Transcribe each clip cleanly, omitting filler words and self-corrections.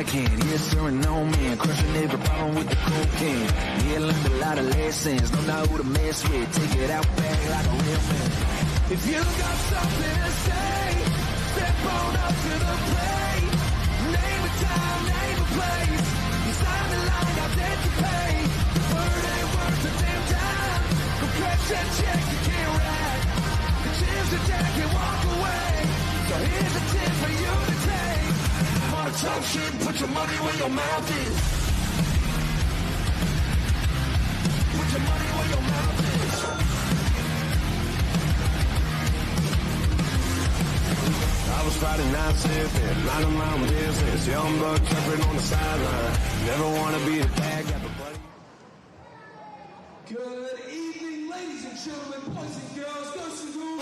backhand. Yes, sir, and no man. Crushing every problem with the cocaine. Yeah, learned a lot of lessons. Don't know who to mess with. Take it out back like a real man. If you got something to say, step on up to the plate. Name a time, name a place. You sign the line, I'll dare to pay. Word ain't worth a damn time. Go catch that check, you can't ride. The chance to jack and walk away. So here's a tip for you to take. Wanna talk shit, put your money where your mouth is. Put your money where your mouth is. I was Friday night sipping, minding my own business. Young buck jumping on the sideline. Never wanna be the bad guy, but buddy. Good evening, ladies and gentlemen, boys and girls, ghosts and ghouls.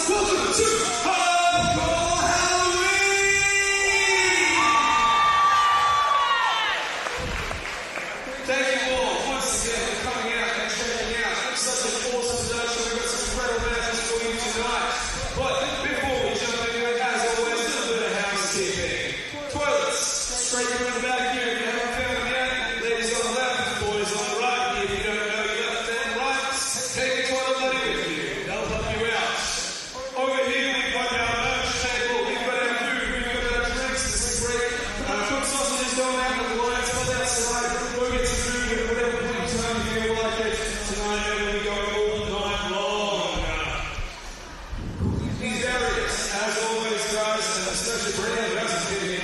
Welcome to Hardcore Halloween! Thank you all once again for coming out and checking out such an awesome production. We've got some incredible matches for you tonight. But before we jump into it, as always, a little bit of housekeeping. Toilets, straight through the back here. If you haven't found them yet, ladies on the left, boys on the right. If you don't know, you got them right. Take a toilet buddy with you. They'll help you out. Over here, we've got our lunch table. We've got our food. We've got our drinks. This is great. Cooked sausages going out with the lights on that side. Go get some food at whatever point in time you feel like it. Tonight, we're going to go all night long. These areas, as always, guys, and especially Brandon, that's what we're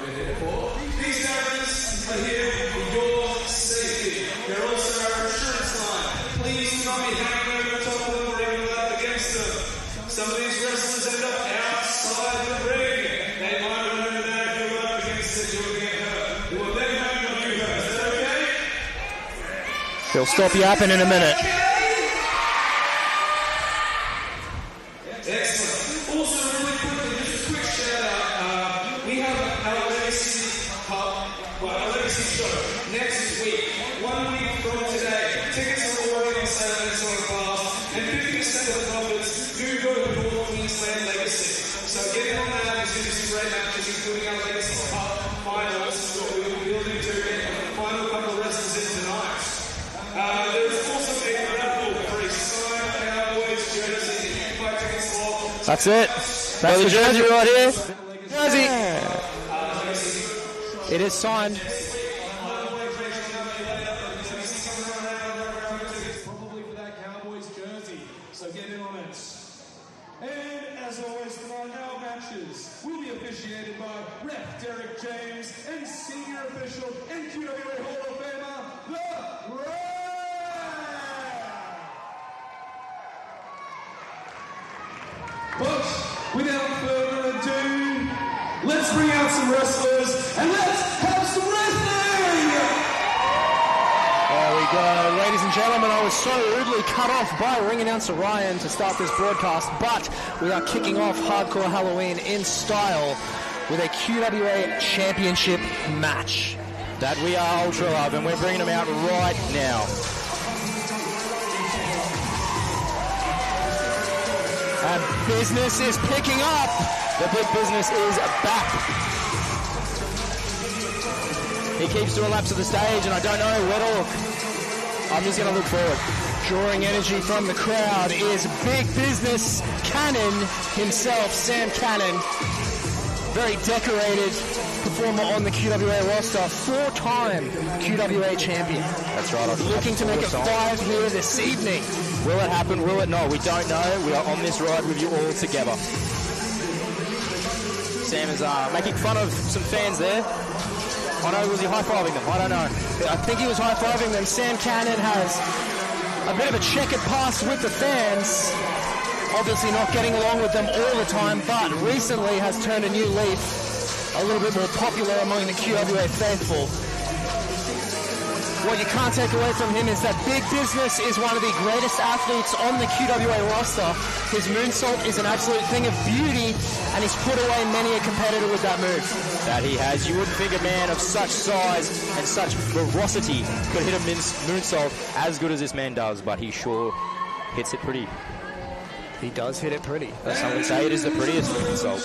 here for. These areas are here for your safety. They're also our insurance line. Please do not be hanging over the top of them or even up against them. Some of these wrestlers end up outside the ring. They might remember that if you're up against it, you'll get hurt. Well, then hang on you guys. Is that okay? He'll stop yapping in a minute. Excellent. Also, really quickly, just a quick shout out. We have our Legacy our Legacy show next week. 1 week from today. Tickets are already on sale and it's on fast. And 50% of the profits do go to North Queensland Legacy. So get in on that. There's going to be some great matches, including our Legacy Cup finals, what we will be building to get the final couple of wrestlers in tonight. There's also a raffle for a signed Cowboys jersey that you can buy tickets for. That's it. That's the jersey right here. Jersey. It is signed. Probably for that Cowboys jersey, so get in on it. And as always, tonight our matches will be officiated by Ref Derek James and senior official and QWA Hall of Famer, The Red. But without further ado, let's bring out some wrestlers and let's have some wrestling! There we go. Ladies and gentlemen, I was so rudely cut off by ring announcer Ryan to start this broadcast, but we are kicking off Hardcore Halloween in style with a QWA Championship match that we are ultra love, and we're bringing them out right now. And business is picking up. The big business is back. He keeps doing laps of the stage, and I don't know where to look. I'm just going to look forward. Drawing energy from the crowd is Big Business Cannon himself, Sam Cannon. Very decorated performer on the QWA roster, 4-time QWA champion. That's right. Looking to make it 5 here this evening. Will it happen? Will it not? We don't know. We are on this ride with you all together. Sam is making fun of some fans there. I know, was he high-fiving them? I don't know. I think he was high-fiving them. Sam Cannon has a bit of a checkered past with the fans. Obviously not getting along with them all the time, but recently has turned a new leaf. A little bit more popular among the QWA faithful. What you can't take away from him is that Big Business is one of the greatest athletes on the QWA roster. His moonsault is an absolute thing of beauty, and he's put away many a competitor with that move. That he has. You wouldn't think a man of such size and such ferocity could hit a moonsault as good as this man does, but he sure hits it pretty. He does hit it pretty. Some would say it is the prettiest moonsault.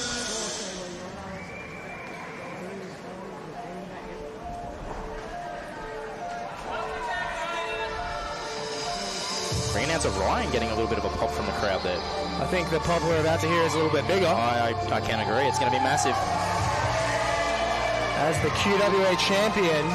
chance of Ryan getting a little bit of a pop from the crowd there. I think the pop we're about to hear is a little bit bigger. I can agree. It's going to be massive. As the QWA champion,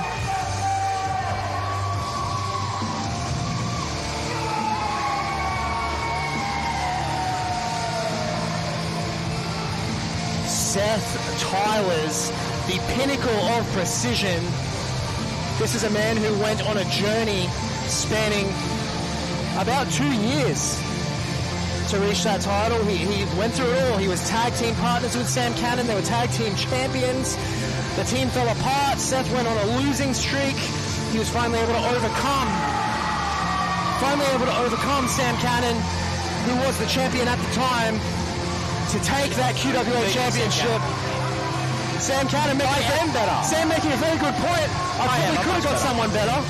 Seth Tyler's the pinnacle of precision. This is a man who went on a journey spanning about 2 years to reach that title. He went through it all. He was tag team partners with Sam Cannon. They were tag team champions. The team fell apart. Seth went on a losing streak. He was finally able to overcome Sam Cannon, who was the champion at the time, to take that QWA championship. Sam Cannon making Sam making a very good point. I think we could have got someone better.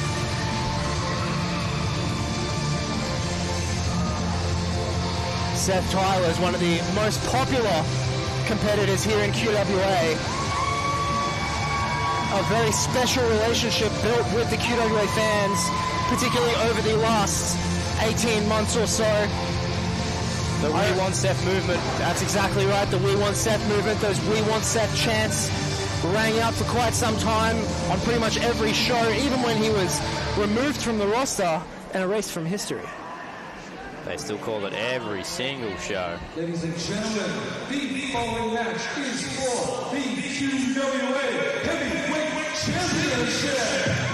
Seth Tyler is one of the most popular competitors here in QWA. A very special relationship built with the QWA fans, particularly over the last 18 months or so. The We Want Seth movement. That's exactly right, the We Want Seth movement. Those We Want Seth chants rang out for quite some time on pretty much every show, even when he was removed from the roster and erased from history. They still call it every single show. Ladies and gentlemen, the following match is for the QWA Heavyweight Championship.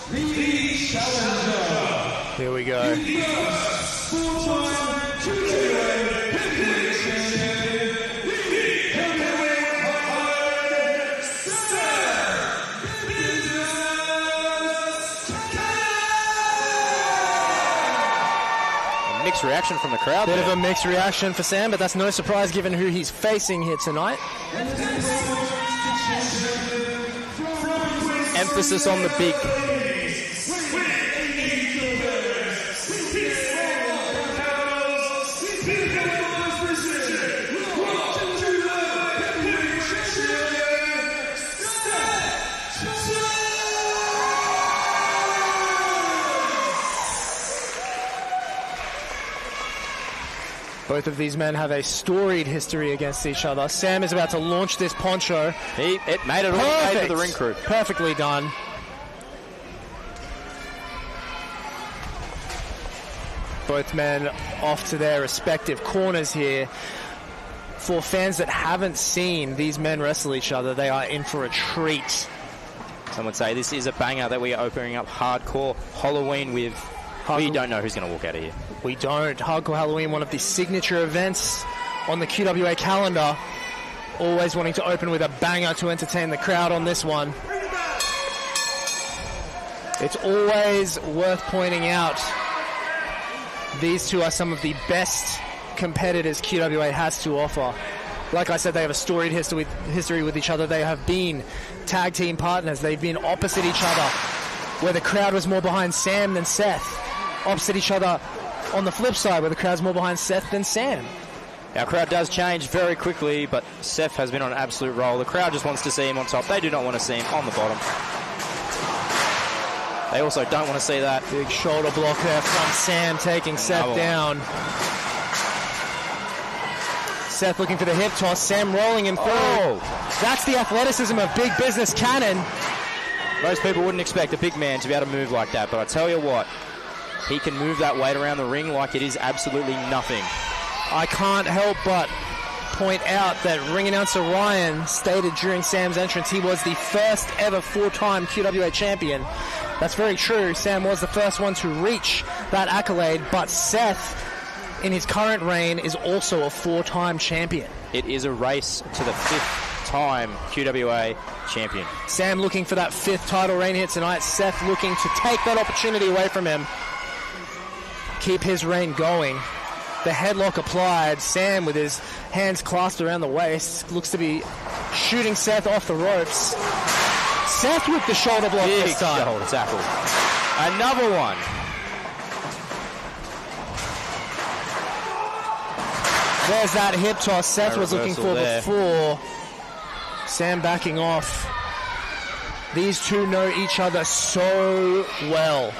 The challenger. Here we go. Full-time QWA Heavyweight Champion, the Heavyweight Hard A mixed reaction from the crowd. Bit of a mixed reaction for Sam, but that's no surprise given who he's facing here tonight. Emphasis on the big. Both of these men have a storied history against each other. Sam is about to launch this poncho. It made it all the way to the ring crew. Perfectly done. Both men off to their respective corners here. For fans that haven't seen these men wrestle each other, they are in for a treat. Some would say this is a banger that we are opening up hardcore Halloween with. We don't know who's going to walk out of here. We don't. Hardcore Halloween, one of the signature events on the QWA calendar. Always wanting to open with a banger to entertain the crowd on this one. It's always worth pointing out these two are some of the best competitors QWA has to offer. Like I said, they have a storied history with each other. They have been tag team partners. They've been opposite each other, where the crowd was more behind Sam than Seth. Opposite each other on the flip side, where the crowd's more behind Seth than Sam. Our crowd does change very quickly, but Seth has been on an absolute roll. The crowd just wants to see him on top. They do not want to see him on the bottom. They also don't want to see that. Big shoulder block there from Sam, taking Seth down. Seth looking for the hip toss. Sam rolling him through. Oh. That's the athleticism of Big Business Cannon. Most people wouldn't expect a big man to be able to move like that, but I tell you what, he can move that weight around the ring like it is absolutely nothing. I can't help but point out that ring announcer Ryan stated during Sam's entrance he was the first ever four-time QWA champion. That's very true. Sam was the first one to reach that accolade, but Seth, in his current reign, is also a four-time champion. It is a race to the fifth-time QWA champion. Sam looking for that fifth title reign here tonight. Seth looking to take that opportunity away from him. Keep his reign going. The headlock applied. Sam with his hands clasped around the waist looks to be shooting Seth off the ropes. Seth with the shoulder block Big this time. shoulder tackle. Another one. There's that hip toss Seth was looking for there. before. Sam backing off. These two know each other so well.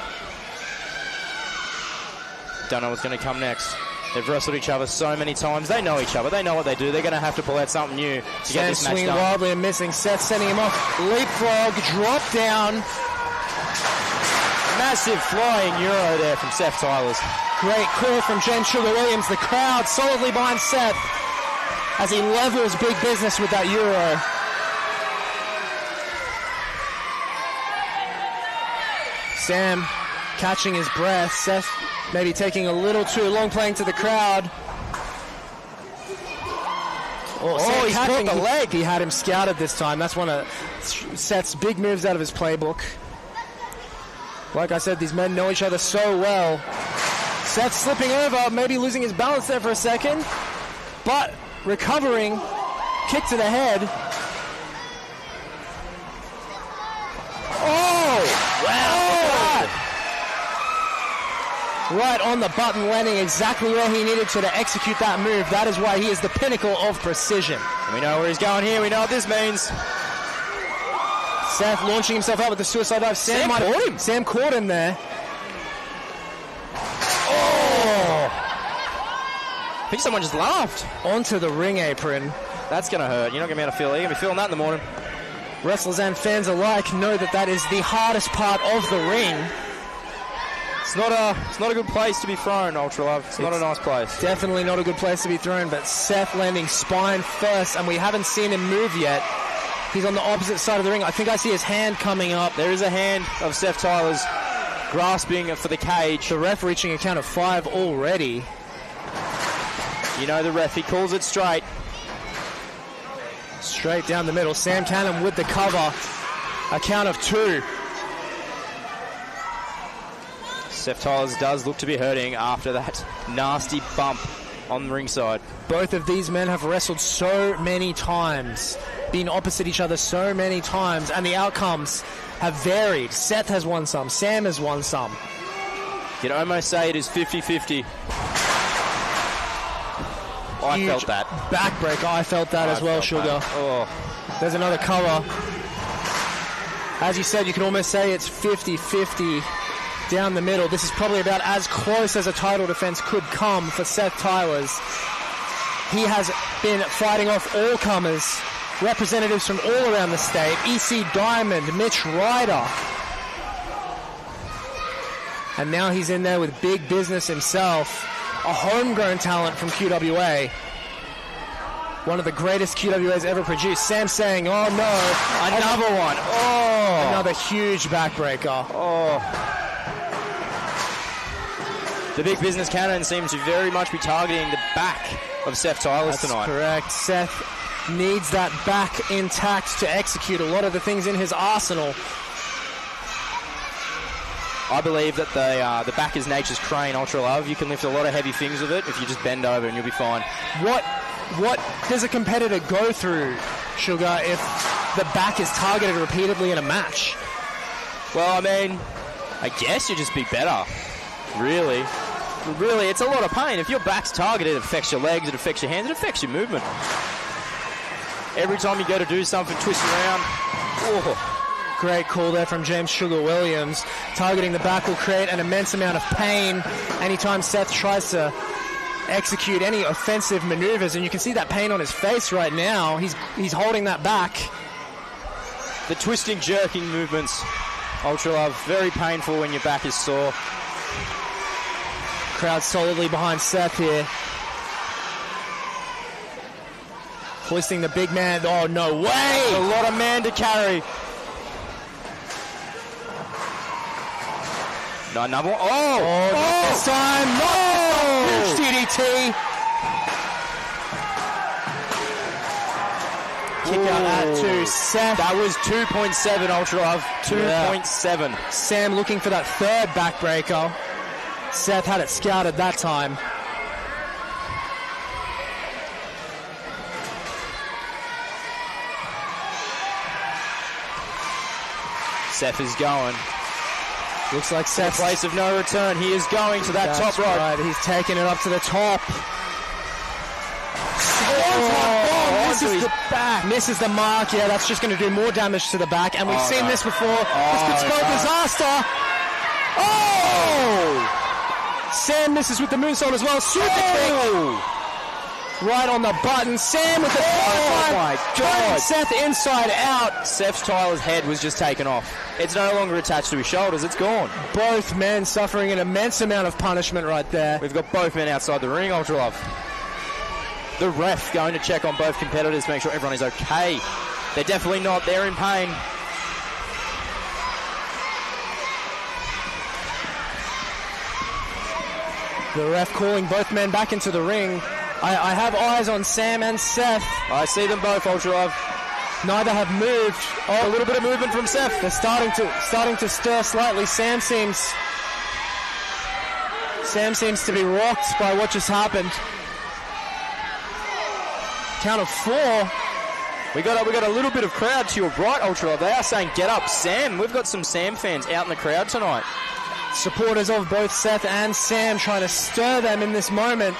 Don't know what's going to come next. They've wrestled each other so many times. They know each other. They know what they do. They're going to have to pull out something new to get this match swinging done. wildly and missing. Seth sending him off. Leapfrog, drop down. Massive flying Euro there from Seth Tylers. Great call from James Sugar Williams. The crowd solidly behind Seth as he levels big business with that Euro. Sam catching his breath. Seth maybe taking a little too long, playing to the crowd. Oh, he's caught the leg. He had him scouted this time. That's one of Seth's big moves out of his playbook. Like I said, these men know each other so well. Seth slipping over, maybe losing his balance there for a second, but recovering. Kick to the head. Oh! Wow! Right on the button, landing exactly where he needed to execute that move. That is why he is the pinnacle of precision. We know where he's going here. We know what this means. Seth launching himself out with the suicide dive. Sam caught him. Sam caught him there. I think someone just laughed. Onto the ring apron. That's going to hurt. You're not going to be able to feel it. You're going to be feeling that in the morning. Wrestlers and fans alike know that that is the hardest part of the ring. It's not a good place to be thrown, Ultra Love. It's not a nice place. Definitely not a good place to be thrown, but Seth landing spine first, and we haven't seen him move yet. He's on the opposite side of the ring. I think I see his hand coming up. There is a hand of Seth Tylers grasping for the cage. The ref reaching a count of 5 already. You know the ref, he calls it straight. Straight down the middle. Sam Cannon with the cover. A count of 2. Seth Tylers does look to be hurting after that nasty bump on the ringside. Both of these men have wrestled so many times, been opposite each other so many times, and the outcomes have varied. Seth has won some, Sam has won some. You'd almost say it is 50-50. I Huge felt that. Backbreaker, I felt that as well, Sugar. That. Oh. There's another cover. As you said, you can almost say it's 50-50 down the middle. This is probably about as close as a title defense could come for Seth Tylers. He has been fighting off all comers, representatives from all around the state. EC Diamond, Mitch Ryder. And now he's in there with big business himself. A homegrown talent from QWA. One of the greatest QWAs ever produced. Sam saying, oh no. Another one. Oh. Another huge backbreaker. Oh. The big business cannon seems to very much be targeting the back of Seth Tylers tonight. That's correct. Seth needs that back intact to execute a lot of the things in his arsenal. I believe that the back is nature's crane, Ultra Love. You can lift a lot of heavy things with it if you just bend over and you'll be fine. What does a competitor go through, Sugar, if the back is targeted repeatedly in a match? Well, I mean, I guess you just be better. Really, it's a lot of pain. If your back's targeted, it affects your legs, it affects your hands, it affects your movement. Every time you go to do something, twist around. Oh. Great call there from James Sugar Williams. Targeting the back will create an immense amount of pain anytime Seth tries to execute any offensive maneuvers, and you can see that pain on his face right now. He's holding that back. The twisting, jerking movements, Ultra Love, very painful when your back is sore. Crowd solidly behind Seth here. Hoisting the big man. Oh, no way! A lot of man to carry. No, another one. Oh, this time. No! Huge DDT. Kick out at 2. Seth. That was 2.7, Ultra Love. 2.7. Yeah. Sam looking for that third backbreaker. Seth had it scouted that time. Seth is going. Looks like Seth's place of no return. He is going to that top rope. Right. He's taking it up to the top. Misses the back. Misses the mark. Yeah, that's just going to do more damage to the back. And we've seen this before. This could spell disaster. Oh! Sam misses with the moonsault as well. Super kick. Right on the button. Sam with the oh my God. Seth inside out. Seth Tyler's head was just taken off. It's no longer attached to his shoulders. It's gone. Both men suffering an immense amount of punishment right there. We've got both men outside the ring, Ultra Love. The ref going to check on both competitors to make sure everyone is okay. They're definitely not. They're in pain. The ref calling both men back into the ring. I have eyes on Sam and Seth. I see them both, Ultra Love. Neither have moved. Oh, a little bit of movement from Seth. They're starting to stir slightly. Sam seems to be rocked by what just happened. Count of 4. We got a little bit of crowd to your right, Ultra Love. They are saying, get up, Sam. We've got some Sam fans out in the crowd tonight. Supporters of both Seth and Sam trying to stir them in this moment.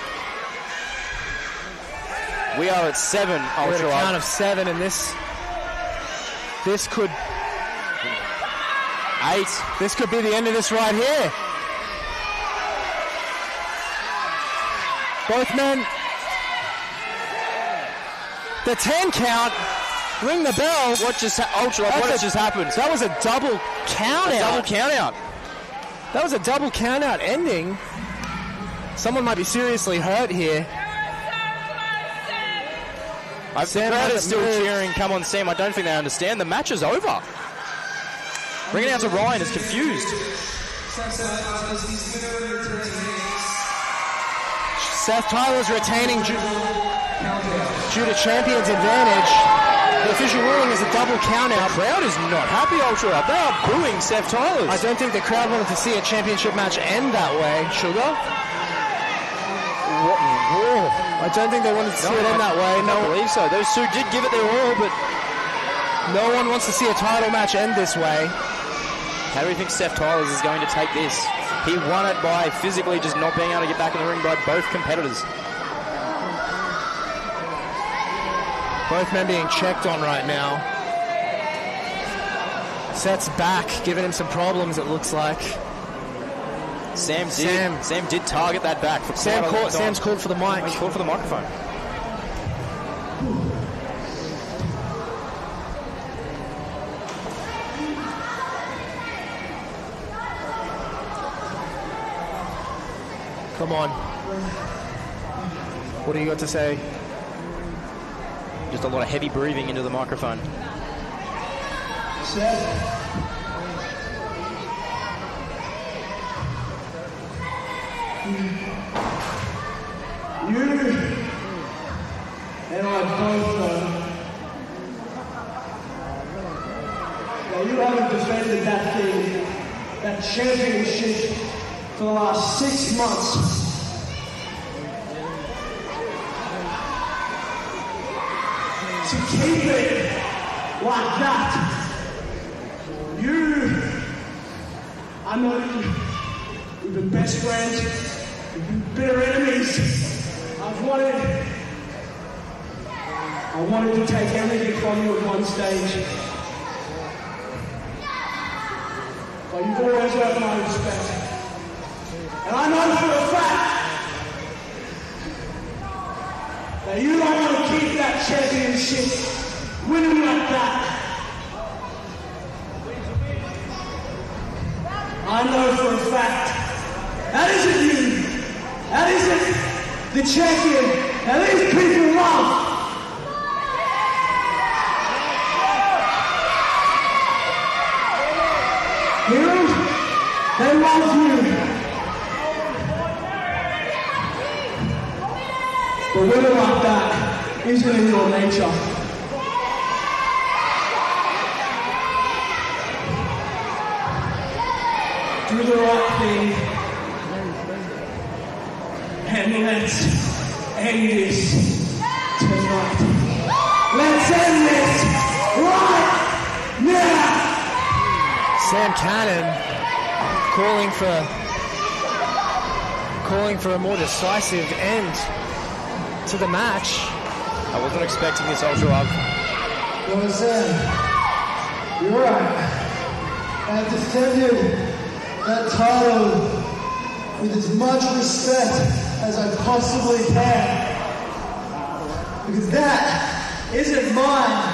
We are at 7, Ultra We're at a Love. count of 7, and this could 8. This could be the end of this right here. Both men. The 10 count. Ring the bell. What just happened? That was a double count out. Double count out. That was a double count out ending. Someone might be seriously hurt here. The crowd is still cheering. Come on, Sam. I don't think they understand. The match is over. Bring it out to Ryan is confused. Seth Tyler's retaining due to champion's advantage. The official ruling is a double count out. The crowd is not happy, Ultra Love. They are booing Seth Tyler. I don't think the crowd wanted to see a championship match end that way. Sugar? I don't think they wanted to see it end that way. I don't believe so. Those two did give it their all, but no one wants to see a title match end this way. How do we think Seth Tyler is going to take this? He won it by physically just not being able to get back in the ring by both competitors. Both men being checked on right now. Seth's back, giving him some problems, it looks like. Sam did target that back. For Sam's called for the mic. He's called for the microphone. Come on. What do you got to say? Just a lot of heavy breathing into the microphone. Seth. You and I both know that you haven't defended that thing, that championship, for the last 6 months. To keep it like that, I know we've been best friends, we've been bitter enemies. I wanted to take everything from you at one stage. But you've always earned my respect. And I know for a fact that you don't want to keep that championship winning like that. I know for a fact that isn't you. That isn't the champion that these people love. Heroes, they love you. But winning like that isn't in your nature. Do the right thing, and let's end this tonight. Let's end this right now. Sam Cannon calling for a more decisive end to the match. I wasn't expecting this, Ultra Love. Well, Sam, you're right. I've defended that title with as much respect as I possibly can. Because that isn't mine.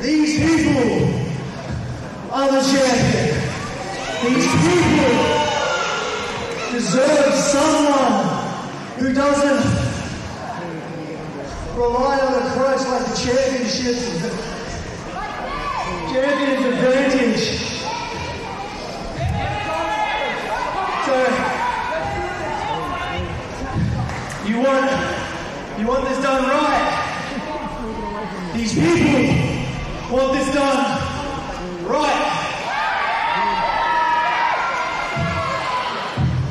These people are the champion. These people deserve someone who doesn't rely on the crutch like the championship's champion's advantage. So, you want this done right. These people want this done right.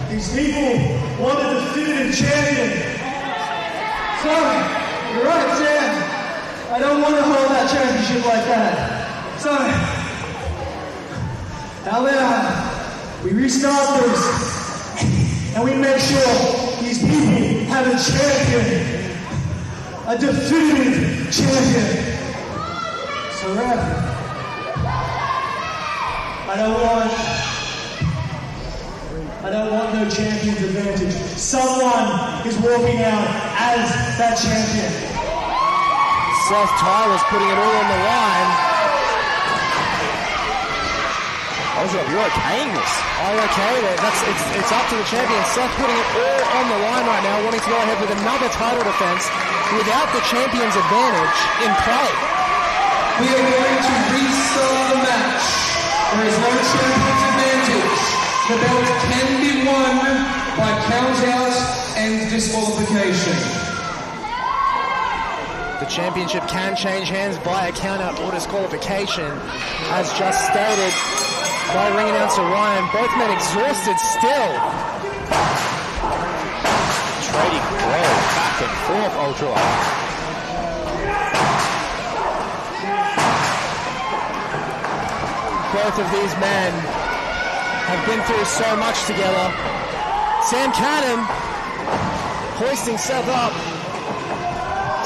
These people want a definitive champion. So, you're right, Sam. I don't want to hold that championship like that. So, how about we restart this and we make sure these people have a champion, a definitive champion. So, I don't want no champion's advantage. Someone is walking out as that champion. Seth Tyler's putting it all on the line. Ultra Love, you're okaying this. I okay it. It's up to the champion. Seth putting it all on the line right now, wanting to go ahead with another title defense without the champion's advantage in play. We are going to restart the match. There is no champion's advantage. The belt can be won by count-out and disqualification. The championship can change hands via count-out or disqualification, as just stated by ring announcer Ryan. Both men exhausted still. Trading well back and forth, Ultra Love. Both of these men have been through so much together. Sam Cannon hoisting Seth up.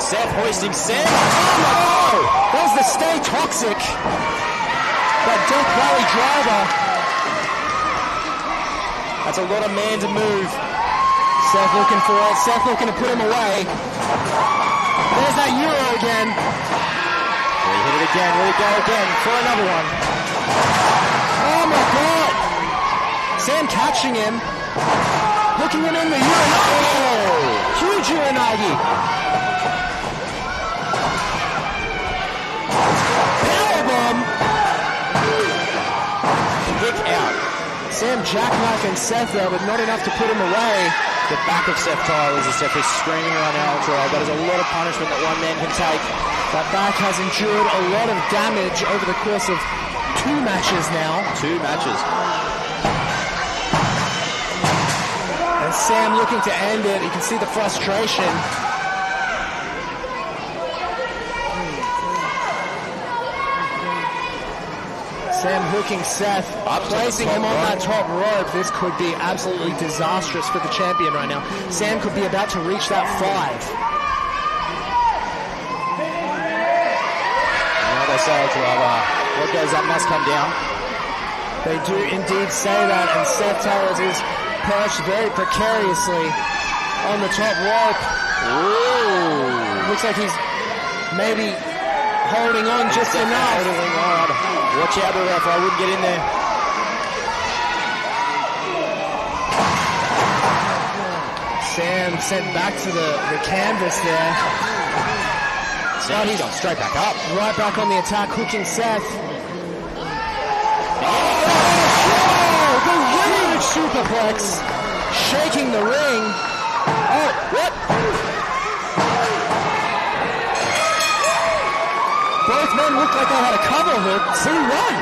Seth hoisting Seth. Oh! That was the Stay Toxic. That Death Valley driver. That's a lot of man to move. Seth looking for it. Seth looking to put him away. There's that Euro again. Will he hit it again? Will he go again for another one? Oh my God! Sam catching him. Looking him in the Uranagi. Oh, huge Uranagi. Powerbomb. Kick out. Sam jackknifing Seth there, but not enough to put him away. The back of Seth Tyler's as Seth is screaming right now, Ultra Love. That is a lot of punishment that one man can take. That back has endured a lot of damage over the course of 2 matches now. 2 matches. And Sam looking to end it. You can see the frustration. Sam hooking Seth, placing him on that top rope. This could be absolutely disastrous for the champion right now. Sam could be about to reach that 5. Now they say, Ultra Love, what goes up must come down. They do indeed say that, and Seth Tyler is perched very precariously on the top rope. Ooh. Looks like he's maybe holding on just enough. Holding on. Watch out, the ref. I wouldn't get in there. Sam sent back to the canvas there. Now he's gone straight back up. Right back on the attack, hooking Seth. Oh, the huge superplex. Shaking the ring. Oh, what? Both men looked like they had a cover hook. Who won?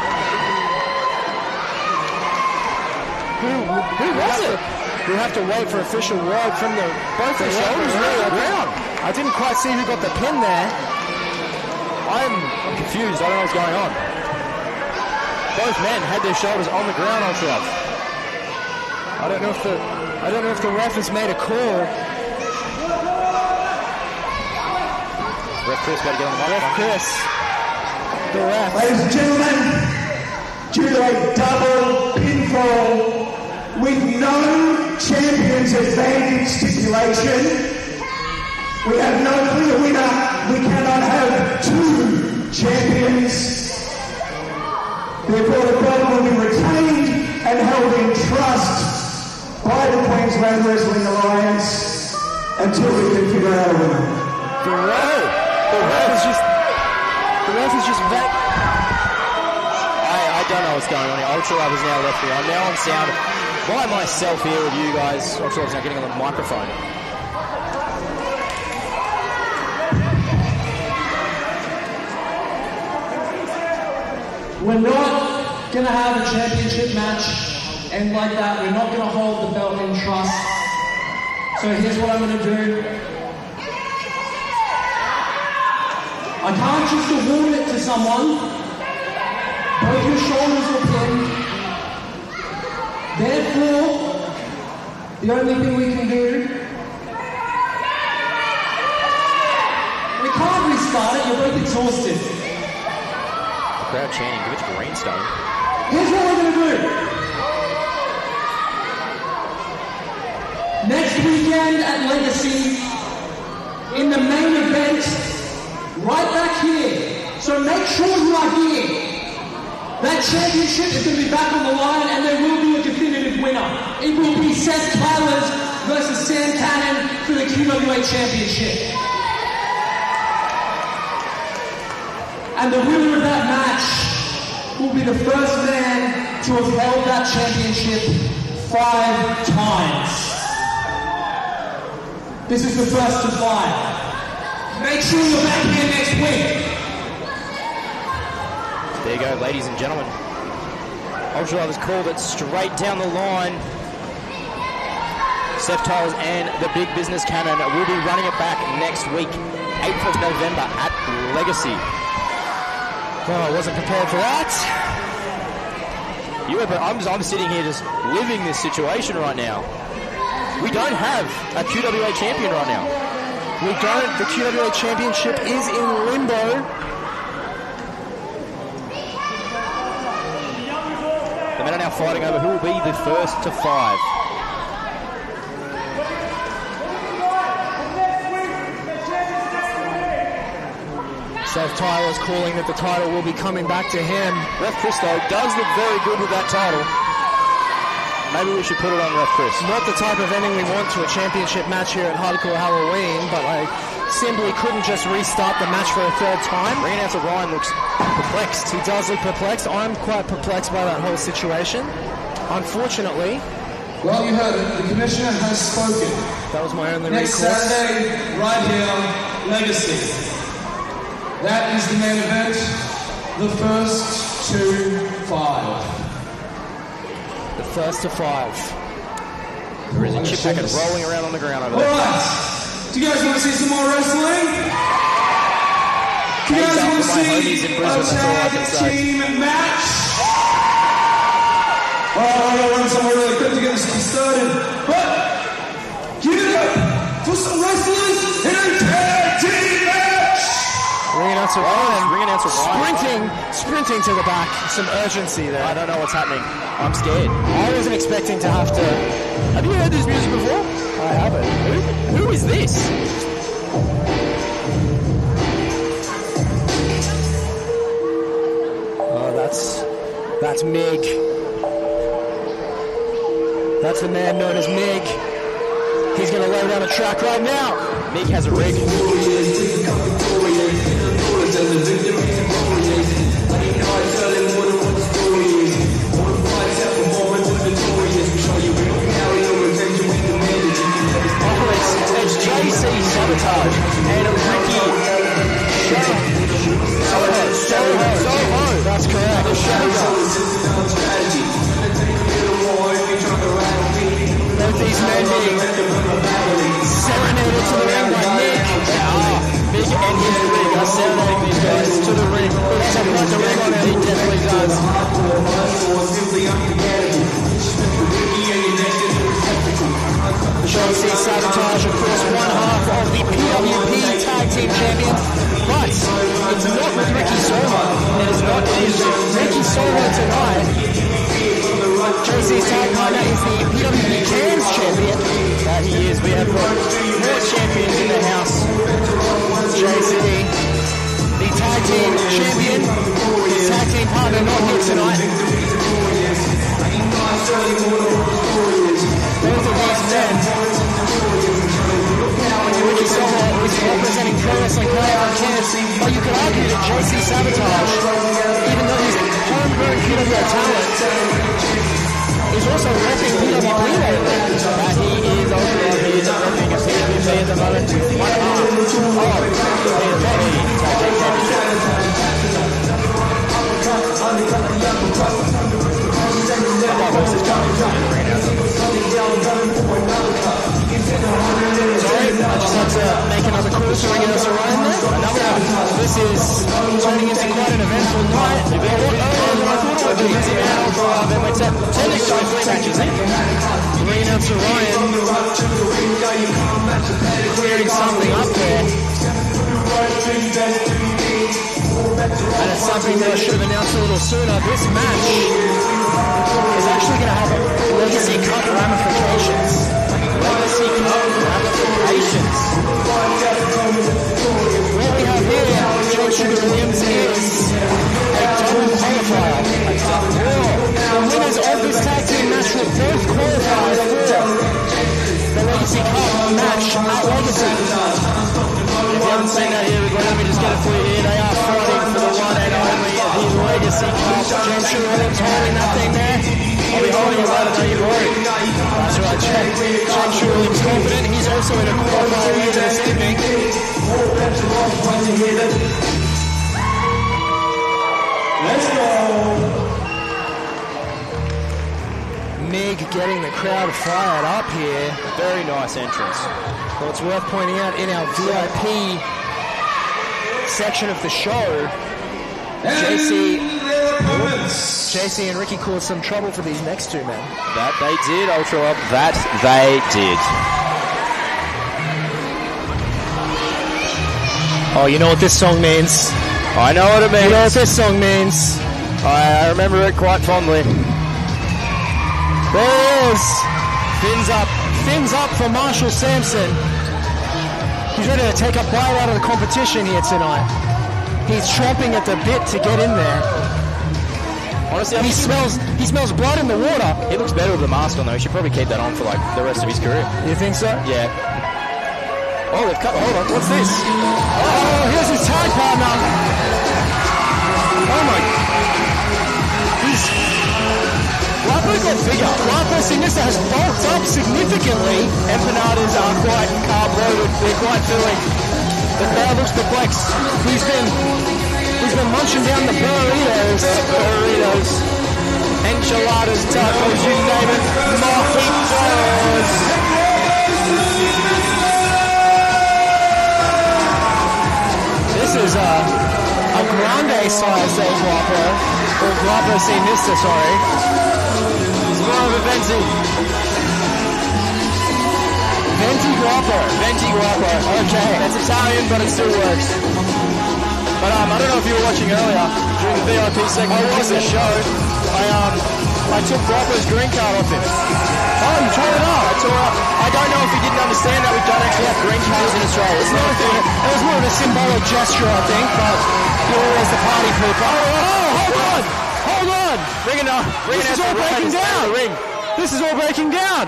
Who was it? We have to wait for official word from both the shoulders really around. I didn't quite see who got the pin there. I'm confused. I don't know what's going on. Both men had their shoulders on the ground, Ultra Love. I don't know if the ref has made a call. Ref Chris, got to get on the mic. Ref Chris. The ref. Ladies and gentlemen, due to a double pinfall with no champion's advantage stipulation, we have no clear winner. We cannot have two champions. Therefore, the belt will be retained and held in trust by the Queensland Wrestling Alliance until we can figure out a winner. The ref is just back. I don't know what's going on here. Ultra Love is now referee. I'm now on sound by myself here with you guys. Ultra Love's now getting on the microphone. We're not going to have a championship match, and like that, we're not going to hold the belt in trust. So here's what I'm going to do. I can't just award it to someone. Both your shoulders are pinned. Therefore, the only thing we can do, we can't restart it, you're both exhausted. Crowd chanting, give it to Greenstone. Here's what we're going to do. Next weekend at Legacy, in the main event, right back here. So make sure you are here. That championship is going to be back on the line and there will be a definitive winner. It will be Seth Tyler's versus Sam Cannon for the QWA championship. And the winner of that match will be the first man to have held that championship 5 times. This is the first to 5. Make sure you're back here next week. There you go, ladies and gentlemen. Ultra Love has called it straight down the line. Seth Tyler and the Big Business Cannon will be running it back next week, 8th of November at Legacy. Oh, I wasn't prepared for that. But I'm sitting here just living this situation right now. We don't have a QWA champion right now. We don't. The QWA championship is in limbo. The men are now fighting over who will be the first to 5. Seth Tyler's calling that the title will be coming back to him. Ref Chris, though, does look very good with that title. Maybe we should put it on Ref Chris. Not the type of ending we want to a championship match here at Hardcore Halloween, but simply couldn't just restart the match for a third time. Ring announcer Ryan looks perplexed. He does look perplexed. I'm quite perplexed by that whole situation. Unfortunately, Well, you heard it. The commissioner has spoken. that was my only Next recourse. Saturday, right here, Legacy. That is the main event. The first to 5. The first to 5. There is a chip packet rolling around on the ground over All there. right. Do you guys want to see some more wrestling? Do you guys want to my homies see in a Brisbane, that's all I can tag say. team match? Oh, I'm going to run somewhere really quick to get this started. But give it up for some wrestlers in a tag team match. Ring announcer Ryan Ryan. sprinting to the back. Some urgency there. I don't know what's happening. I'm scared. I wasn't expecting to have to. Have you heard this music before? I haven't. Who is this? Oh, that's Mig. That's the man known as Mig. He's going to lay down a track right now. Mig has a rig. It's JC Sabotage and Ricky Soho. That's correct. Both these men being serenaded to the ring by Mig. Mig JC Sabotage, even though he's homegrown QWA talent, is also repping PWP lately. But he is also repping a PWP at the moment with one arm of Sorry, I just had to make another call to ring us around there. Another one. This is turning into quite an eventful night. A lot earlier than I thought it would be. It's an hour, then we're technically 3 matches in. Ringing out to Ryan. Clearing something up there. And it's something that I should have announced a little sooner. This match is actually going to have Legacy Cup ramifications. Legacy Cup ramifications. What we have here, Joe Sugar Williams, is a double qualifier. The winners of this tag team match will both qualify for the Legacy Cup match at Legacy. If you haven't seen that here, let me just get it for you here. They are fighting for the one and only the Legacy Cup. James Williams holding that thing there. I'll be holding it later, don't you worry. That's right, James Williams confident. He's also in a qualifier later this evening. Let's go. Mig getting the crowd fired up here. very nice entrance. Well, it's worth pointing out in our VIP section of the show, JC and Ricky caused some trouble for these next two men. That they did, Ultra Up. That they did. Oh, you know what this song means? I know what it means. You know what this song means? I remember it quite fondly. There it is. Fins up for Marshall Sampson. He's ready to take a bite out of the competition here tonight. He's chomping at the bit to get in there. Honestly, he smells blood in the water. He looks better with the mask on though. He should probably keep that on for like the rest of his career. You think so? Yeah. Oh, they've cut. Hold on. What's this? Oh, here's his tag partner. Oh my. Guapo got bigger. Guapo Sinista has bulked up significantly. Empanadas are quite carb-loaded. They're quite filling. The crowd looks perplexed. He's been munching down the burritos. Enchiladas, tacos, you name it. Mojitos. This is a grande size del Guapo. Or Guapo Sinista, sorry. It's more of a Venti. Venti Guapo. Okay. That's Italian, but it still works. But I don't know if you were watching earlier during the VIP segment of the show. I took Guapo's green card off him. Oh, you tore it off. I tore it off. I don't know if he didn't understand that we don't actually have green cards in Australia. It's not a thing. It was more of a symbolic gesture, I think, but you're always the party pooper. Hold on. This is all breaking down. This is all breaking down.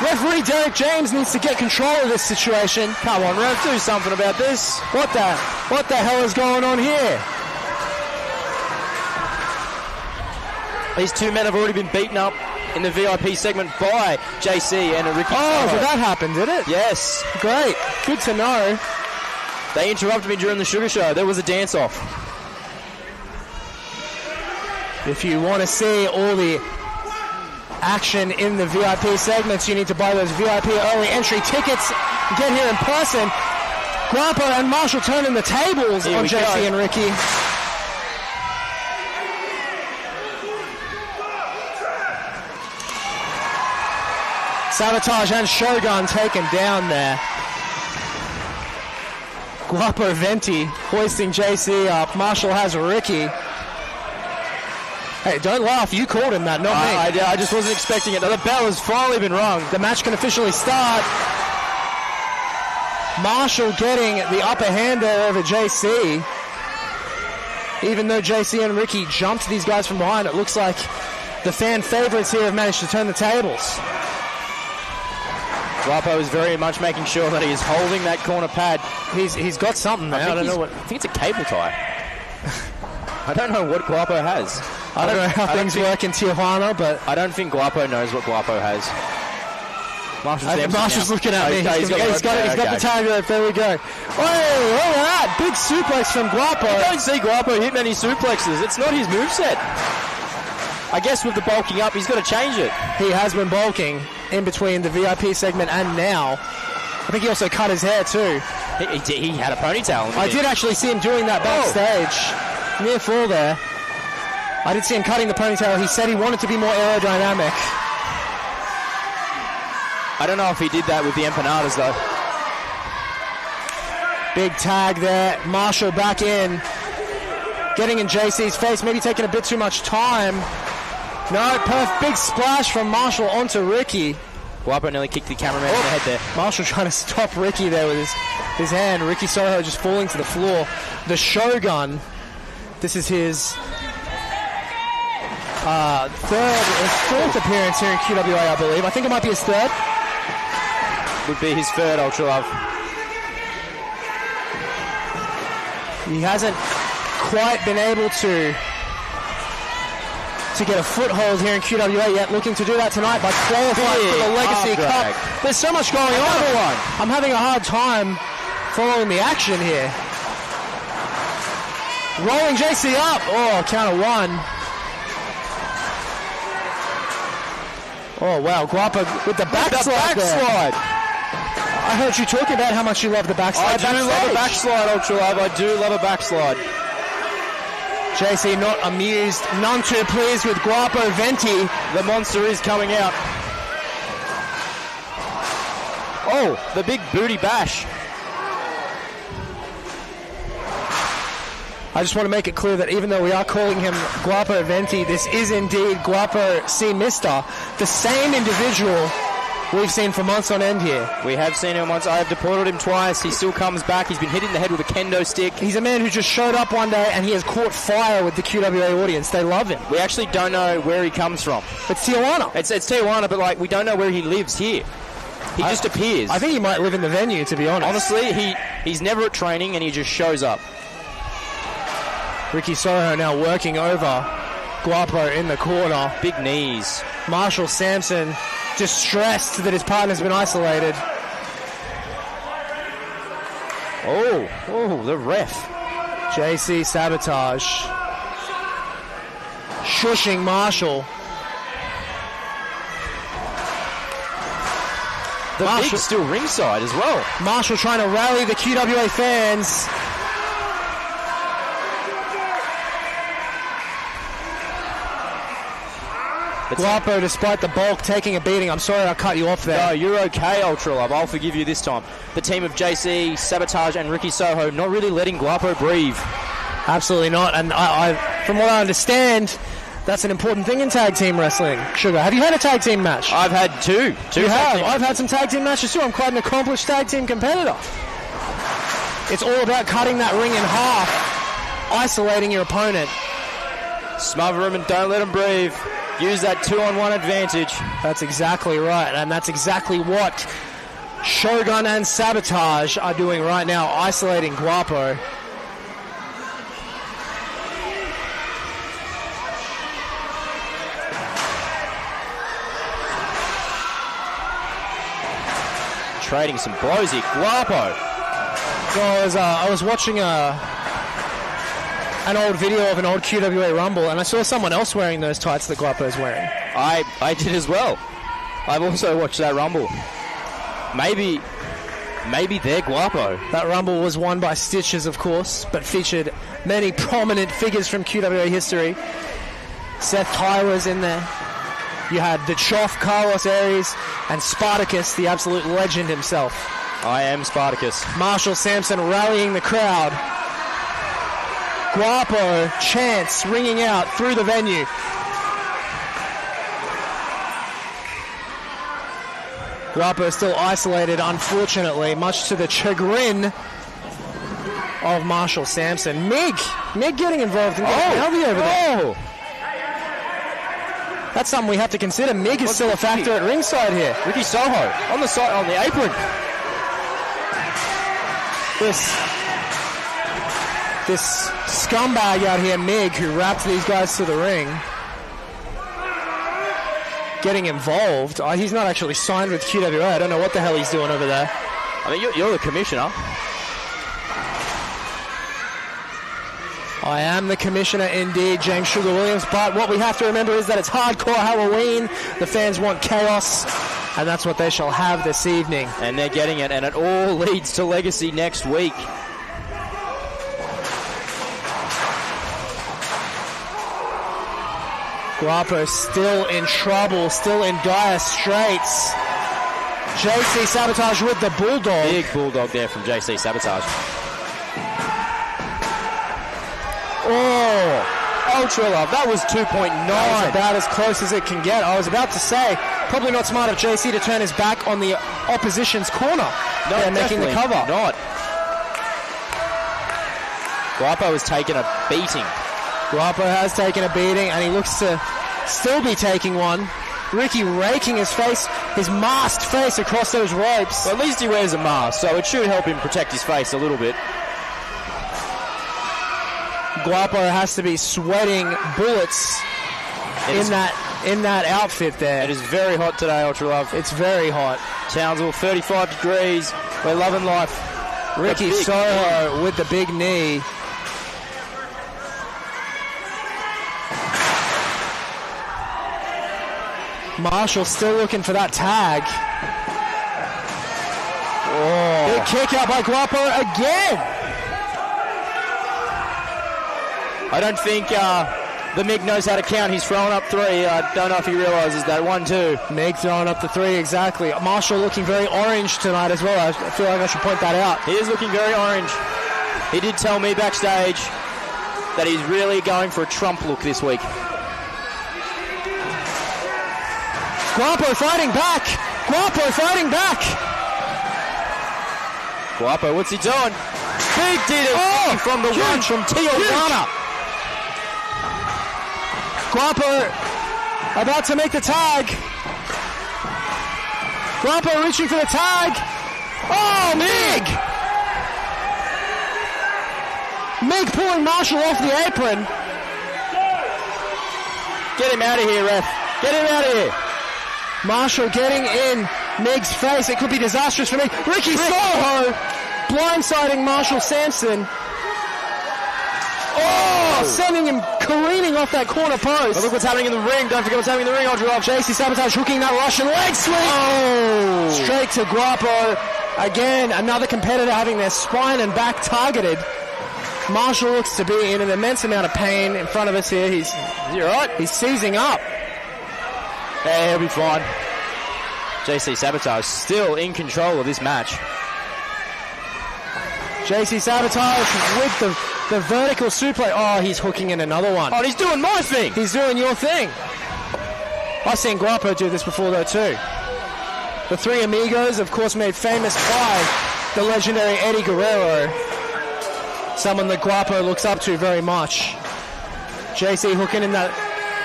Referee Derek James needs to get control of this situation. Come on, ref, do something about this. What the hell is going on here? These two men have already been beaten up in the VIP segment by JC and Ricky. Oh, so that happened, did it? Yes. Great. Good to know. They interrupted me during the Sugar Show. There was a dance-off. If you want to see all the action in the VIP segments, you need to buy those VIP early entry tickets. Get here in person. Guapo and Marshall turning the tables on JC and Ricky. Sabotage and Shogun taken down there. Guapo Venti hoisting JC up. Marshall has Ricky. Hey, don't laugh. You called him that, not me. I just wasn't expecting it. The bell has finally been rung. The match can officially start. Marshall getting the upper hand there over JC. Even though JC and Ricky jumped these guys from behind, it looks like the fan favorites here have managed to turn the tables. Guapo is very much making sure that he is holding that corner pad. He's got something there. I don't know what. I think it's a cable tie. I don't know what Guapo has. I don't know how things work in Tijuana, but I don't think Guapo knows what Guapo has. Marshall's looking at me. He's got the tag there. There we go. Oh, look at that. Big suplex from Guapo. I don't see Guapo hit many suplexes. It's not his moveset. I guess with the bulking up, he's got to change it. He has been bulking in between the VIP segment and now. I think he also cut his hair too. He had a ponytail. I did actually see him doing that backstage. Near fall there. I did see him cutting the ponytail. He said he wanted to be more aerodynamic. I don't know if he did that with the empanadas though. Big tag there. Marshall back in. Getting in JC's face. Maybe taking a bit too much time. No, big splash from Marshall onto Ricky. Guapo nearly kicked the cameraman in the head there. Marshall trying to stop Ricky there with his hand. Ricky Soho just falling to the floor. The Shogun. This is his fourth appearance here in QWA, I believe. I think it might be his third. Would be his third, Ultra Love. He hasn't quite been able to get a foothold here in QWA yet. Looking to do that tonight by qualifying for the Legacy Cup. There's so much going on. I'm having a hard time following the action here. Rolling JC up. Oh, count of one. Oh, wow. Guapo with the backslide. I heard you talking about how much you love the backslide. I do love a backslide, Ultra Love. I do love a backslide. JC not amused, none too pleased with Guapo Venti. The monster is coming out. Oh, the big booty bash. I just want to make it clear that even though we are calling him Guapo Venti, this is indeed Guapo C. Mister, the same individual we've seen for months on end here. We have seen him once. I have deported him twice. He still comes back. He's been hit in the head with a kendo stick. He's a man who just showed up one day and he has caught fire with the QWA audience. They love him. We actually don't know where he comes from. It's Tijuana. It's Tijuana, but like we don't know where he lives here. He just appears. I think he might live in the venue, to be honest. Honestly, he's never at training and he just shows up. Ricky Soho now working over Guapo in the corner. Big knees. Marshall Sampson distressed that his partner's been isolated. Oh, the ref. JC Sabotage. Shushing Marshall. The big still ringside as well. Marshall trying to rally the QWA fans. Guapo, despite the bulk, taking a beating. I'm sorry I cut you off there. No, you're okay, Ultra Love. I'll forgive you this time. The team of JC, Sabotage, and Ricky Soho not really letting Guapo breathe. Absolutely not. And I from what I understand, that's an important thing in tag team wrestling. Sugar, have you had a tag team match? I've had two. You have? I've had some tag team matches too. I'm quite an accomplished tag team competitor. It's all about cutting that ring in half, isolating your opponent. Smother him and don't let him breathe. Use that 2-on-1 advantage. That's exactly right, and that's exactly what Shogun and Sabotage are doing right now, isolating Guapo. Trading some blows here. Guapo. So I was watching an old video of an old QWA Rumble, and I saw someone else wearing those tights that Guapo's wearing. I did as well. I've also watched that Rumble. Maybe they're Guapo. That Rumble was won by Stitches, of course, but featured many prominent figures from QWA history. Seth Tyler's in there. You had the Choff, Carlos Aries, and Spartacus, the absolute legend himself. I am Spartacus. Marshall Sampson rallying the crowd. Guapo chants ringing out through the venue. Guapo still isolated, unfortunately, much to the chagrin of Marshall Sampson. Mig getting involved in the over there. That's something we have to consider. Mig is still a factor at ringside here. Ricky Soho on the side, on the apron. This scumbag out here, Mig, who wrapped these guys to the ring, getting involved. He's not actually signed with QWA. I don't know what the hell he's doing over there. I mean, you're the commissioner. I am the commissioner indeed, James Sugar Williams, but what we have to remember is that it's hardcore Halloween. The fans want chaos, and that's what they shall have this evening. And they're getting it, and it all leads to Legacy next week. Guapo still in trouble, still in dire straits. JC Sabotage with the Bulldog. Big Bulldog there from JC Sabotage. Oh, Ultra Love, that was 2.9. That was about as close as it can get. I was about to say, probably not smart of JC to turn his back on the opposition's corner. No, they're making the cover. Not. Guapo has taken a beating. Guapo has taken a beating, and he looks to still be taking one. Ricky raking his face, his masked face across those ropes. Well, at least he wears a mask, so it should help him protect his face a little bit. Guapo has to be sweating bullets in that outfit there. It is very hot today, Ultra Love. It's very hot. Townsville, 35 degrees. We're loving life. Ricky Soho with the big knee. Marshall still looking for that tag. Oh. Big kick out by Guapo again. I don't think the Mig knows how to count. He's throwing up 3. I don't know if he realizes that. 1, 2. Mig throwing up the 3, exactly. Marshall looking very orange tonight as well. I feel like I should point that out. He is looking very orange. He did tell me backstage that he's really going for a Trump look this week. Guapo fighting back. Guapo fighting back. Guapo, what's he doing? Big DDT from the run from Tijuana. Guapo about to make the tag. Guapo reaching for the tag. Oh, Mig! Mig pulling Marshall off the apron. Get him out of here, ref. Get him out of here. Marshall getting in Mig's face. It could be disastrous for Mig. Ricky Soho blindsiding Marshall Sampson. Oh, sending him careening off that corner post. But look what's happening in the ring. Don't forget what's happening in the ring, Ultra Love. JC Sabotage hooking that Russian leg sweep. Oh! Straight to Guapo. Again, another competitor having their spine and back targeted. Marshall looks to be in an immense amount of pain in front of us here. Is he alright? He's seizing up. Yeah, he'll be fine. JC Sabotage still in control of this match. JC Sabotage with the vertical suplex. Oh, he's hooking in another one. Oh, he's doing my thing. He's doing your thing. I've seen Guapo do this before though too. The 3 amigos, of course, made famous by the legendary Eddie Guerrero. Someone that Guapo looks up to very much. JC hooking in that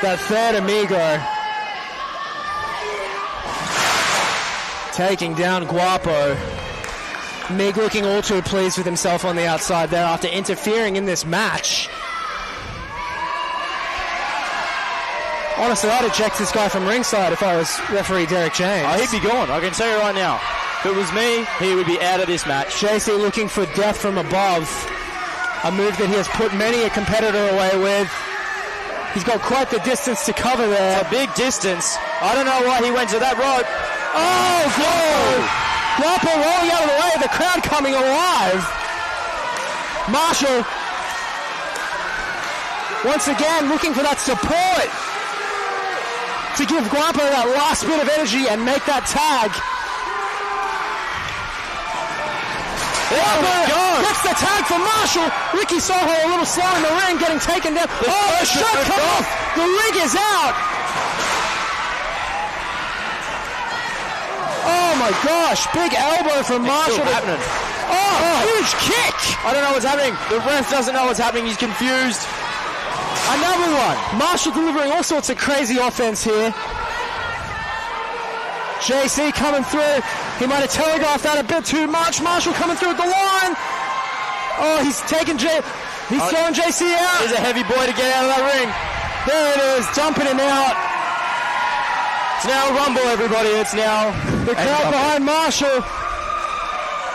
3rd amigo. Taking down Guapo. Mig looking all too pleased with himself on the outside there after interfering in this match. Honestly, I'd eject this guy from ringside if I was referee Derek James. Oh, he'd be gone. I can tell you right now. If it was me, he would be out of this match. JC looking for death from above. A move that he has put many a competitor away with. He's got quite the distance to cover there. It's a big distance. I don't know why he went to that rope. Oh, goal! Guapo rolling out of the way, the crowd coming alive. Marshall, once again, looking for that support to give Guapo that last bit of energy and make that tag. Guapo gets the tag for Marshall. Ricky Soho a little slow in the ring, getting taken down. The shot cut off. The ring is out. Oh my gosh, big elbow from Marshall. It's still happening. Oh, huge kick. I don't know what's happening. The ref doesn't know what's happening. He's confused. Another one. Marshall delivering all sorts of crazy offense here. JC coming through. He might have telegraphed that a bit too much. Marshall coming through at the line. Oh, he's taking He's throwing JC out. He's a heavy boy to get out of that ring. There it is, dumping him out. It's now a rumble, everybody. It's now the crowd behind Marshall.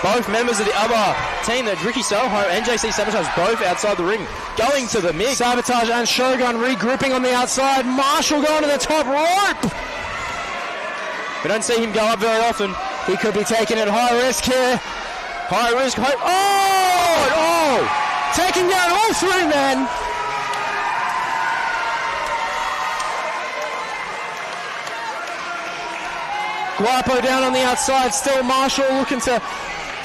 Both members of the other team, that Ricky Soho and JC Sabotage, both outside the ring, going to the MIG. Sabotage and Shogun regrouping on the outside. Marshall going to the top rope. We don't see him go up very often. He could be taking it high risk here. High risk. Taking down all three men. Guapo down on the outside. Still Marshall looking to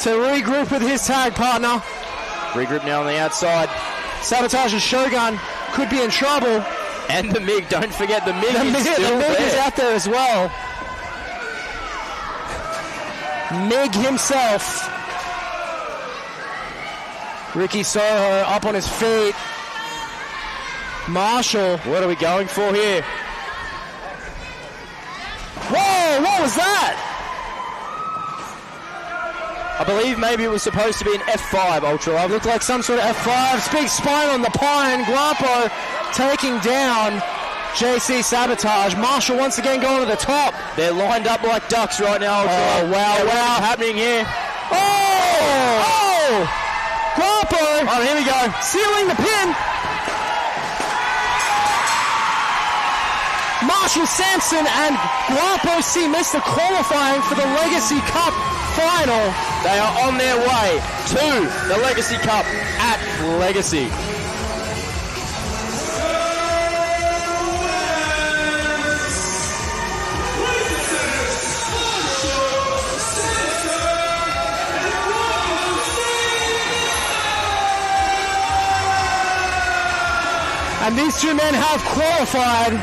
regroup with his tag partner. Regroup now on the outside. Sabotage and Shogun could be in trouble. And the MIG. Don't forget the MIG The MIG is out there as well. MIG himself. Ricky Soho up on his feet. Marshall. What are we going for here? Whoa, what was that? I believe maybe it was supposed to be an F5 Ultra Love. Looked like some sort of F5. Big spine on the pine. Guapo taking down JC Sabotage. Marshall once again going to the top. They're lined up like ducks right now. Oh, wow. What's happening here? Oh! Guapo! Oh, here we go. Sealing the pin. Marshall Sampson and Guapo C missed the qualifying for the Legacy Cup final. They are on their way to the Legacy Cup at Legacy. And these two men have qualified.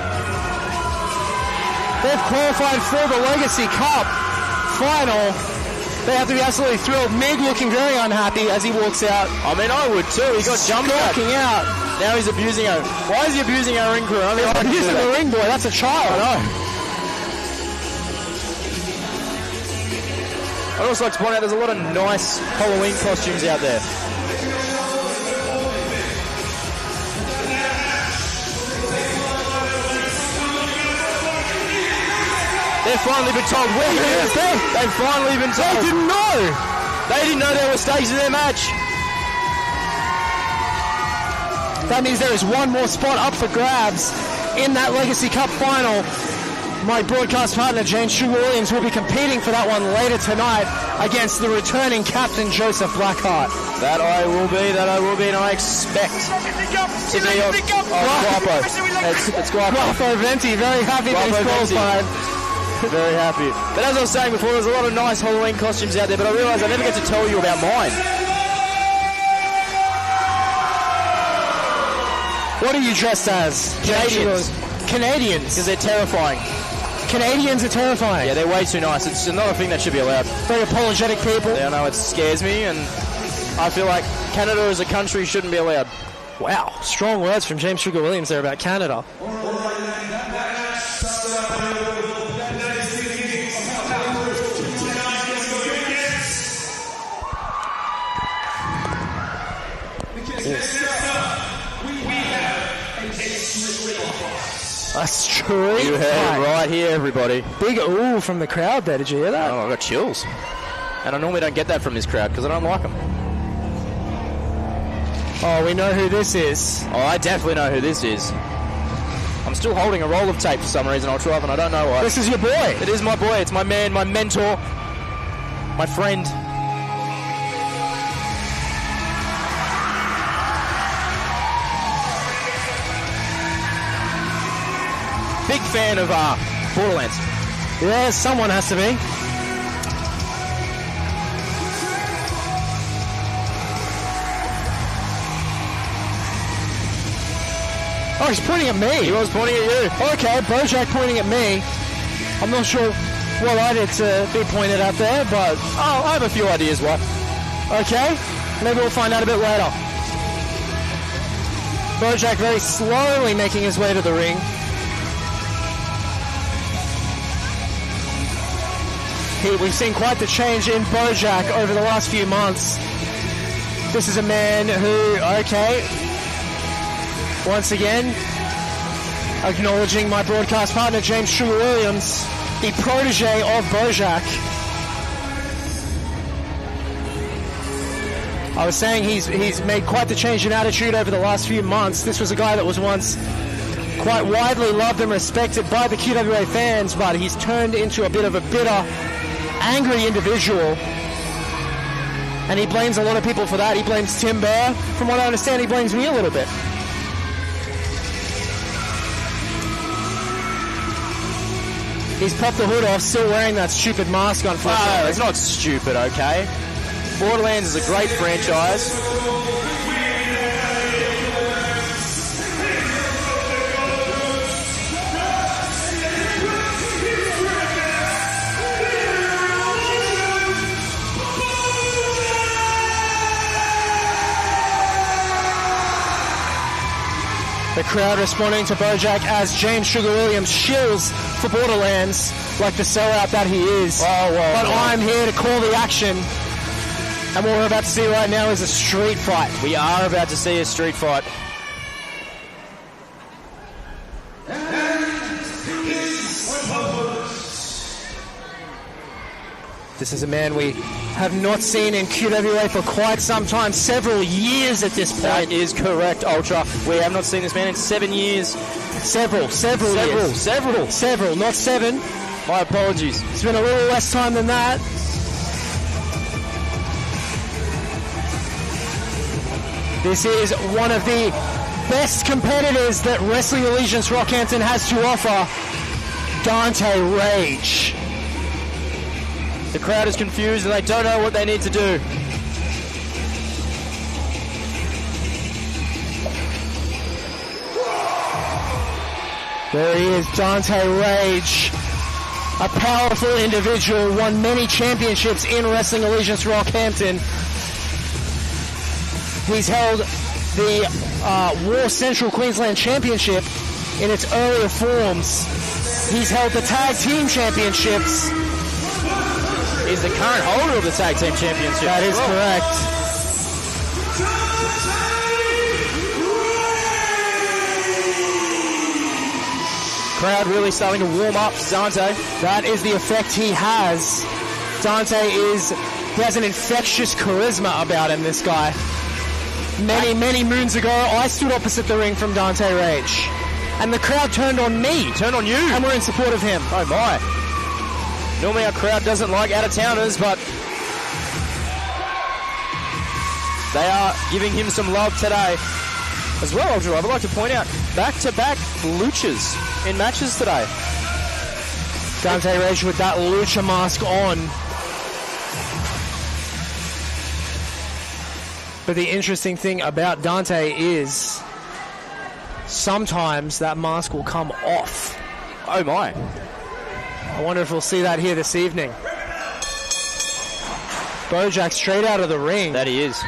They've qualified for the Legacy Cup final. They have to be absolutely thrilled. Mig looking very unhappy as he walks out. I mean, I would too. He got jumped out. Now he's abusing our... Why is he abusing our ring crew? I mean, he's abusing the ring boy. That's a child. I know. I'd also like to point out there's a lot of nice Halloween costumes out there. They've finally been told where it is. They've finally been told. They didn't know. They didn't know there were stages in their match. That means there is one more spot up for grabs in that Legacy Cup final. My broadcast partner, James Sugar Williams, will be competing for that one later tonight against the returning captain, Joseph Blackheart. That I will be, and I expect to be on Guapo. It's Guapo. Guapo Venti, very happy that he's qualified. Very happy. But as I was saying before, there's a lot of nice Halloween costumes out there, but I realise I never get to tell you about mine. What are you dressed as? Canadians. Canadians? Because they're terrifying. Canadians are terrifying? Yeah, they're way too nice. It's not a thing that should be allowed. Very apologetic people. Yeah, I know, it scares me, and I feel like Canada as a country shouldn't be allowed. Wow, strong words from James Sugar Williams there about Canada. A street You heard it right here, everybody. Big ooh from the crowd there. Did you hear that? Oh, I got chills. And I normally don't get that from this crowd because I don't like them. Oh, we know who this is. Oh, I definitely know who this is. I'm still holding a roll of tape for some reason. I'll try, and I don't know why. This is your boy. It is my boy. It's my man, my mentor, my friend. Big fan of Borderlands. Yeah, someone has to be. Oh, he's pointing at me. He was pointing at you. Okay, Bojack pointing at me. I'm not sure what I did to be pointed at there, but... Oh, I have a few ideas why. Okay, maybe we'll find out a bit later. Bojack very slowly making his way to the ring. We've seen quite the change in Bojack over the last few months. This is a man who, okay, once again, acknowledging my broadcast partner, James Sugar Williams, the protege of Bojack. I was saying he's made quite the change in attitude over the last few months. This was a guy that was once quite widely loved and respected by the QWA fans, but he's turned into a bit of a bitter, angry individual. And he blames a lot of people for that. He blames Tim Burr. From what I understand, he blames me a little bit. He's popped the hood off, still wearing that stupid mask, unfortunately. Oh, it's not stupid, okay? Borderlands is a great franchise. The crowd responding to Bojack as James Sugar Williams shills for Borderlands like the sellout that he is. But I'm here to call the action. And what we're about to see right now is a street fight. We are about to see a street fight. This is a man we have not seen in QWA for quite some time, several years at this point. That is correct, Ultra. We have not seen this man in 7 years. Several years. Several, not 7. My apologies. It's been a little less time than that. This is one of the best competitors that Wrestling Allegiance Rockhampton has to offer, Dante Rage. The crowd is confused and they don't know what they need to do. There he is, Dante Rage. A powerful individual, won many championships in Wrestling Allegiance Rockhampton. He's held the War Central Queensland Championship in its earlier forms. He's held the Tag Team Championships. He's the current holder of the Tag Team Championship. That is correct. Crowd really starting to warm up to Dante. That is the effect he has. Dante he has an infectious charisma about him, this guy. Many moons ago, I stood opposite the ring from Dante Rage. And the crowd turned on me. Turned on you. And we're in support of him. Oh my. Normally our crowd doesn't like out-of-towners, but they are giving him some love today. As well, Ultra, I would like to point out back-to-back luchas in matches today. Dante Rage with that lucha mask on. But the interesting thing about Dante is sometimes that mask will come off. Oh my. I wonder if we'll see that here this evening. Bojack straight out of the ring. That he is.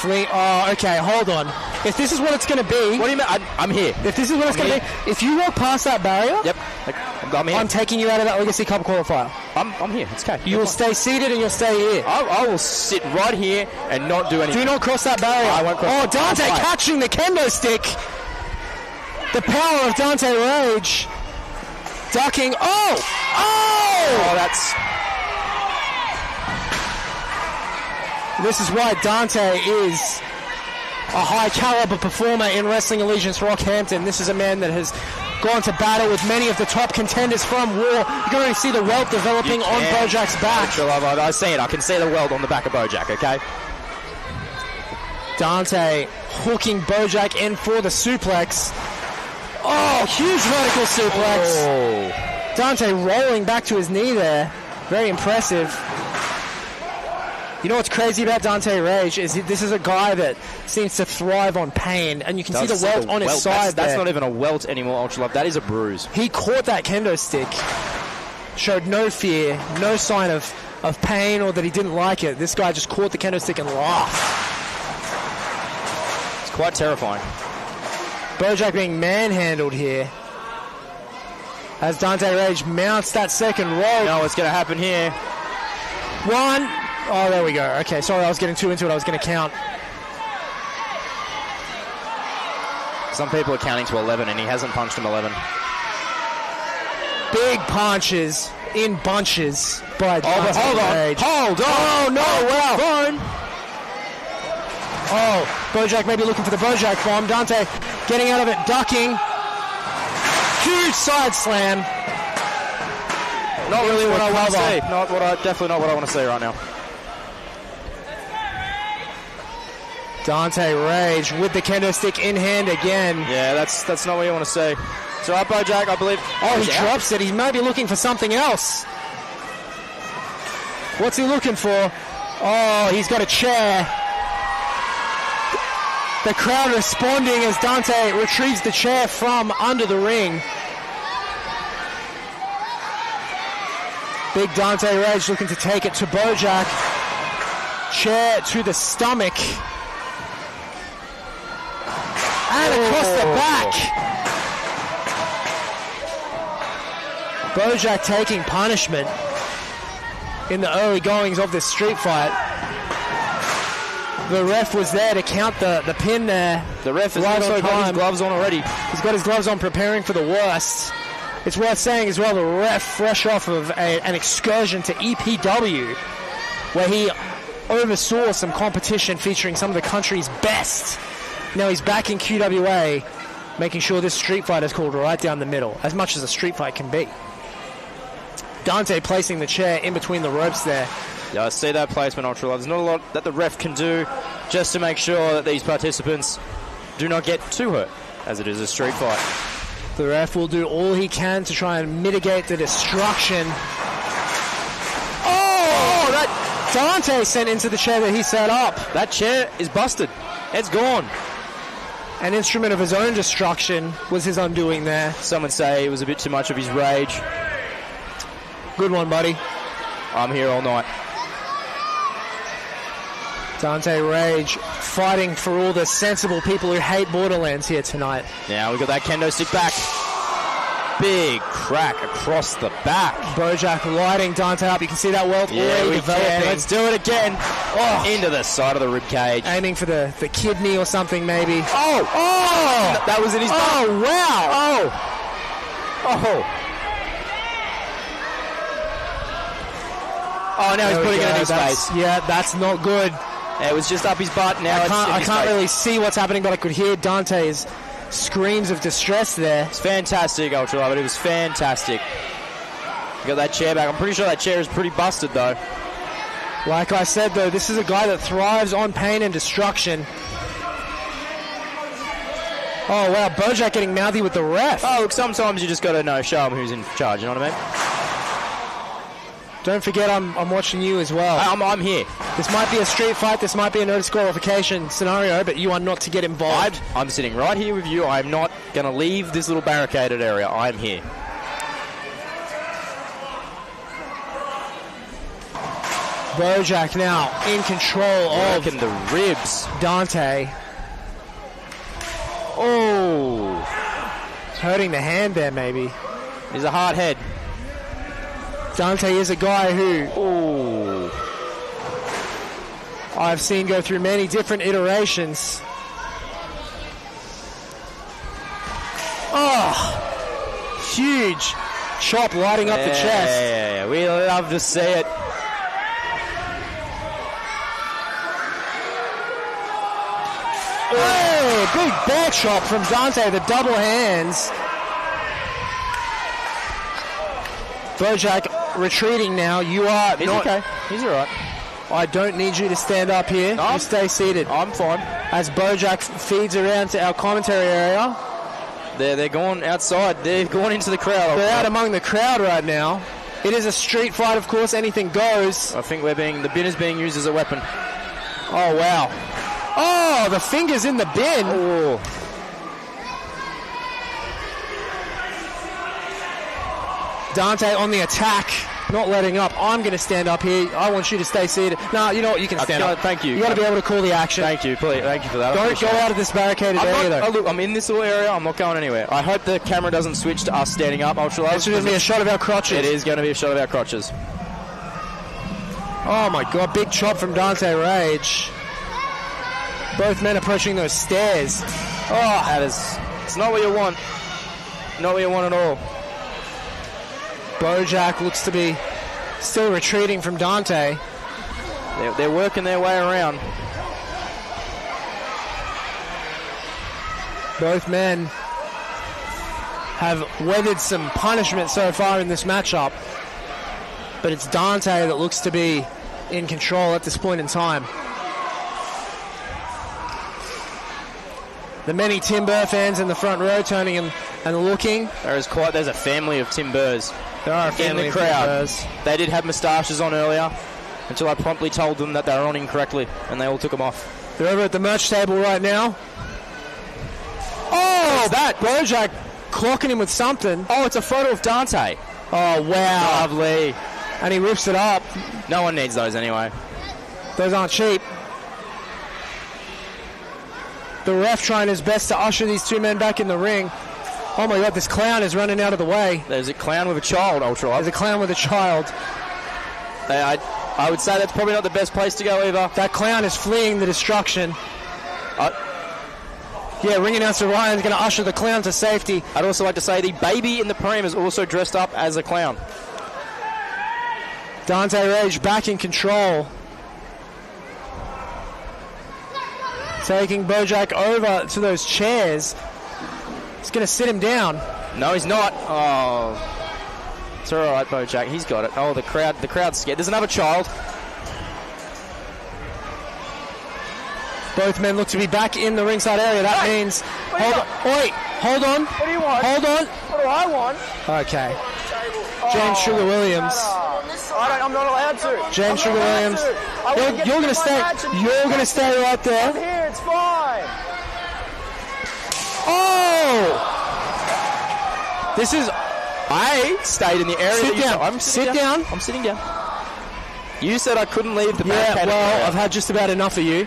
Oh, okay, hold on. If this is what it's going to be... What do you mean? I'm here. If this is what it's going to be... If you walk past that barrier... Yep. I'm here. I'm taking you out of that Legacy Cup qualifier. I'm here. It's okay. You will stay seated and you'll stay here. I will sit right here and not do anything. Do not cross that barrier. I won't cross. Oh, Dante catching the kendo stick. The power of Dante Rage. Ducking. Oh, that's... This is why Dante is a high-caliber performer in Wrestling Allegiance Rockhampton. This is a man that has gone to battle with many of the top contenders from War. You can already see the welt developing on Bojack's back. I see it. I can see the welt on the back of Bojack, okay? Dante hooking Bojack in for the suplex. Oh, huge vertical suplex. Oh. Dante rolling back to his knee there. Very impressive. You know what's crazy about Dante Rage is this is a guy that seems to thrive on pain, and you can see the welt on his side. That's not even a welt anymore, Ultra Love. That is a bruise. He caught that kendo stick, showed no fear, no sign of pain or that he didn't like it. This guy just caught the kendo stick and laughed. It's quite terrifying. Bojack being manhandled here. As Dante Rage mounts that second roll. No, what's going to happen here? One. Oh, there we go. Okay, sorry, I was getting too into it. I was going to count. Some people are counting to 11, and he hasn't punched him 11. Big punches in bunches by Dante Rage. Hold on. Oh, no, wow. Phone. Oh, Bojack maybe looking for the Bojack bomb. Dante getting out of it, ducking. Huge side slam. Not really what I want to see. Definitely not what I want to see right now. Dante Rage with the kendo stick in hand again. Yeah, that's not what you want to see. It's all right, Bojack, I believe. Oh, he drops it. He might be looking for something else. What's he looking for? Oh, he's got a chair. The crowd responding as Dante retrieves the chair from under the ring. Big Dante Rage looking to take it to Bojack. Chair to the stomach. And across the back. Bojack taking punishment in the early goings of this street fight. The ref was there to count the pin there. The ref has also got his gloves on already. He's got his gloves on, preparing for the worst. It's worth saying as well, the ref, fresh off of an excursion to EPW, where he oversaw some competition featuring some of the country's best. Now he's back in QWA, making sure this street fight is called right down the middle, as much as a street fight can be. Dante placing the chair in between the ropes there. Yeah, I see that placement, Ultra Love. There's not a lot that the ref can do just to make sure that these participants do not get too hurt, as it is a street fight. The ref will do all he can to try and mitigate the destruction. Oh, that Dante sent into the chair that he set up. That chair is busted. It's gone. An instrument of his own destruction was his undoing there. Some would say it was a bit too much of his rage. Good one, buddy. I'm here all night. Dante Rage fighting for all the sensible people who hate Borderlands here tonight. Now we've got that kendo stick back. Big crack across the back. Bojack lighting Dante up. You can see that welt already developing. Let's do it again. Oh, into the side of the rib cage. Aiming for the kidney or something maybe. Oh! That was in his back. Oh, wow! Oh, now he's putting it in his face. Yeah, that's not good. It was just up his butt. Now I can't really see what's happening, but I could hear Dante's screams of distress there. It's fantastic, Ultra Love. It was fantastic. You got that chair back. I'm pretty sure that chair is pretty busted, though. Like I said, though, this is a guy that thrives on pain and destruction. Oh, wow, Bojack getting mouthy with the ref. Oh, look, sometimes you just got to show him who's in charge, you know what I mean? Don't forget, I'm watching you as well. I'm here. This might be a street fight. This might be a no disqualification scenario, but you are not to get involved. I'm sitting right here with you. I'm not going to leave this little barricaded area. I'm here. Bojack now in control of the ribs. Dante. Oh. Hurting the hand there, maybe. He's a hard head. Dante is a guy who I've seen go through many different iterations. Oh, huge chop lighting up the chest. Yeah, we love to see it. Oh, big back chop from Dante, the double hands. Bojack retreating now. You are He's okay. He's all right. I don't need you to stand up here. You stay seated. I'm fine. As Bojack feeds around to our commentary area. They're going outside. They're going into the crowd. They're out among the crowd right now. It is a street fight, of course. Anything goes. I think the bin is being used as a weapon. Oh, wow. Oh, the finger's in the bin. Oh. Dante on the attack. not letting up. I'm going to stand up here. I want you to stay seated. No, you know what? You can stand up. Thank you. You got to be able to call the action. Thank you, please. Thank you for that. Don't go out of this barricaded area, though. Oh, look, I'm in this little area. I'm not going anywhere. I hope the camera doesn't switch to us standing up. Ultra Love. It's going to be a shot of our crotches. It is going to be a shot of our crotches. Oh my God! Big chop from Dante Rage. Both men approaching those stairs. Oh, that is. It's not what you want. Not what you want at all. Bojack looks to be still retreating from Dante. They're working their way around. Both men have weathered some punishment so far in this matchup, but it's Dante that looks to be in control at this point in time. The many Tim Burr fans in the front row turning and looking. There's a family of Tim Burrs. There are a family in the of Tim crowd. Burrs. They did have moustaches on earlier until I promptly told them that they were on incorrectly, and they all took them off. They're over at the merch table right now. Oh, that Bojack clocking him with something. Oh, it's a photo of Dante. Oh, wow. Lovely. And he rips it up. No one needs those anyway. Those aren't cheap. The ref trying his best to usher these two men back in the ring. Oh my God, this clown is running out of the way. There's a clown with a child, Ultra Love. There's a clown with a child. I would say that's probably not the best place to go either. That clown is fleeing the destruction. Yeah, ring announcer Ryan's going to usher the clown to safety. I'd also like to say the baby in the pram is also dressed up as a clown. Dante Rage back in control. Taking Bojack over to those chairs. He's going to sit him down. No, he's not. Oh, it's all right, Bojack. He's got it. Oh, the crowd's scared. There's another child. Both men look to be back in the ringside area. That means... Hold on. What do you want? Hold on. What do I want? Okay. James Sugar Williams. I'm not allowed to. James Sugar Williams. You're going to stay. You're going to stay right there. I'm here. It's fine. Oh! This is. I stayed in the area. Sit down. I'm Sit down. I'm sitting down. You said I couldn't leave the Yeah, barricade. well, I've had just about enough of you.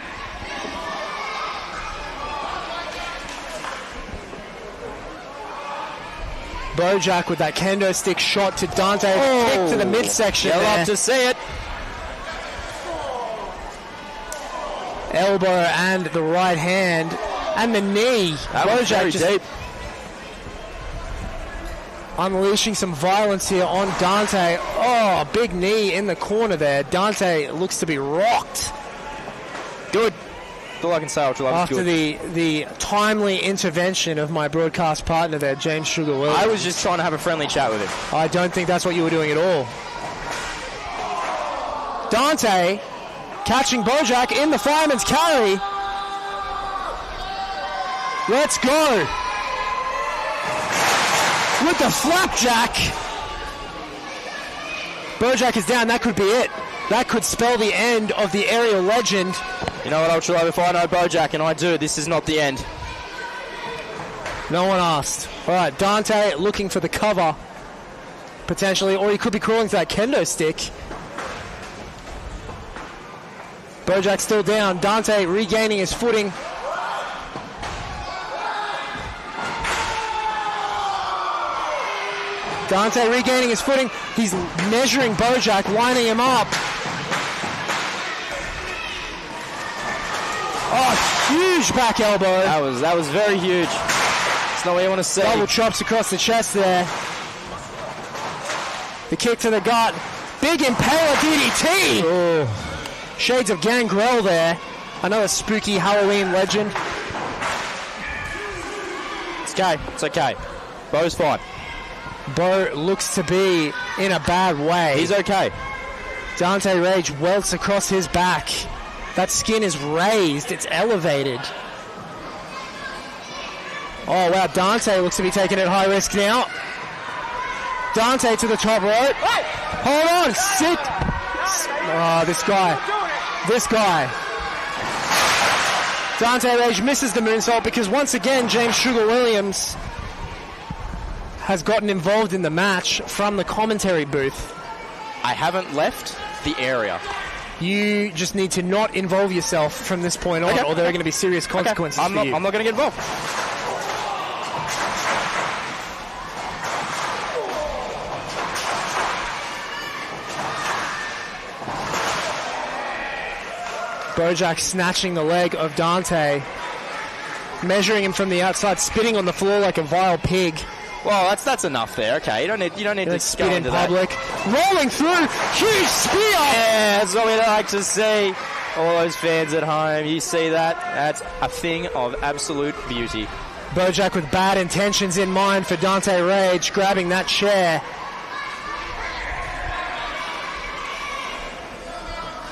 Bojack with that kendo stick shot to Dante. Kick to the midsection. You'll love to see it. Elbow and the right hand and the knee. That was very deep. Unleashing some violence here on Dante. Oh, big knee in the corner there. Dante looks to be rocked. Good. All I can say, Ultra Love, After is good. the timely intervention of my broadcast partner there, James Sugar Williams. I was just trying to have a friendly chat with him. I don't think that's what you were doing at all. Dante catching Bojack in the fireman's carry. Let's go. With the flapjack. Bojack is down. That could be it. That could spell the end of the aerial legend. You know what, Ultra Love, if I know Bojack, and I do, this is not the end. No one asked. All right, Dante looking for the cover, potentially, or he could be crawling to that kendo stick. Bojack still down. Dante regaining his footing. Dante regaining his footing. He's measuring Bojack, lining him up. Oh, huge back elbow. That was very huge. It's not what you want to see. Double chops across the chest there. The kick to the gut. Big impaler DDT. Oh. Shades of Gangrel there. Another spooky Halloween legend. It's okay. It's okay. Bo's fine. Bo looks to be in a bad way. He's okay. Dante Rage welts across his back. That skin is raised. It's elevated. Oh, wow. Dante looks to be taking it high risk now. Dante to the top rope. Hold on. Sit. Oh, this guy. This guy. Dante Rage misses the moonsault because once again, James Sugar Williams has gotten involved in the match from the commentary booth. I haven't left the area. You just need to not involve yourself from this point on, or there are going to be serious consequences I'm for you. not going to get involved. Bojack snatching the leg of Dante, measuring him from the outside, spitting on the floor like a vile pig. Well, that's enough there. Okay, you don't need to spit go in into public. That. Rolling through, huge spear. Yeah, that's what we like to see. All those fans at home, you see that? That's a thing of absolute beauty. Bojack with bad intentions in mind for Dante Rage, grabbing that chair.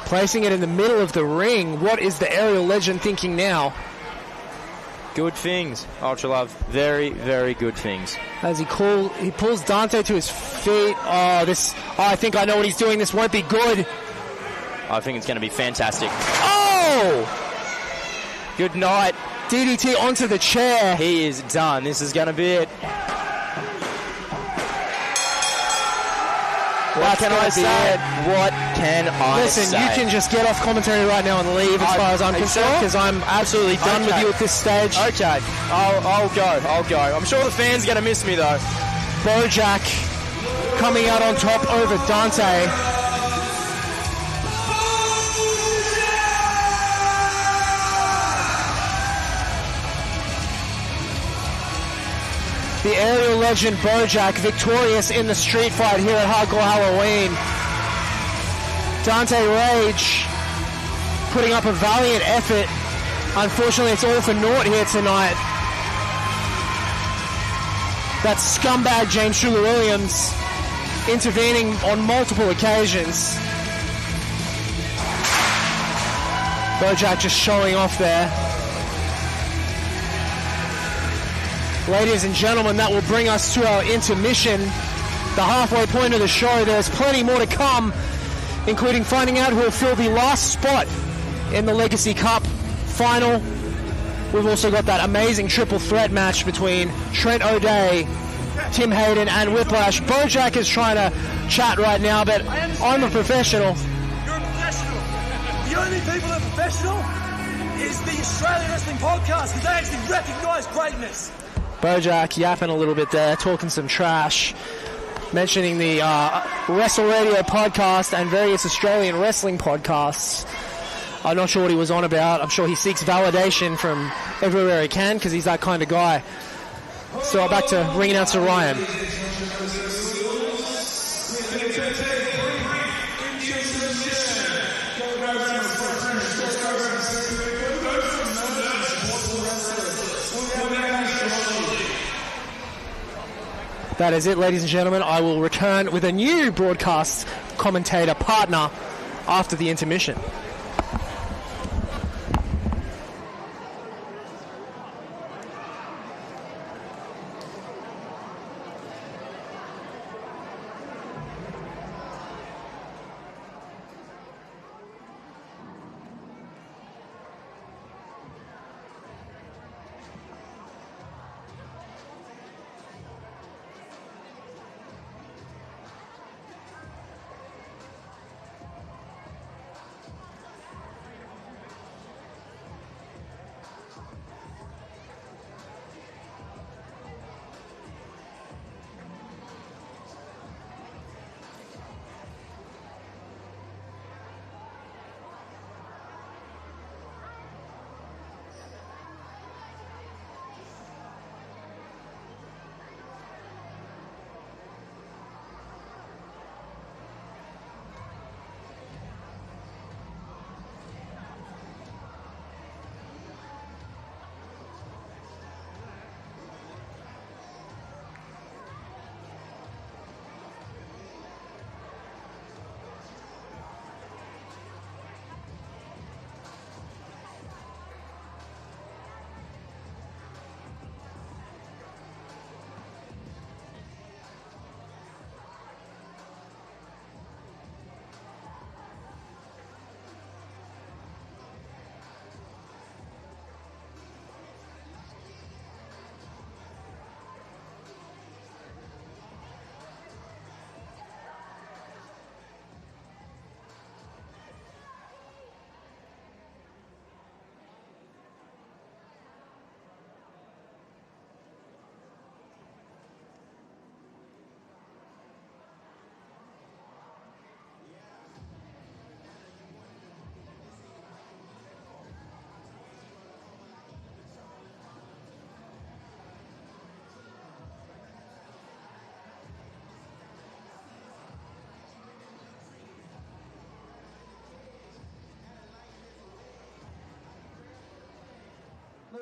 Placing it in the middle of the ring. What is the aerial legend thinking now? Good things, Ultra Love. Very, very good things. As he pulls Dante to his feet. I think I know what he's doing. This won't be good. I think it's going to be fantastic. Oh! Good night. DDT onto the chair. He is done. This is going to be it. What can I say? What can I say? Listen, you can just get off commentary right now and leave as far as I'm concerned, because I'm absolutely done with you at this stage. Okay, I'll go. I'm sure the fans are going to miss me, though. Bojack coming out on top over Dante. The aerial legend Bojack victorious in the street fight here at Hardcore Halloween. Dante Rage putting up a valiant effort. Unfortunately, it's all for naught here tonight. That scumbag James Schuler Williams intervening on multiple occasions. Bojack just showing off there. Ladies and gentlemen, that will bring us to our intermission. The halfway point of the show. There's plenty more to come, including finding out who will fill the last spot in the Legacy Cup final. We've also got that amazing triple threat match between Trent O'Day, Tim Hayden, and Whiplash. Bojack is trying to chat right now, but I'm a professional. You're a professional. The only people that are professional is the Australian Wrestling Podcast, because they actually recognise greatness. Bojack yapping a little bit there, talking some trash, mentioning the Wrestle Radio podcast and various Australian wrestling podcasts. I'm not sure what he was on about. I'm sure he seeks validation from everywhere he can, because he's that kind of guy. So back to ring announcer Ryan. That is it, ladies and gentlemen. I will return with a new broadcast commentator partner after the intermission.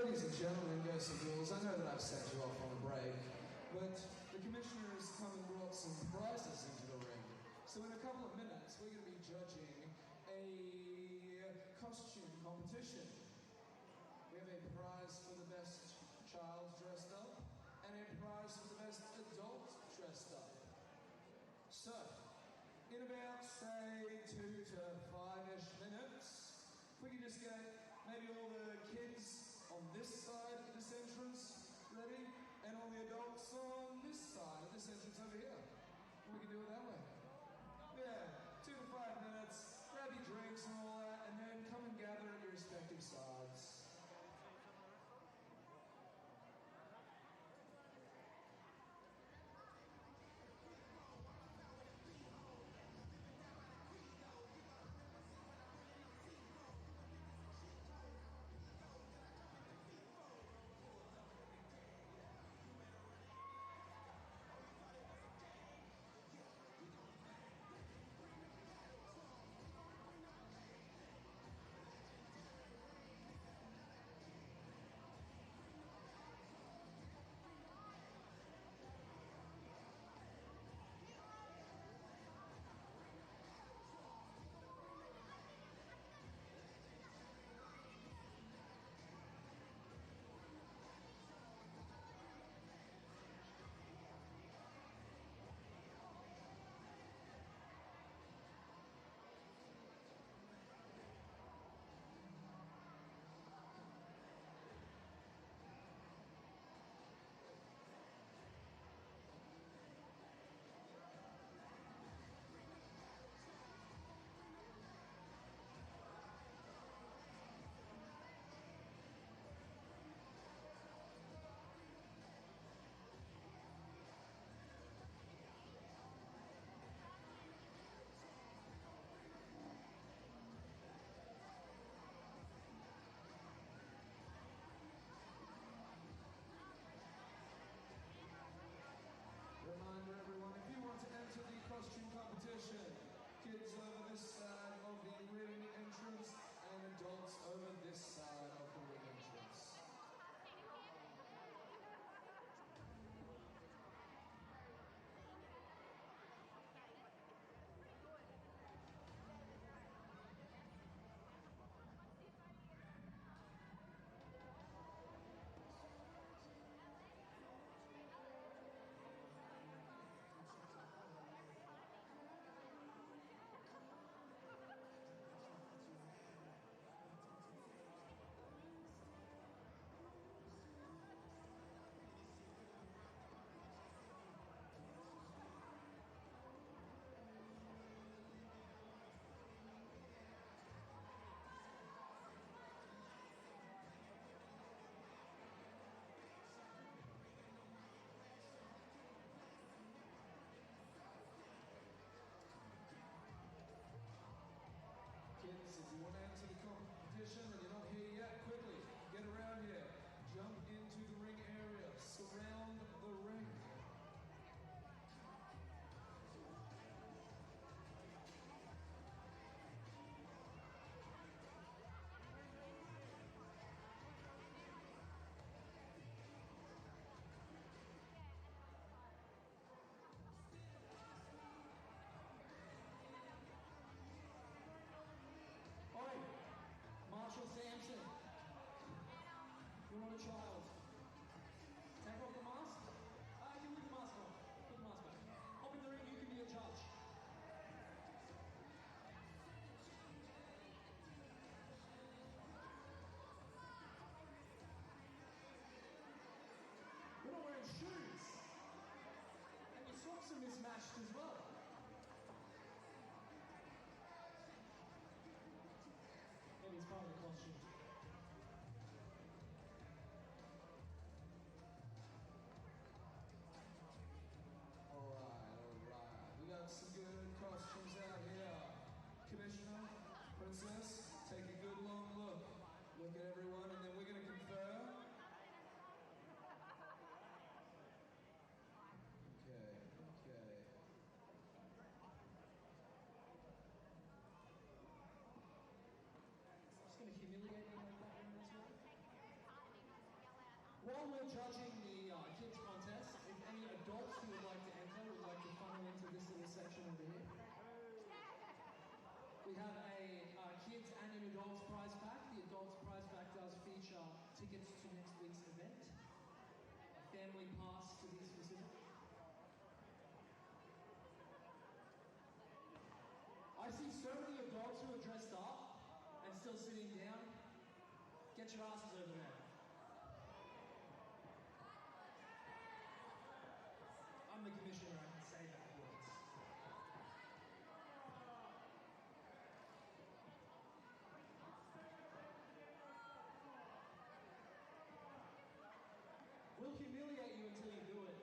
Ladies and gentlemen, girls and girls, I know that I've sent you off on a break, but the commissioner has come and brought some prizes into the ring. So in a couple of minutes, we're going to be judging a costume competition. We have a prize for the best child dressed up, and a prize for the best adult dressed up. So, in about, say, 2 to 5-ish minutes, if we can just get maybe all the kids on this side of this entrance ready, and all the adults on this side of this entrance over here. We can do it that way. Yeah, 2 to 5 minutes, grab your drinks and all that, and then come and gather at your respective sides. Reminder everyone, if you want to enter the costume competition, kids over this side of the ring entrance and adults over this side of the ring entrance. Kids, if you want to enter the competition and you're not here yet, quickly, get around here. Jump into the ring area. Surround the ring. Marshall Sampson. You're not a child. Take off the mask. You with the mask on. Put the mask back. Hop in the ring, you can be a judge. You're not wearing shoes. And your socks are mismatched as well. Maybe it's part of the costume. We have a kids and an adults prize pack. The adults prize pack does feature tickets to next week's event, a family pass to be specific. I see so many adults who are dressed up and still sitting down. Get your asses over there. I'm the commissioner, I can say that once. We'll humiliate you until you do it.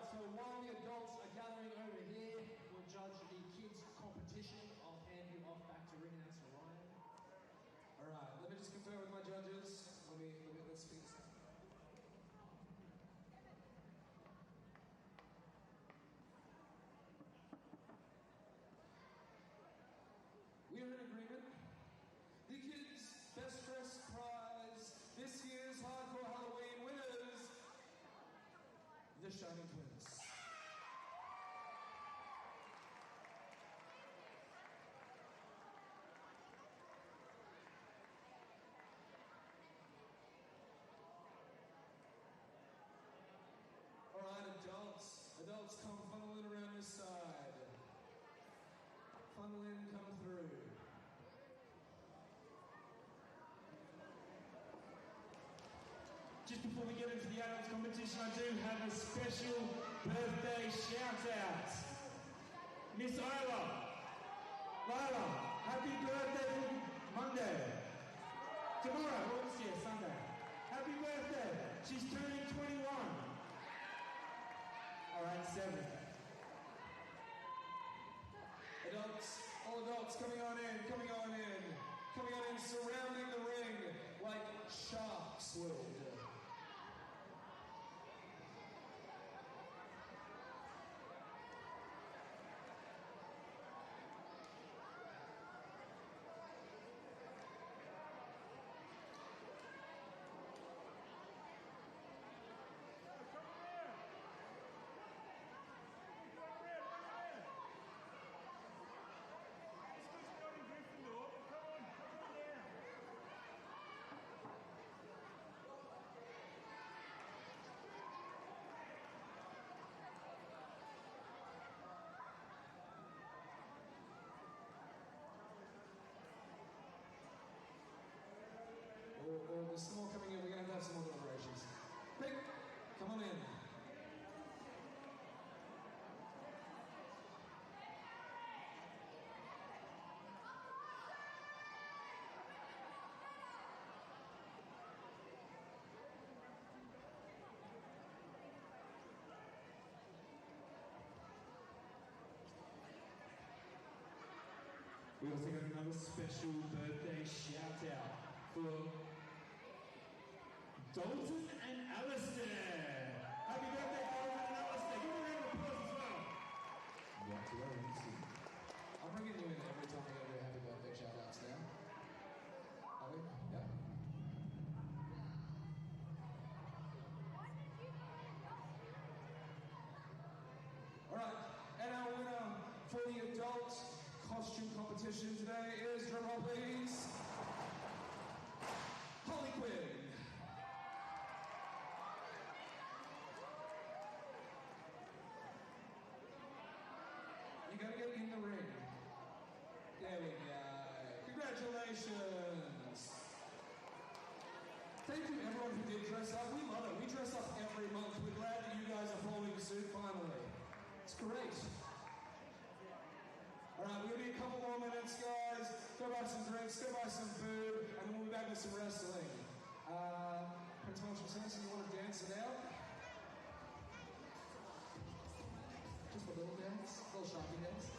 So while the adults are gathering over here, we'll judge the kids' competition. I'll hand you off back to ring announcer Ryan. All right, let me just confer with my judges. Let's speak this up. We are in agreement. The kids' best dressed prize, this year's Hardcore Halloween winners, the Shining Twins. All right, adults come funnel in around this side. Funnel in, come through. Just before we get into the adults competition, I do have a special birthday shout out. Miss Lila, happy birthday for Monday. Tomorrow, Sunday. Happy birthday. She's turning 21. All right, 7. All adults coming on in, surrounding the ring like sharks would. Or there's some more coming in. We're going to have some more deliberations. Quick, come on in. We also got another special birthday shout out for Dalton and Alistair. Happy birthday, Dalton and Alistair. Give a round of applause as well. I'm bringing you in every time we go to happy birthday shout outs now. Are we? Yeah. All right, and our winner for the adult costume competition today is, drum roll please, Holly Quinn. You gotta get in the ring. There we go. Congratulations. Thank you everyone who did dress up. We love it. We dress up every month. We're glad that you guys are following suit finally. It's great. All right, we're gonna be a couple more minutes, guys. Go buy some drinks, go buy some food, and then we'll be back with some wrestling. Prince Marshall Simpson, you want to dance it out? Just a little dance, a little Sharpie dance.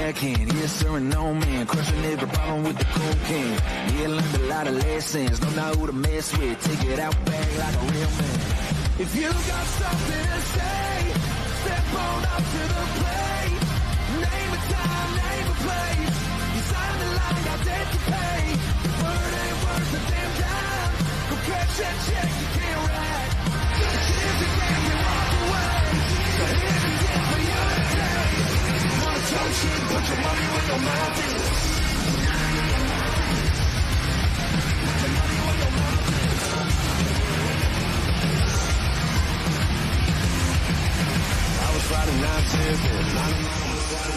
backhand. Yes, sir, and no man. Crushing every problem with the cocaine. Yeah, learned a lot of lessons. Don't know who to mess with. Take it out back like a real man. If you got something to say, step on up to the plate. Name a time, name a place. You sign the line, got debt to pay. The word ain't worth a damn dime. Go catch that check, you can't ride. If you can't, you walk away. So here's a gift for you to take. You wanna talk shit, put your money where your mouth is. Put your money where your mouth is.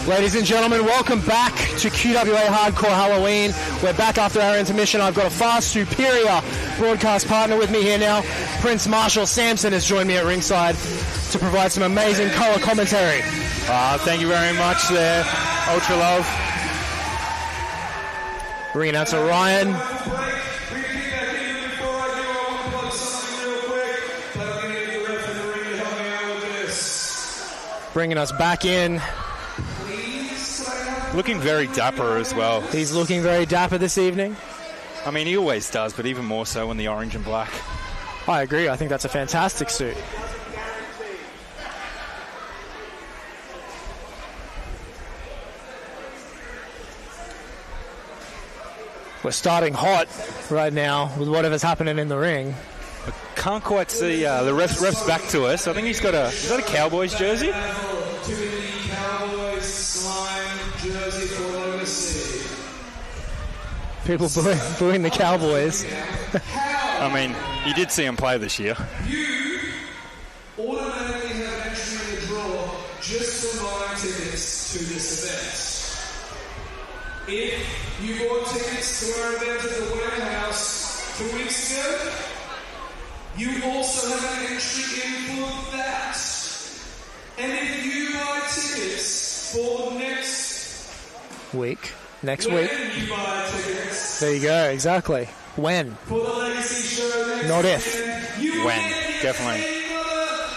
Ladies and gentlemen, welcome back to QWA Hardcore Halloween. We're back after our intermission. I've got a far superior broadcast partner with me here now. Prince Marshall Sampson has joined me at ringside to provide some amazing colour commentary. Thank you very much there, Ultra Love. Ring announcer Ryan. Bringing us back in. Looking very dapper as well. He's looking very dapper this evening. I mean, he always does, but even more so in the orange and black. I agree. I think that's a fantastic suit. We're starting hot right now with whatever's happening in the ring. I can't quite see the ref's back to us. I think he's got a Cowboys jersey. People booing the Cowboys. I mean, you did see him play this year. You automatically have an entry in the draw just for buying tickets to this event. If you bought tickets to our event at the warehouse 2 weeks ago, you also have an entry in for that. And if you buy tickets for next week. You buy tickets. There you go, exactly. When? For the Legacy show next Not if. weekend, When, definitely.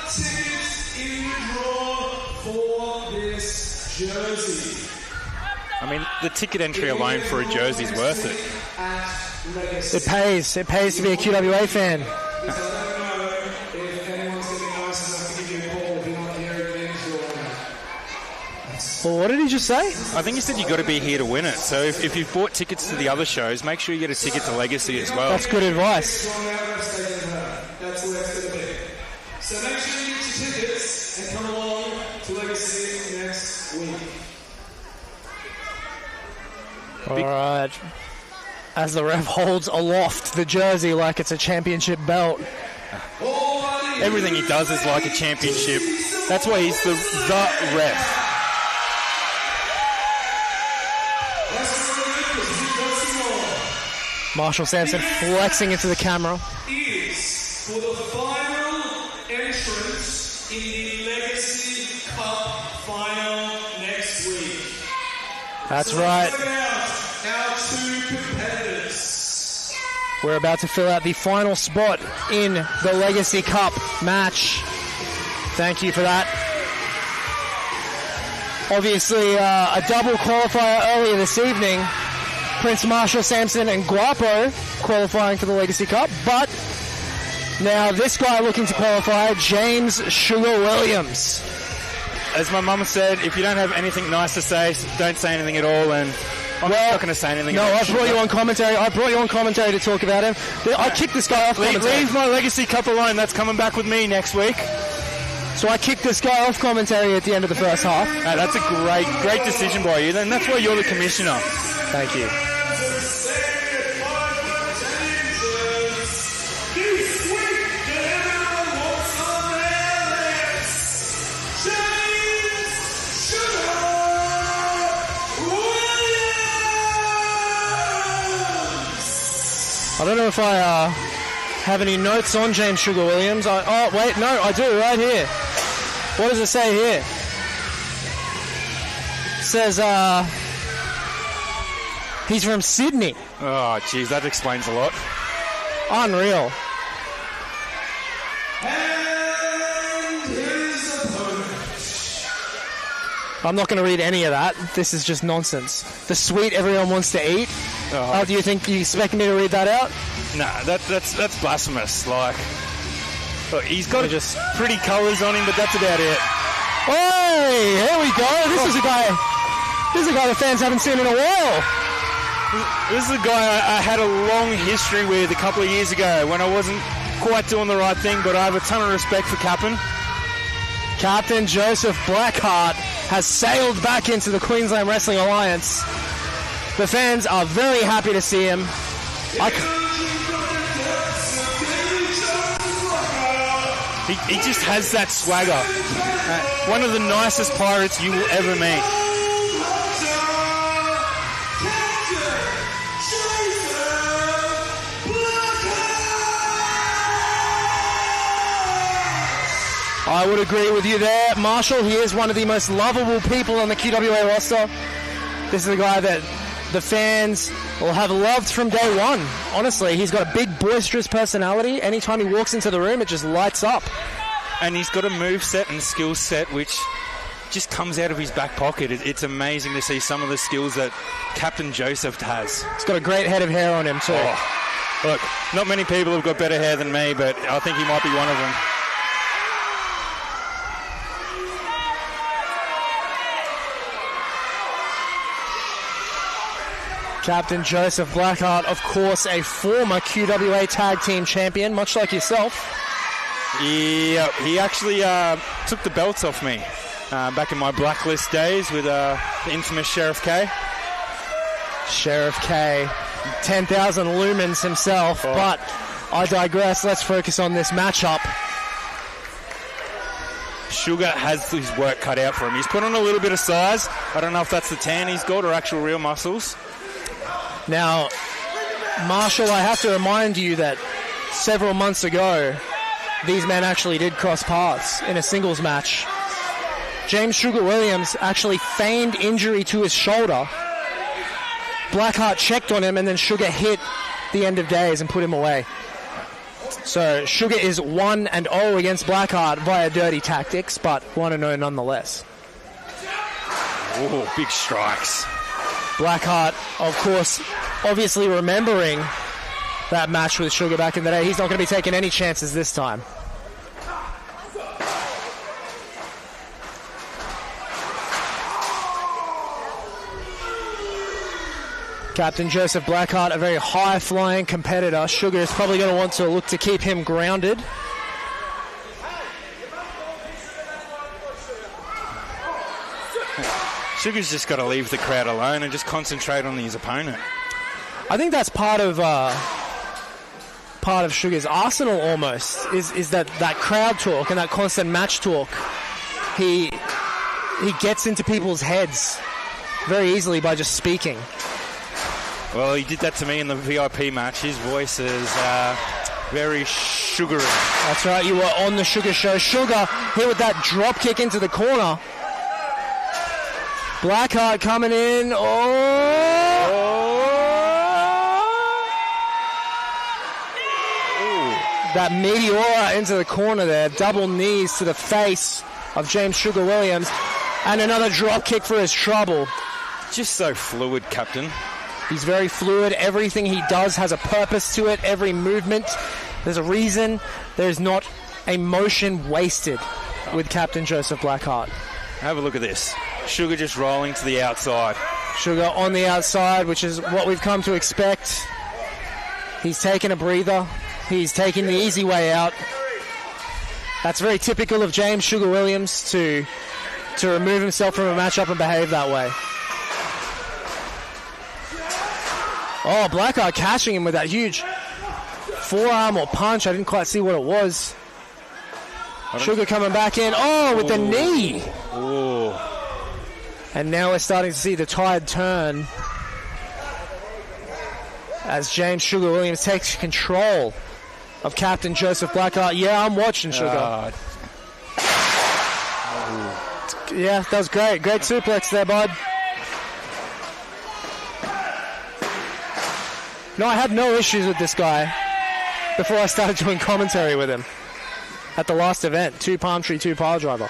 Tickets in the draw for this jersey. I mean, the ticket entry alone for a jersey is worth it. It pays to be a QWA fan. Well, what did he just say? I think he said you got to be here to win it. So if you've bought tickets to the other shows, make sure you get a ticket to Legacy as well. That's good advice. That's where it's going to be. So make sure you get your tickets and come along to Legacy next week. All right. As the ref holds aloft the jersey like it's a championship belt. Everything he does is like a championship. That's why he's the ref. Marshall Sampson flexing into the camera. Is for the final entrance in the Legacy Cup final next week. That's so right. Our two competitors. We're about to fill out the final spot in the Legacy Cup match. Thank you for that. Obviously, a double qualifier earlier this evening. Prince Marshall Sampson and Guapo qualifying for the Legacy Cup, but now this guy looking to qualify, James Sugar Williams. As my mum said, if you don't have anything nice to say, don't say anything at all, and I'm not going to say anything. No, I brought you on commentary. I brought you on commentary to talk about him. I kicked this guy off commentary. Leave my Legacy Cup alone. That's coming back with me next week. So I kicked this guy off commentary at the end of the first half. That's a great decision by you. Then that's why you're the commissioner. Thank you. I don't know if I have any notes on James Sugar Williams. Oh, wait, no, I do, right here. What does it say here? It says, he's from Sydney. Oh, geez, that explains a lot. Unreal. And his opponent, I'm not going to read any of that. This is just nonsense. The sweet everyone wants to eat. Oh. Do you think you expect me to read that out? Nah, that's blasphemous. Like, look, he's got just pretty colours on him, but that's about it. Hey, here we go. This is a guy the fans haven't seen in a while. This is a guy I had a long history with a couple of years ago when I wasn't quite doing the right thing, but I have a ton of respect for Captain. Captain Joseph Blackheart has sailed back into the Queensland Wrestling Alliance. The fans are very happy to see him. He just has that swagger. One of the nicest pirates you will ever meet. I would agree with you there, Marshall. He is one of the most lovable people on the QWA roster. This is a guy that the fans will have loved from day one. Honestly, he's got a big, boisterous personality. Anytime he walks into the room, it just lights up. And he's got a moveset and skill set which just comes out of his back pocket. It's amazing to see some of the skills that Captain Joseph has. He's got a great head of hair on him, too. Oh, look, not many people have got better hair than me, but I think he might be one of them. Captain Joseph Blackheart, of course, a former QWA Tag Team Champion, much like yourself. Yeah, he actually took the belts off me back in my Blacklist days with the infamous Sheriff K. Sheriff K, 10,000 lumens himself, but I digress. Let's focus on this matchup. Sugar has his work cut out for him. He's put on a little bit of size. I don't know if that's the tan he's got or actual real muscles. Now, Marshall, I have to remind you that several months ago, these men actually did cross paths in a singles match. James Sugar Williams actually feigned injury to his shoulder. Blackheart checked on him, and then Sugar hit the end of days and put him away. So Sugar is 1-0 against Blackheart via dirty tactics, but 1-0 nonetheless. Oh, big strikes. Blackheart, of course, obviously remembering that match with Sugar back in the day. He's not going to be taking any chances this time. Captain Joseph Blackheart, a very high-flying competitor. Sugar is probably going to want to look to keep him grounded. Sugar's just got to leave the crowd alone and just concentrate on his opponent. I think that's part of Sugar's arsenal almost, is that crowd talk and that constant match talk. He gets into people's heads very easily by just speaking. Well, he did that to me in the VIP match. His voice is very sugary. That's right, you were on the Sugar Show. Sugar here with that drop kick into the corner. Blackheart coming in. That meteora into the corner there. Double knees to the face of James Sugar Williams. And another drop kick for his trouble. Just so fluid, Captain. He's very fluid. Everything he does has a purpose to it. Every movement, there's a reason. There's not a motion wasted with Captain Joseph Blackheart. Have a look at this. Sugar just rolling to the outside. Sugar on the outside, which is what we've come to expect. He's taking a breather. He's taking the easy way out. That's very typical of James Sugar Williams to remove himself from a matchup and behave that way. Oh, Blackheart catching him with that huge forearm or punch. I didn't quite see what it was. Sugar coming back in. Oh, with the knee. Oh. And now we're starting to see the tide turn as James Sugar Williams takes control of Captain Joseph Blackheart. Yeah, I'm watching, Sugar. Yeah, that was great. Great suplex there, bud. No, I had no issues with this guy before I started doing commentary with him at the last event. 2 palm tree, 2 pile driver.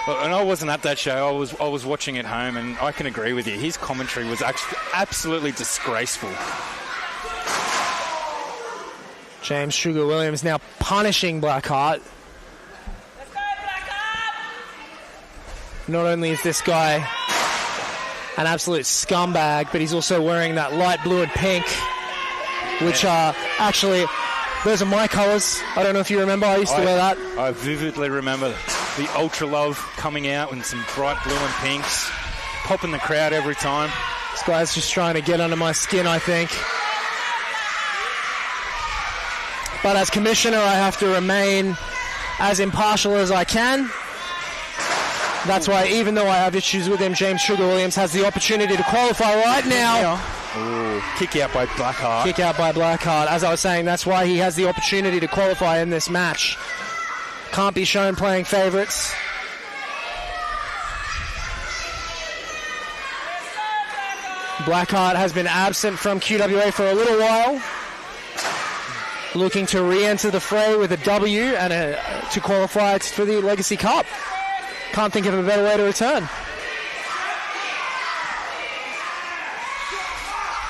Well, and I wasn't at that show. I was watching at home, and I can agree with you. His commentary was actually absolutely disgraceful. James Sugar Williams now punishing Blackheart. Not only is this guy an absolute scumbag, but he's also wearing that light blue and pink, which are actually, those are my colours. I don't know if you remember, I used to wear that. I vividly remember the Ultra Love coming out in some bright blue and pinks, popping the crowd every time. This guy's just trying to get under my skin, I think. But as commissioner, I have to remain as impartial as I can. That's why, even though I have issues with him, James Sugar Williams has the opportunity to qualify right now. Ooh, kick out by Blackheart. Kick out by Blackheart. As I was saying, that's why he has the opportunity to qualify in this match. Can't be shown playing favourites. Blackheart has been absent from QWA for a little while. Looking to re-enter the fray with a W and to qualify for the Legacy Cup. Can't think of a better way to return.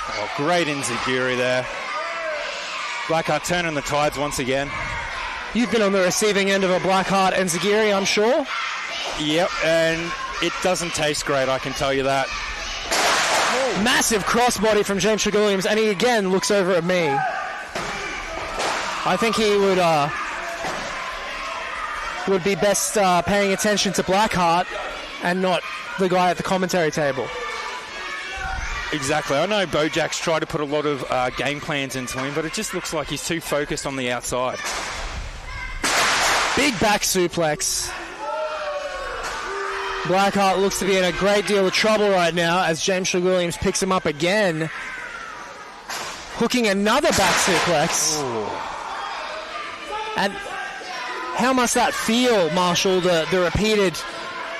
Oh, great enziguri there. Blackheart turning the tides once again. You've been on the receiving end of a Blackheart enziguri, I'm sure. Yep, and it doesn't taste great, I can tell you that. Massive crossbody from James Sugar Williams, and he again looks over at me. I think he would be best paying attention to Blackheart and not the guy at the commentary table. Exactly. I know Bojack's tried to put a lot of game plans into him, but it just looks like he's too focused on the outside. Big back suplex. Blackheart looks to be in a great deal of trouble right now as James Sugar Williams picks him up again. Hooking another back suplex. Ooh. And how must that feel, Marshall, the repeated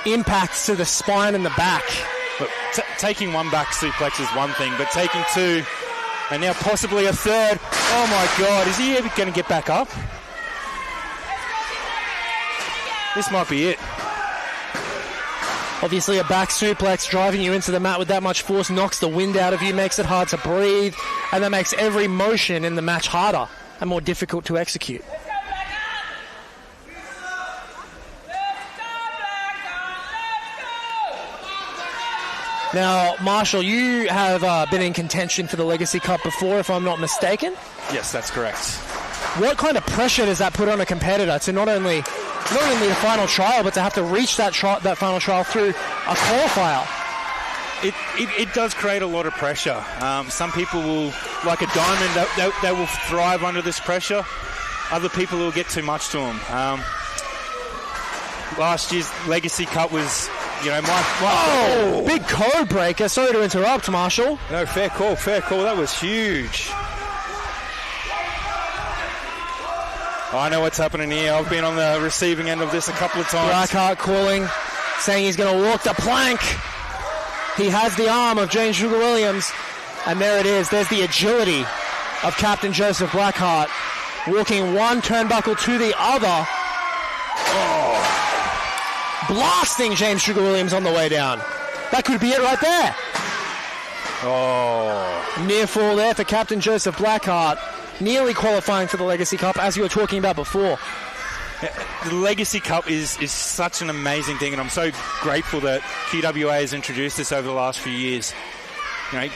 impacts to the spine and the back? Look, taking one back suplex is one thing, but taking two, and now possibly a third. Oh my God, is he ever going to get back up? This might be it. Obviously a back suplex driving you into the mat with that much force knocks the wind out of you, makes it hard to breathe, and that makes every motion in the match harder and more difficult to execute. Now, Marshall, you have been in contention for the Legacy Cup before, if I'm not mistaken. Yes, that's correct. What kind of pressure does that put on a competitor to not only the final trial, but to have to reach that final trial through a qualifier? It does create a lot of pressure. Some people will, like a diamond, they will thrive under this pressure. Other people will get too much to them. Last year's Legacy Cup was, big code breaker. Sorry to interrupt, Marshall. No, fair call. That was huge. I know what's happening here. I've been on the receiving end of this a couple of times. Blackheart calling, saying he's going to walk the plank. He has the arm of James Sugar Williams, and there it is. There's the agility of Captain Joseph Blackheart, walking one turnbuckle to the other. Blasting James Sugar Williams on the way down. That could be it right there. Near fall there for Captain Joseph Blackheart. Nearly qualifying for the Legacy Cup, as you were talking about before. The Legacy Cup is such an amazing thing, and I'm so grateful that QWA has introduced this over the last few years.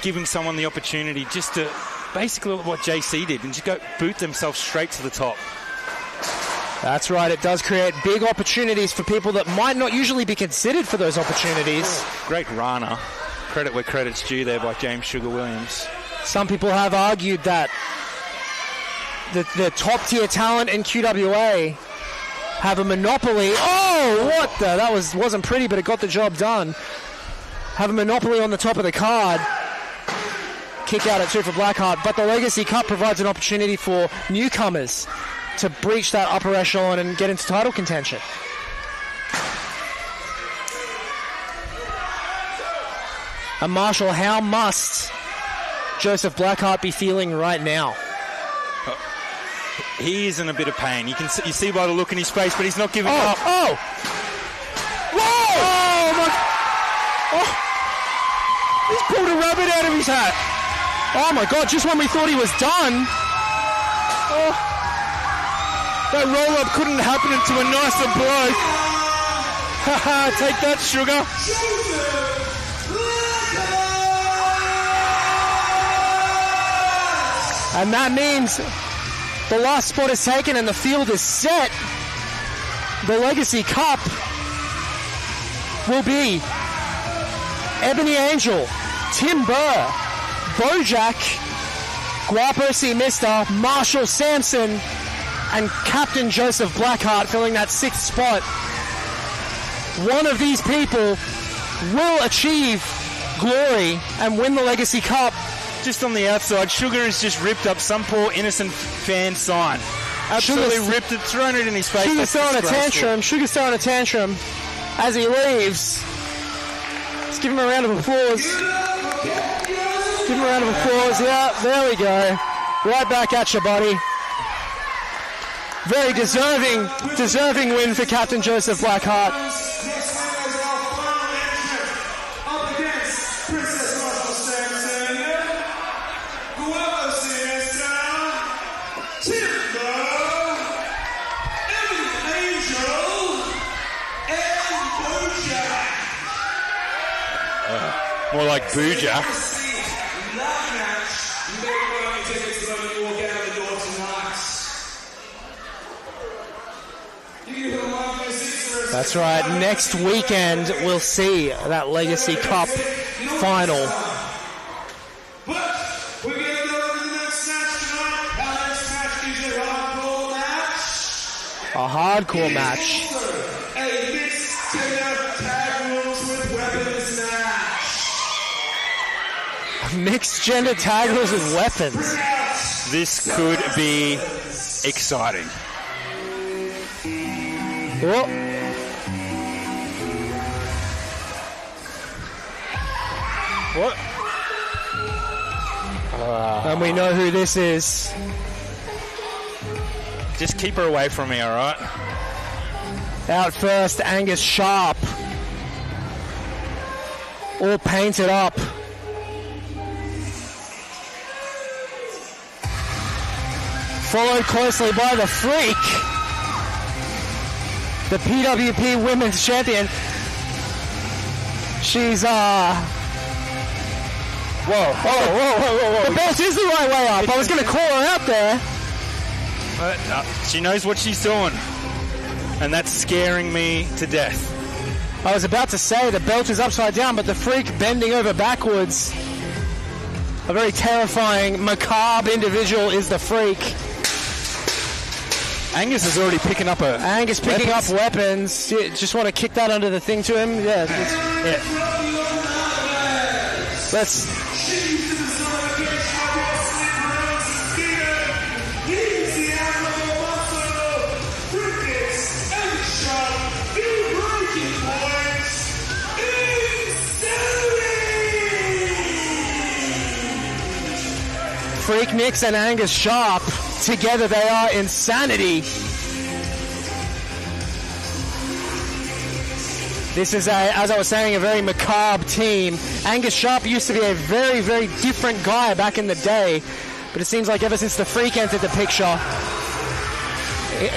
Giving someone the opportunity just to basically what JC did and just go boot themselves straight to the top. That's right, it does create big opportunities for people that might not usually be considered for those opportunities. Great Rana. Credit where credit's due there by James Sugar Williams. Some people have argued that the top-tier talent in QWA have a monopoly. That wasn't pretty, but it got the job done. Have a monopoly on the top of the card. Kick out at 2 for Blackheart, but the Legacy Cup provides an opportunity for newcomers to breach that upper echelon and get into title contention. And Marshall, how must Joseph Blackheart be feeling right now? He is in a bit of pain. You see by the look in his face, but he's not giving up. Whoa! shit out of his hat. Oh my God, just when we thought he was done. Oh. That roll-up couldn't happen to a nicer bloke. Haha, take that, Sugar. And that means the last spot is taken and the field is set. The Legacy Cup will be Ebony Angel, Tim Burr, Bojack, Guapo C. Mister, Marshall Sampson, and Captain Joseph Blackheart filling that 6th spot. One of these people will achieve glory and win the Legacy Cup. Just on the outside, Sugar has just ripped up some poor innocent fan sign. Absolutely ripped it, thrown it in his face. Sugar's throwing a tantrum. Sugar's throwing a tantrum as he leaves. Let's give him a round of applause. Give him a round of applause. Yeah, there we go. Right back at you, buddy. Very deserving win for Captain Joseph Blackheart. More like Booja. That's right. Next weekend, we'll see that Legacy Cup final. But we're going to go over to the next match tonight. Our next match is a hardcore match. A hardcore match. A mixed tag rules with weapons match. Mixed gender tag rules with weapons. This could be exciting. Oh. What? And we know who this is. Just keep her away from me, alright? Out first, Angus Sharp. All painted up. Followed closely by the Freak. The PWP Women's Champion. She's, Whoa. The belt is the right way up. I was going to call her out there. But she knows what she's doing. And that's scaring me to death. I was about to say the belt is upside down, but the Freak bending over backwards. A very terrifying, macabre individual is the Freak. Angus is already picking up Angus picking up weapons. Yeah, just want to kick that under the thing to him? Yeah. Let's... Freak Nicks and Angus Sharp, together they are insanity. This is, as I was saying, a very macabre team. Angus Sharp used to be a very, very different guy back in the day, but it seems like ever since the Freak entered the picture,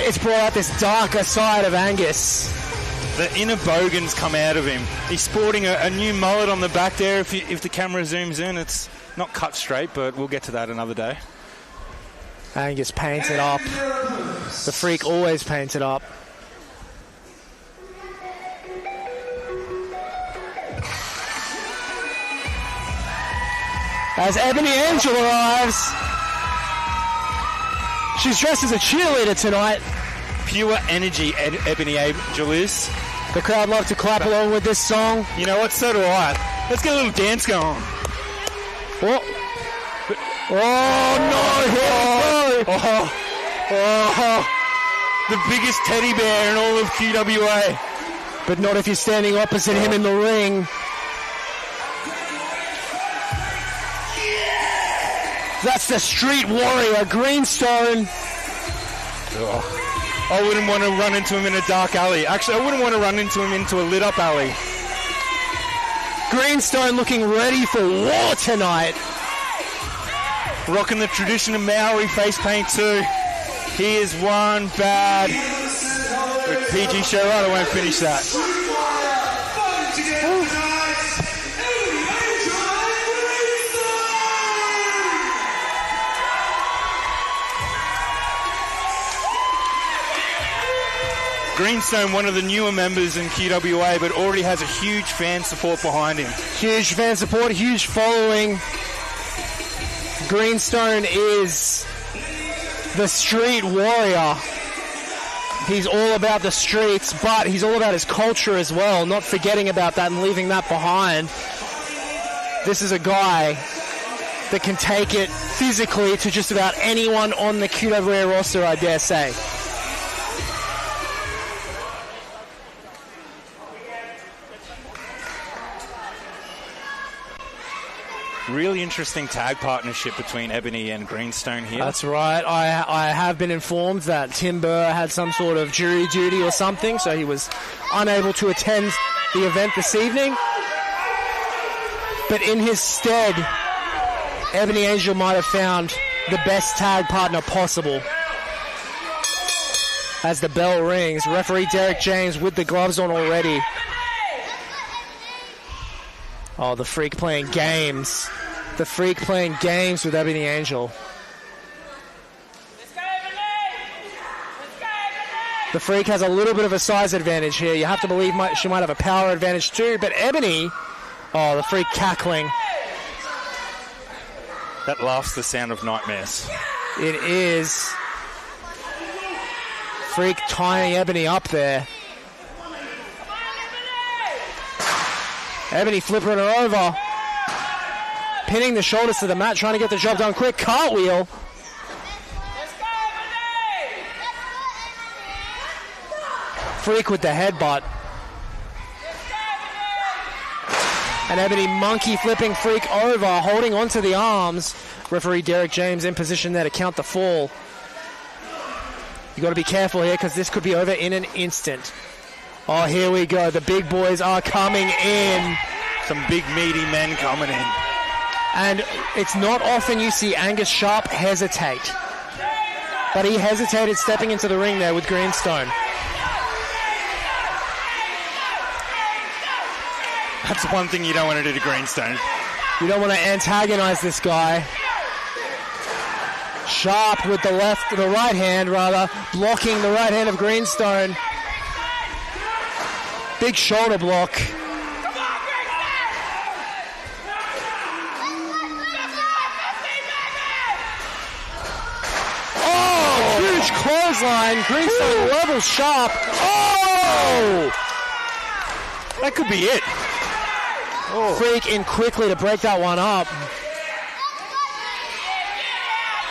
it's brought out this darker side of Angus. The inner bogan's come out of him. He's sporting a new mullet on the back there. If the camera zooms in, it's not cut straight, but we'll get to that another day. Angus painted up. The Freak always painted up. As Ebony Angel arrives, she's dressed as a cheerleader tonight. Pure energy, Ebony Angel is. The crowd love to clap along with this song. You know what? So do I. Let's get a little dance going. Oh no! The biggest teddy bear in all of QWA. But not if you're standing opposite him in the ring. That's the Street Warrior, Greenstone. I wouldn't want to run into him in a dark alley. Actually, I wouldn't want to run into him into a lit up alley. Greenstone looking ready for war tonight. Rocking the tradition of Maori face paint too. Here's one bad. With PG Sherrod, I won't finish that. Greenstone, one of the newer members in QWA, but already has a huge fan support behind him. Huge fan support, huge following. Greenstone is the street warrior. He's all about the streets, but he's all about his culture as well, not forgetting about that and leaving that behind. This is a guy that can take it physically to just about anyone on the QWA roster, I dare say. Really interesting tag partnership between Ebony and Greenstone here. That's right. I have been informed that Tim Burr had some sort of jury duty or something, so he was unable to attend the event this evening. But in his stead, Ebony Angel might have found the best tag partner possible. As the bell rings, referee Derek James with the gloves on already. Oh, the Freak playing games. The Freak playing games with Ebony Angel. The Freak has a little bit of a size advantage here. You have to believe she might have a power advantage too, but Ebony... Oh, the Freak cackling. That laugh's the sound of nightmares. It is. Freak tying Ebony up there. Ebony flipping her over. Pinning the shoulders to the mat, trying to get the job done quick. Cartwheel. Freak with the headbutt. And Ebony monkey flipping Freak over, holding onto the arms. Referee Derek James in position there to count the fall. You got to be careful here because this could be over in an instant. Oh, here we go. The big boys are coming in. Some big meaty men coming in. And it's not often you see Angus Sharp hesitate. But he hesitated stepping into the ring there with Greenstone. That's one thing you don't want to do to Greenstone. You don't want to antagonize this guy. Sharp with the right hand rather, blocking the right hand of Greenstone. Big shoulder block. Oh, huge clothesline. Greenstone levels Sharp. Oh! That could be it. Oh. Freak in quickly to break that one up.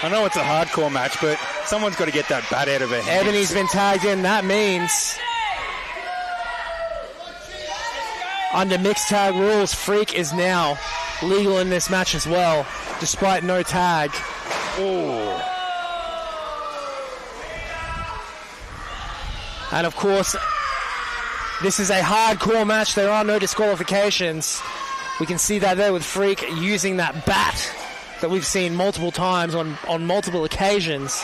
I know it's a hardcore match, but someone's got to get that bat out of her hand. Ebony's been tagged in. That means under mixed tag rules, Freak is now legal in this match as well, despite no tag. Oh. And of course, this is a hardcore match. There are no disqualifications. We can see that there with Freak using that bat that we've seen multiple times on multiple occasions.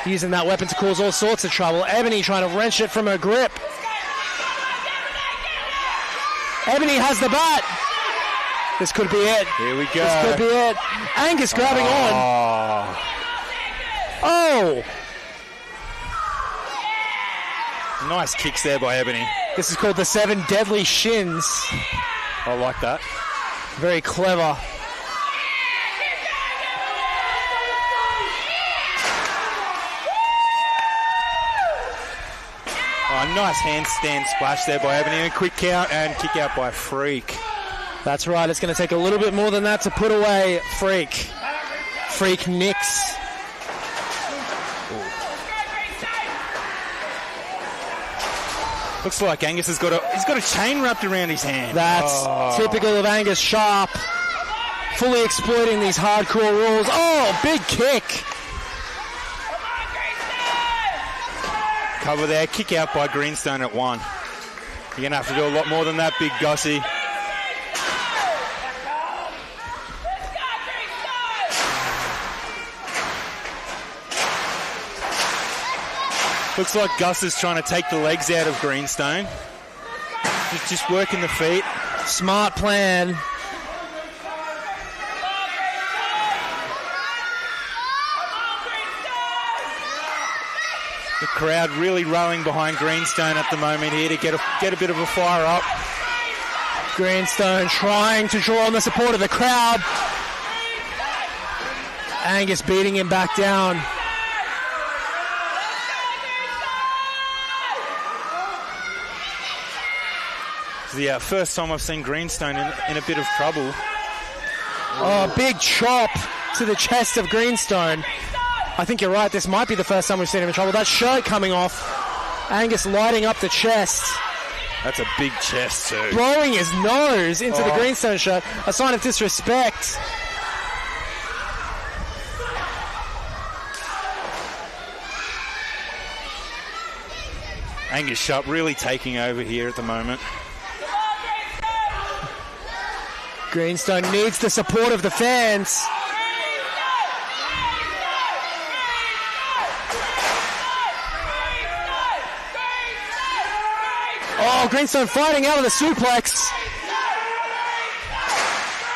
Using that weapon to cause all sorts of trouble. Ebony trying to wrench it from her grip. Ebony has the bat. This could be it. Here we go. This could be it. Angus grabbing on. Oh! Nice kicks there by Ebony. This is called the 7 Deadly Shins. I like that. Very clever. Oh, nice handstand splash there by Ebony. A quick count and kick out by Freak. That's right. It's going to take a little bit more than that to put away Freak. Freak nicks. Looks like Angus has got a chain wrapped around his hand. That's typical of Angus Sharp. Fully exploiting these hardcore rules. Oh, big kick. Cover there, kick out by Greenstone at 1. You're going to have to do a lot more than that, Big Gussie. Looks like Gus is trying to take the legs out of Greenstone. Just working the feet. Smart plan. The crowd really rallying behind Greenstone at the moment here to get a bit of a fire up. Greenstone trying to draw on the support of the crowd. Angus beating him back down. It's the first time I've seen Greenstone in a bit of trouble. Oh, big chop to the chest of Greenstone. I think you're right, this might be the first time we've seen him in trouble. That shirt coming off. Angus lighting up the chest. That's a big chest too. Blowing his nose into the Greenstone shirt. A sign of disrespect. Angus Sharp really taking over here at the moment. Greenstone needs the support of the fans. Oh, Greenstone fighting out of the suplex.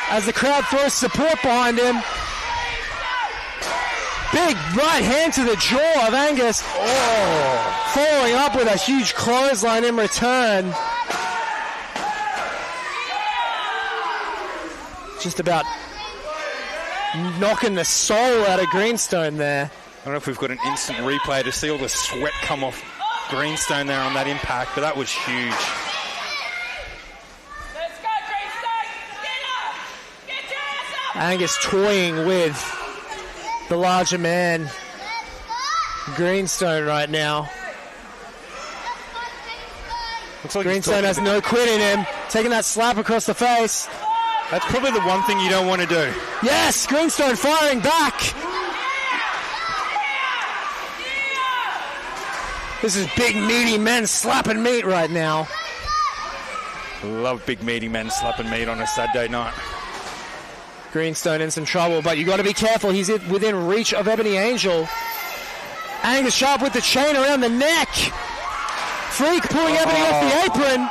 As the crowd throws support behind him. Big right hand to the jaw of Angus. Oh, following up with a huge clothesline in return. Just about knocking the soul out of Greenstone there. I don't know if we've got an instant replay to see all the sweat come off Greenstone there on that impact, but that was huge. Let's go, Greenstone! Get up! Get your ass up! Angus toying with the larger man, Greenstone, right now. Looks like Greenstone has no quit in him, taking that slap across the face. That's probably the one thing you don't want to do. Yes, Greenstone firing back. This is big meaty men slapping meat right now. Love big meaty men slapping meat on a Saturday night. Greenstone in some trouble, but you got to be careful. He's within reach of Ebony Angel. Angus Sharp with the chain around the neck. Freak pulling Ebony off the apron.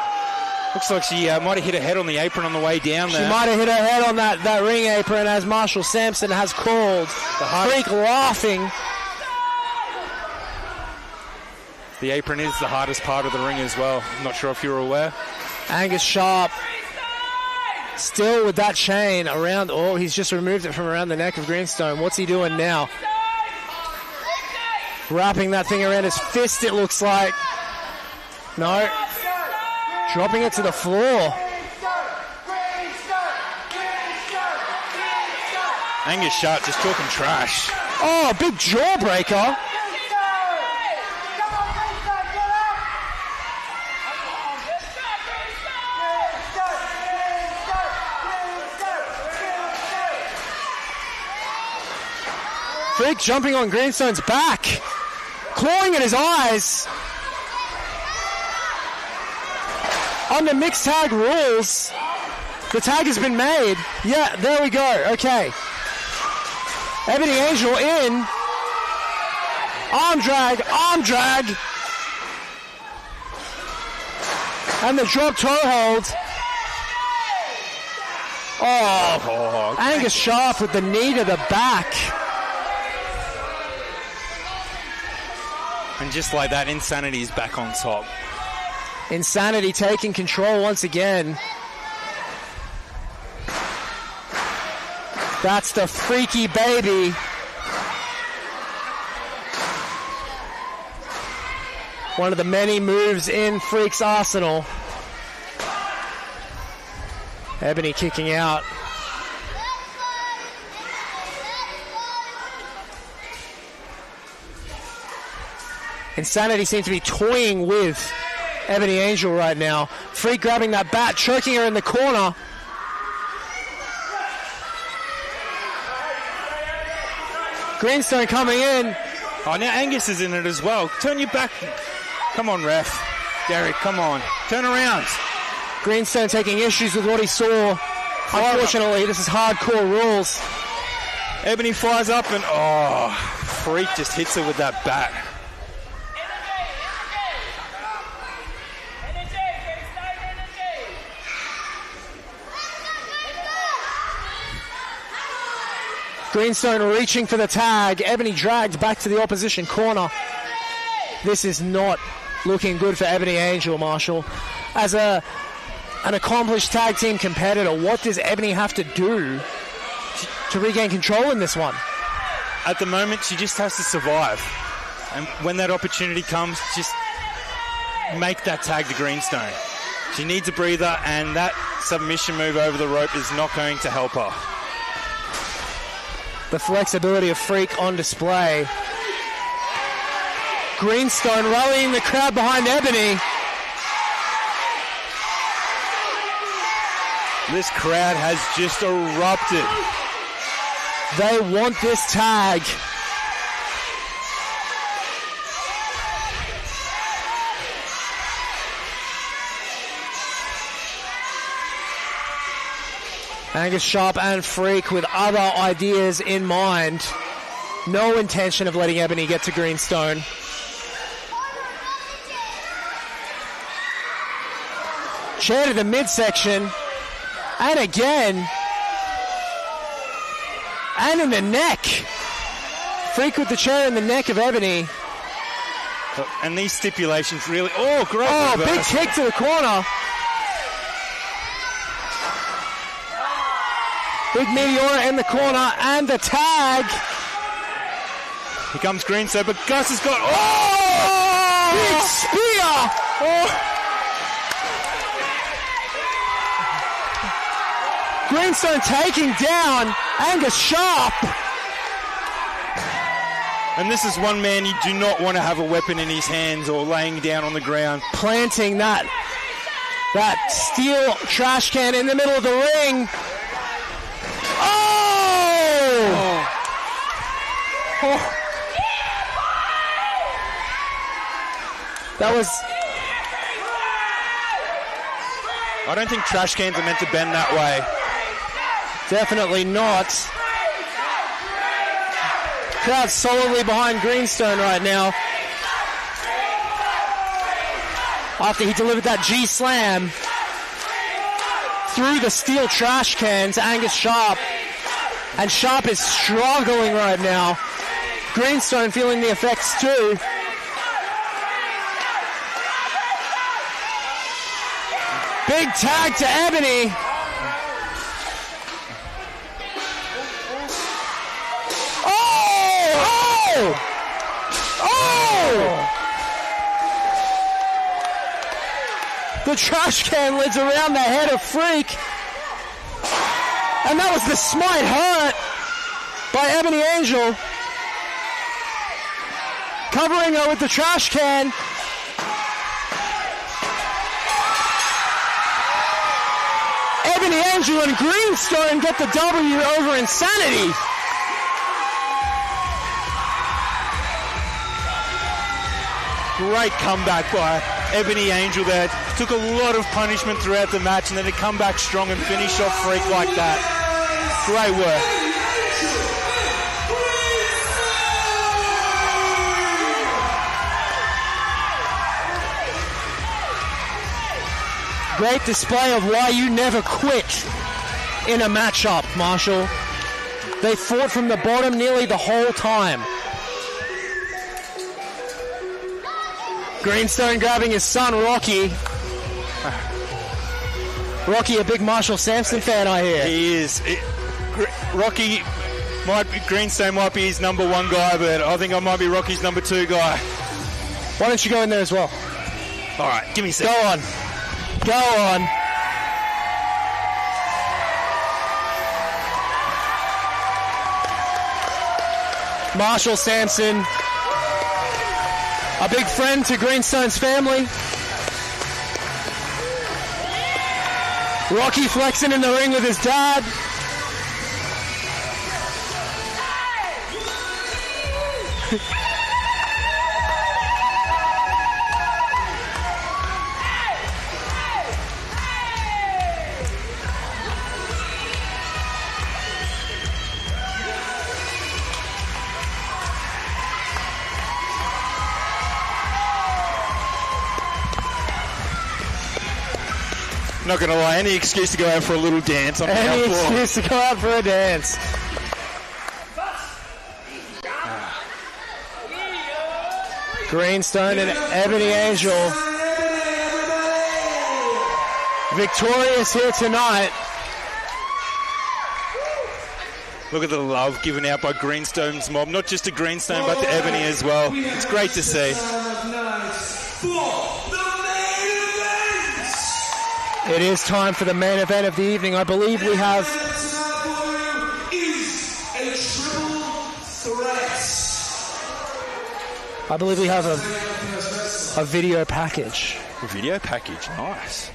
Looks like she might have hit her head on the apron on the way down there. She might have hit her head on that ring apron, as Marshall Sampson has called. Freak laughing. The apron is the hardest part of the ring as well. I'm not sure if you're aware. Angus Sharp still with that chain around. Oh, he's just removed it from around the neck of Greenstone. What's he doing now? Wrapping that thing around his fist, it looks like. No. Dropping it to the floor. Angus Sharp just talking trash. Oh, big jawbreaker. Freak jumping on Greenstone's back, clawing at his eyes. Under mixed tag rules, the tag has been made. Yeah, there we go. Okay. Ebony Angel in. Arm drag, arm drag. And the drop toe hold. Oh, Angus Sharp with the knee to the back. And just like that, Insanity is back on top. Insanity taking control once again. That's the freaky baby. One of the many moves in Freak's arsenal. Ebony kicking out. Insanity seems to be toying with Ebony Angel right now. Freak grabbing that bat, choking her in the corner. Greenstone coming in. Oh, now Angus is in it as well. Turn your back. Come on, ref. Derek, come on. Turn around. Greenstone taking issues with what he saw. Unfortunately, this is hardcore rules. Ebony fires up and, Freak just hits her with that bat. Greenstone reaching for the tag. Ebony dragged back to the opposition corner. This is not looking good for Ebony Angel, Marshall. As an accomplished tag team competitor, what does Ebony have to do to regain control in this one? At the moment, she just has to survive. And when that opportunity comes, just make that tag to Greenstone. She needs a breather, and that submission move over the rope is not going to help her. The flexibility of Freak on display. Greenstone rallying the crowd behind Ebony. This crowd has just erupted. They want this tag. Angus Sharp and Freak with other ideas in mind. No intention of letting Ebony get to Greenstone. Chair to the midsection. And again. And in the neck. Freak with the chair in the neck of Ebony. And these stipulations really... Oh, great. Oh, big kick to the corner. Big Meteora in the corner and the tag. Here comes Greenstone, but Gus has got... Oh! Big spear! Oh. Greenstone taking down Angus Sharp. And this is one man you do not want to have a weapon in his hands or laying down on the ground. Planting that steel trash can in the middle of the ring. Oh! Oh. That was... I don't think trash cans are meant to bend that way. Definitely not. Crowd solidly behind Greenstone right now. After he delivered that G-slam through the steel trash can to Angus Sharp. And Sharp is struggling right now. Greenstone feeling the effects too. Big tag to Ebony. The trash can lids around the head of Freak. And that was the smite hurt by Ebony Angel. Covering her with the trash can. Ebony Angel and Greenstone get the W over Insanity. Great comeback by Ebony Angel there. Took a lot of punishment throughout the match and then to come back strong and finish off Freak like that. Great work. Great display of why you never quit in a matchup, Marshall. They fought from the bottom nearly the whole time. Greenstone grabbing his son, Rocky. Rocky, a big Marshall Sampson fan, I hear. He is. Rocky, Greenstone might be his number one guy, but I think I might be Rocky's number two guy. Why don't you go in there as well? All right, give me a second. Go on. Go on. Marshall Sampson, a big friend to Greenstone's family. Rocky flexing in the ring with his dad. Not going to lie, any excuse to go out for a little dance on the Any floor. excuse to go out for a dance. Greenstone and Ebony Angel victorious here tonight. Look at the love given out by Greenstone's mob, not just to Greenstone but to Ebony as well. It's great to see. It is time for the main event of the evening. I believe we have a video package. A video package, nice.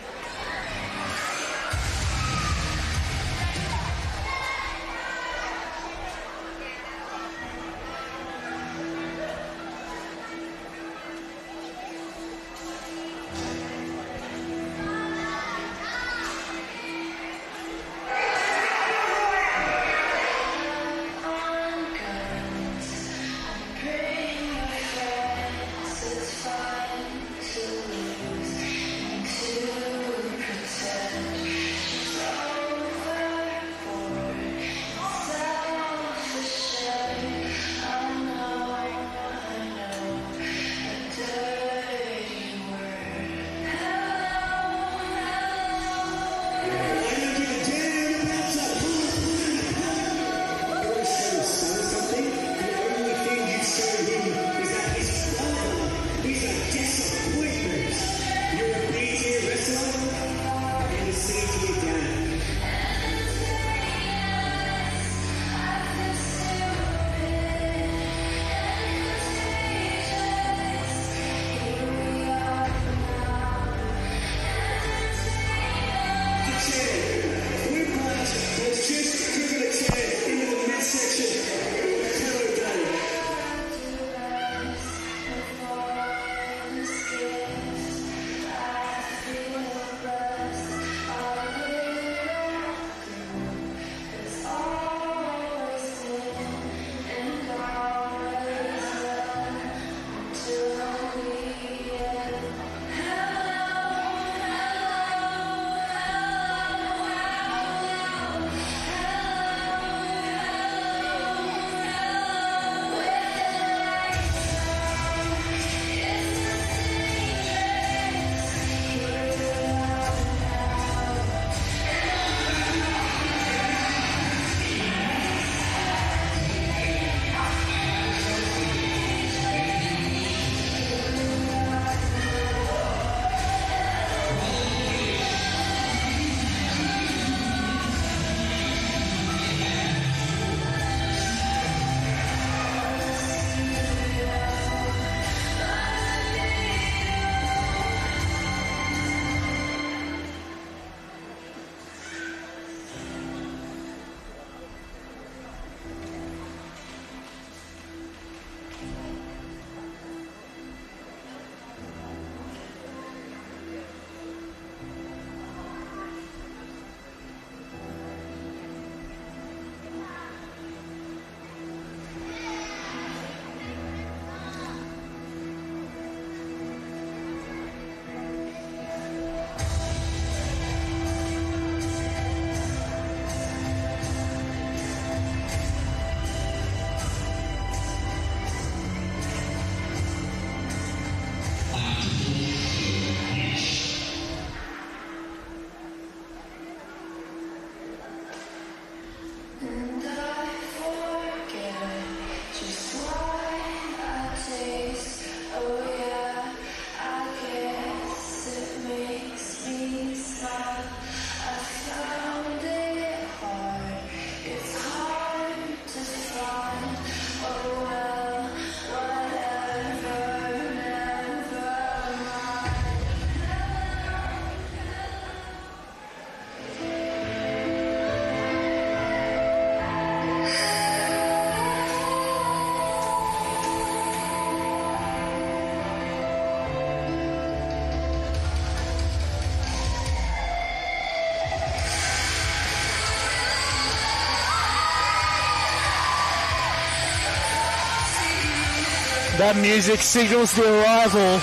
That music signals the arrival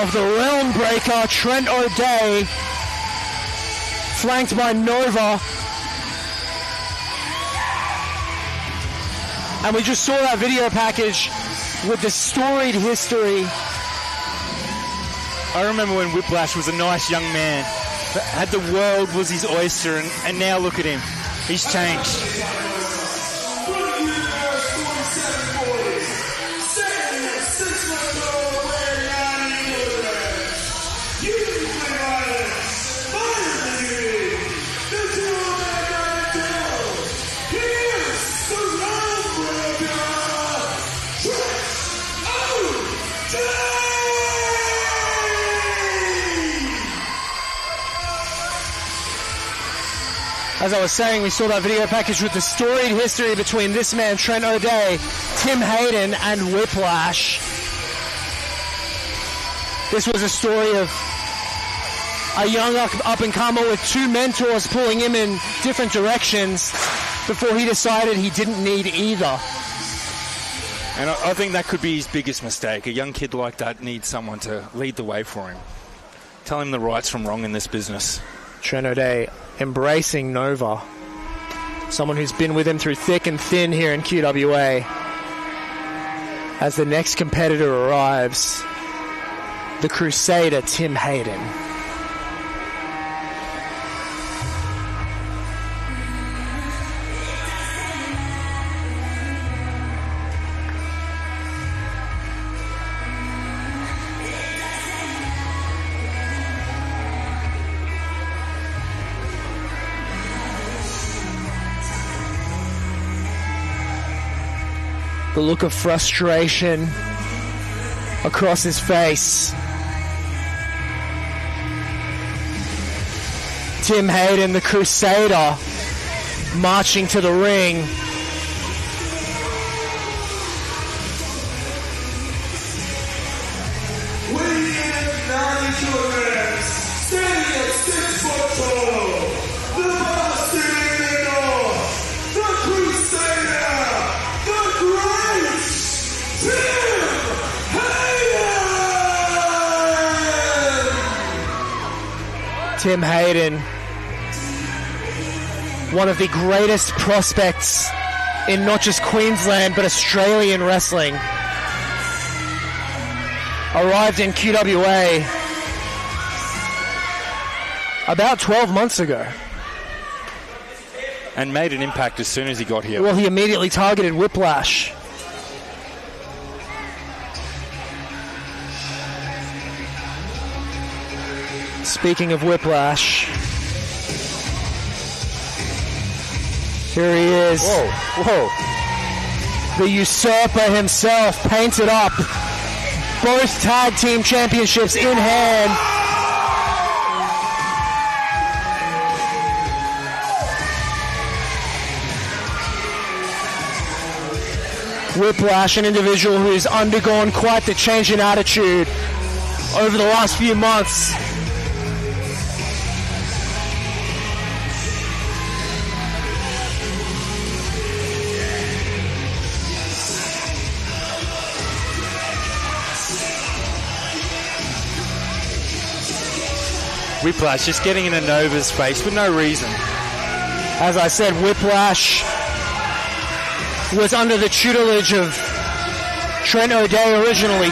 of the Realm Breaker, Trent O'Day, flanked by Nova. And we just saw that video package with the storied history I remember when Whiplash was a nice young man, had the world was his oyster, and now look at him. He's changed. As I was saying, we saw that video package with the storied history between this man, Trent O'Day, Tim Hayden, and Whiplash. This was a story of a young up-and-comer with two mentors pulling him in different directions before he decided he didn't need either. And I think that could be his biggest mistake. A young kid like that needs someone to lead the way for him. Tell him the rights from wrong in this business. Trent O'Day embracing Nova. Someone who's been with him through thick and thin here in QWA. As the next competitor arrives, the Crusader, Tim Hayden. The look of frustration across his face. Tim Hayden, the Crusader, marching to the ring. Weighing in at 90 kilograms, standing at 6 foot tall, the Boston in the north, the Crusader, the great Tim Hayden! Tim Hayden, one of the greatest prospects in not just Queensland but Australian wrestling, arrived in QWA about 12 months ago. And made an impact as soon as he got here. Well, he immediately targeted Whiplash. Speaking of Whiplash, here he is. Whoa. The usurper himself, painted up. Both tag team championships in hand. Whiplash, an individual who's undergone quite the change in attitude over the last few months. Whiplash just getting into Nova's face with no reason. As I said, Whiplash was under the tutelage of Trent O'Day originally.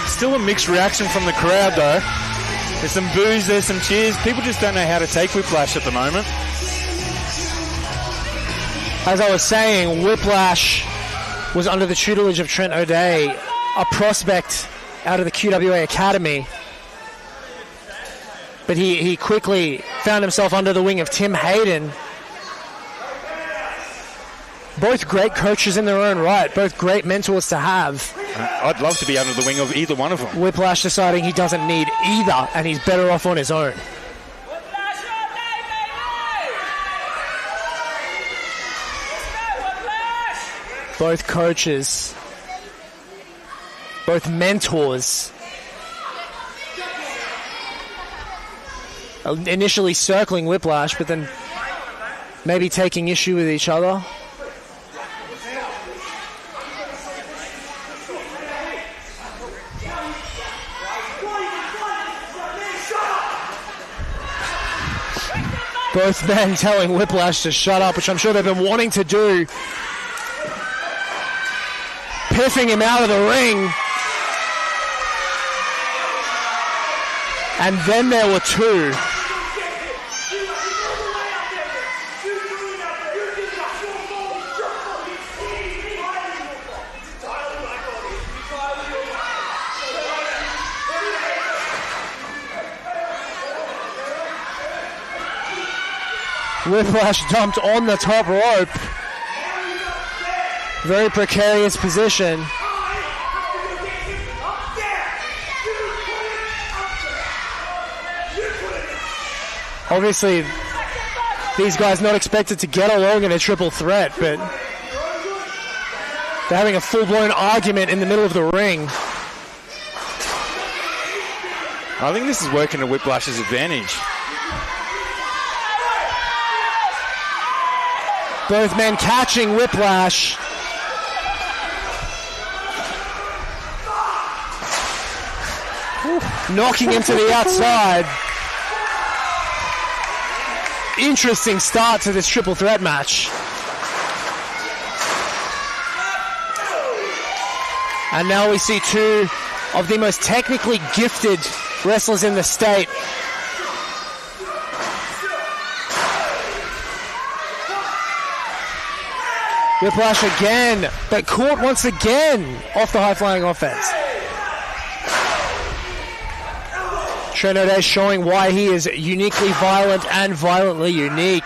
Still a mixed reaction from the crowd, though. There's some boos, there's some cheers. People just don't know how to take Whiplash at the moment. As I was saying, Whiplash was under the tutelage of Trent O'Day, a prospect out of the QWA Academy. But he quickly found himself under the wing of Tim Hayden. Both great coaches in their own right, both great mentors to have. I'd love to be under the wing of either one of them. Whiplash deciding he doesn't need either, and he's better off on his own. Both coaches, both mentors, initially circling Whiplash, but then maybe taking issue with each other. Both men telling Whiplash to shut up, which I'm sure they've been wanting to do. Piffing him out of the ring. And then there were two. Whiplash dumped on the top rope. Very precarious position. Obviously, these guys not expected to get along in a triple threat, but they're having a full-blown argument in the middle of the ring. I think this is working to Whiplash's advantage. Both men catching Whiplash. Knocking him to the outside. Interesting start to this triple threat match. And now we see two of the most technically gifted wrestlers in the state. Whiplash again, but caught once again off the high-flying offense. Trent O'Day showing why he is uniquely violent and violently unique.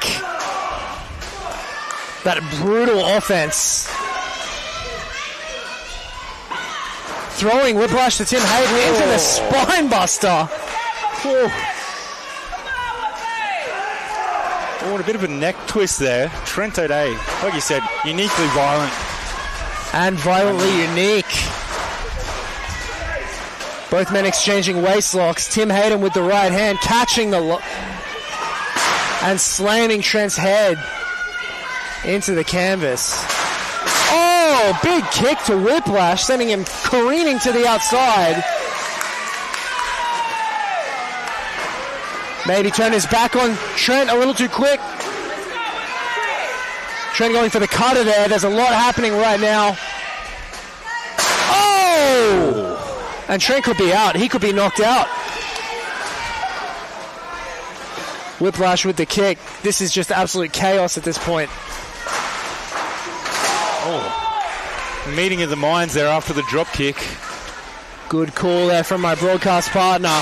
That brutal offense. Throwing Whiplash to Tim Hayden into the spine buster. Oh, and a bit of a neck twist there. Trent O'Day, like you said, uniquely violent. And violently unique. Both men exchanging waist locks. Tim Hayden with the right hand, catching the and slamming Trent's head into the canvas. Oh, big kick to Whiplash, sending him careening to the outside. Maybe turn his back on Trent a little too quick. Trent going for the cutter there. There's a lot happening right now. Oh! And Trent could be out. He could be knocked out. Whiplash with the kick. This is just absolute chaos at this point. Oh. Meeting of the minds there after the drop kick. Good call there from my broadcast partner.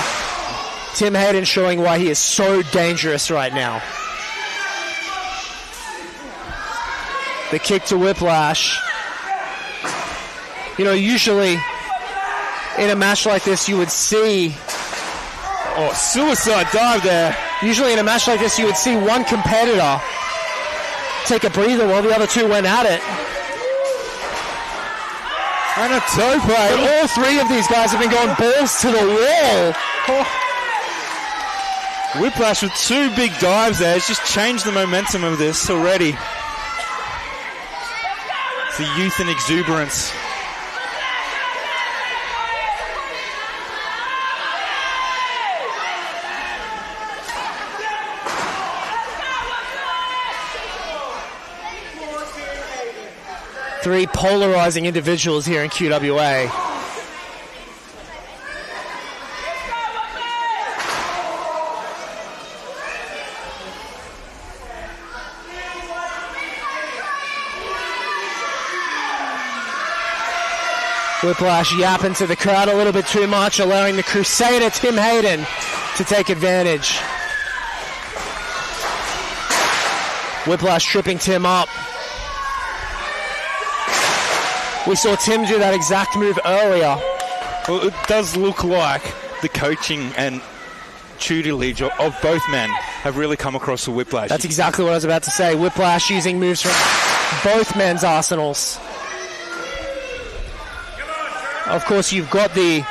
Tim Hayden showing why he is so dangerous right now. The kick to Whiplash. You know, usually in a match like this you would see... Oh, suicide dive there. Usually in a match like this you would see one competitor take a breather while the other two went at it. And a toe play. But all three of these guys have been going balls to the wall. Oh. Whiplash with two big dives there. It's just changed the momentum of this already. It's the youth and exuberance. Three polarizing individuals here in QWA. Whiplash yapping to the crowd a little bit too much, allowing the Crusader Tim Hayden to take advantage. Whiplash tripping Tim up. We saw Tim do that exact move earlier. Well, it does look like the coaching and tutelage of both men have really come across the Whiplash. That's exactly what I was about to say. Whiplash using moves from both men's arsenals. Of course, you've got the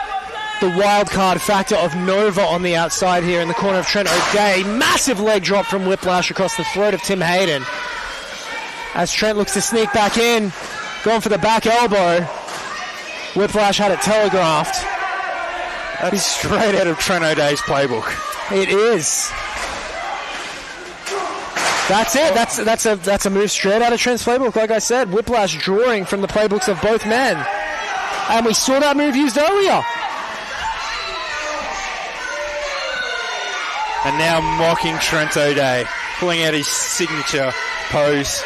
wild card factor of Nova on the outside here in the corner of Trent O'Day. Massive leg drop from Whiplash across the throat of Tim Hayden. As Trent looks to sneak back in, going for the back elbow. Whiplash had it telegraphed. That's straight out of Trent O'Day's playbook. It is. That's it. That's a move straight out of Trent's playbook. Like I said, Whiplash drawing from the playbooks of both men. And we saw that move used earlier. And now mocking Trent O'Day, pulling out his signature pose.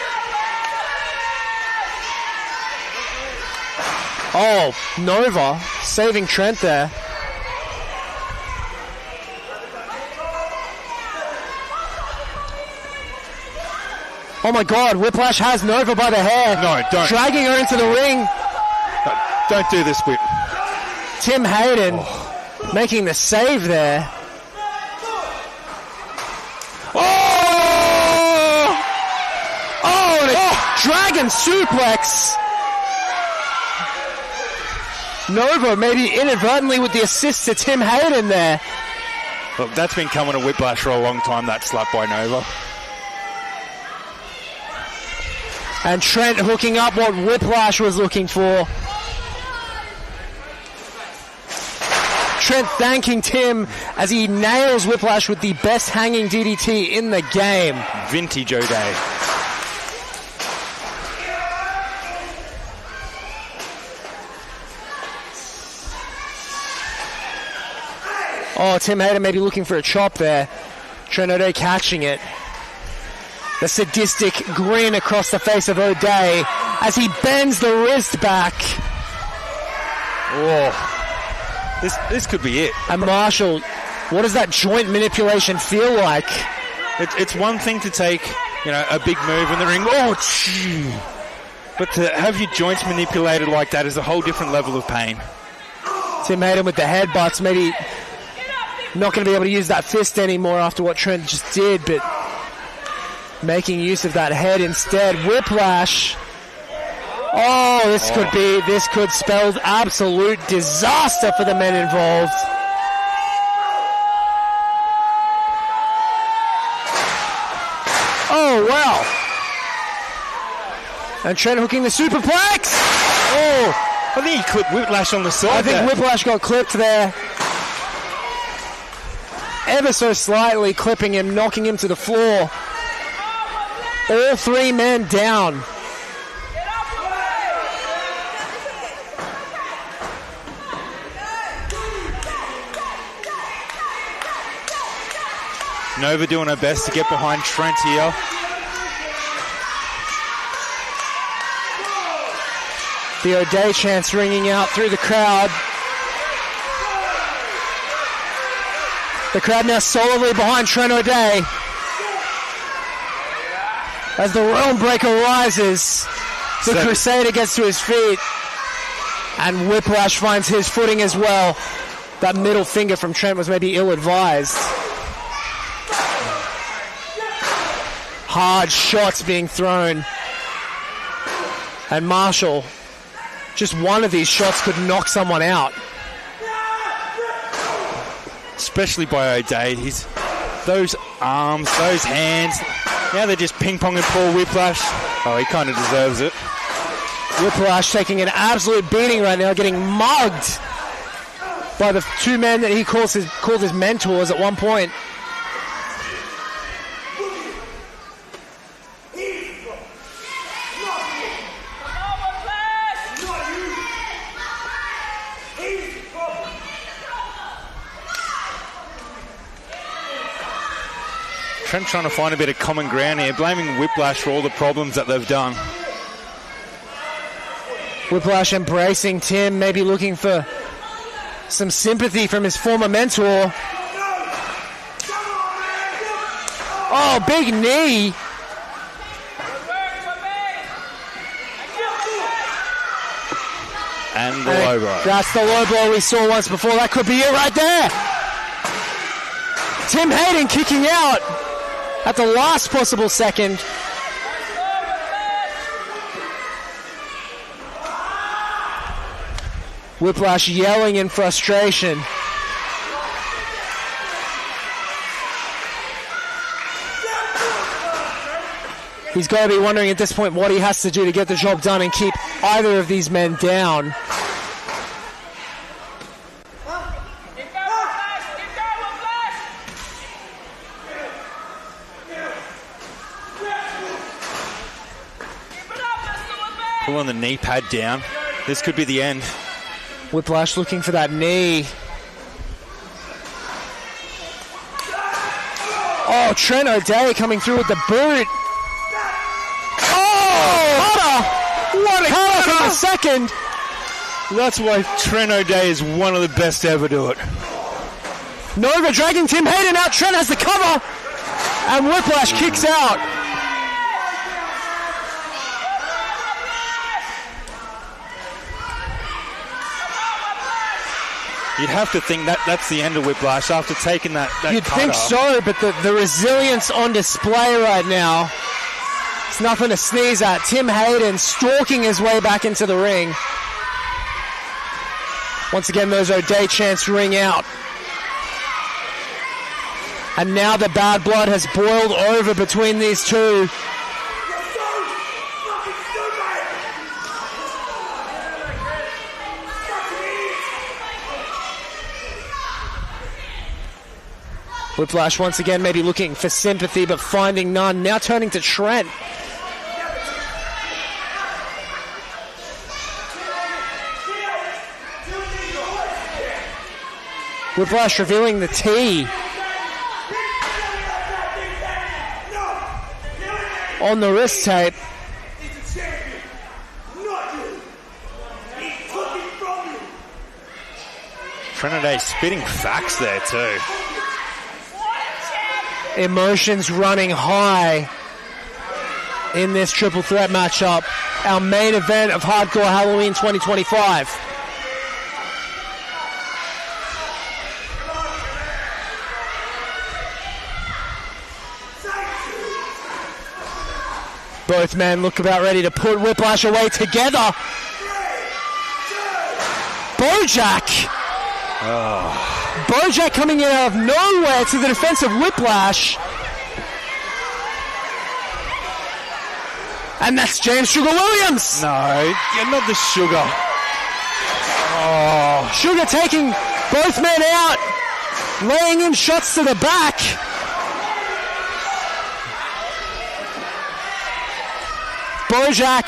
Oh, Nova saving Trent there. Oh my God, Whiplash has Nova by the hair. No, don't. Dragging her into the ring. Don't do this, Whip. Tim Hayden making the save there. Dragon suplex. Nova maybe inadvertently with the assist to Tim Hayden there. Look, that's been coming to Whiplash for a long time, that slap by Nova. And Trent hooking up what Whiplash was looking for. Trent thanking Tim as he nails Whiplash with the best hanging DDT in the game. Vintage O'Day. Oh, Tim Hayden maybe looking for a chop there. Trent O'Day catching it. The sadistic grin across the face of O'Day as he bends the wrist back. Oh, this could be it. And Marshall, what does that joint manipulation feel like? It's one thing to take, a big move in the ring. Oh, gee. But to have your joints manipulated like that is a whole different level of pain. Tim Hayden with the headbutts, maybe not going to be able to use that fist anymore after what Trent just did, but making use of that head instead. Whiplash. Oh, this could spell absolute disaster for the men involved. Oh, wow. And Trent hooking the superplex. Oh, I think he clipped Whiplash on the side. I think Whiplash got clipped there. Ever so slightly clipping him, knocking him to the floor. All three men down. Nova doing her best to get behind Trent here. The O'Day chants ringing out through the crowd. The crowd now solidly behind Trent O'Day. As the Realm Breaker rises, the Crusader gets to his feet. And Whiplash finds his footing as well. That middle finger from Trent was maybe ill-advised. Hard shots being thrown. And Marshall, just one of these shots could knock someone out. Especially by O'Day. Those arms, those hands. Now they're just ping-ponging poor Whiplash. Oh, he kind of deserves it. Whiplash taking an absolute beating right now, getting mugged by the two men that he called his mentors at one point. Trent trying to find a bit of common ground here, blaming Whiplash for all the problems that they've done. Whiplash embracing Tim, maybe looking for some sympathy from his former mentor. Oh, big knee. And the low blow. That's the low blow we saw once before. That could be it right there. Tim Hayden kicking out at the last possible second. Whiplash yelling in frustration. He's got to be wondering at this point what he has to do to get the job done and keep either of these men down. Pulling the knee pad down. This could be the end. Whiplash looking for that knee. Oh, Trent O'Day coming through with the boot. Oh! Cutter! What a cutter from the second. That's why Trent O'Day is one of the best to ever do it. Nova dragging Tim Hayden out. Trent has the cover. And Whiplash kicks out. You'd have to think that that's the end of Whiplash after taking that You'd cutter. think so, but the resilience on display right now, it's nothing to sneeze at. Tim Hayden stalking his way back into the ring. Once again, those O'Day chants ring out. And now the bad blood has boiled over between these two. Whiplash once again maybe looking for sympathy but finding none. Now turning to Trent. Whiplash revealing the T. On the wrist tape. Trent O'Day spitting facts there too. Emotions running high in this triple threat matchup. Our main event of Hardcore Halloween 2025. Both men look about ready to put Whiplash away together. Bojack. Bojack coming in out of nowhere to the defense of Whiplash. And that's James Sugar Williams. No, you're not the Sugar. Oh. Sugar taking both men out, laying in shots to the back. Bojack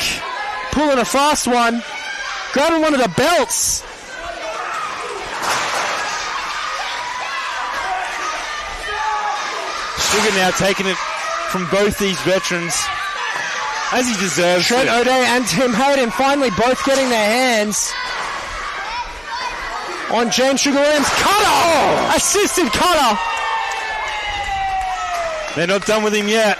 pulling a fast one, grabbing one of the belts. Sugar now taking it from both these veterans, as he deserves. Trent O'Day and Tim Hayden finally both getting their hands on James Sugar Williams. Cutter! Oh! Assisted cutter! They're not done with him yet.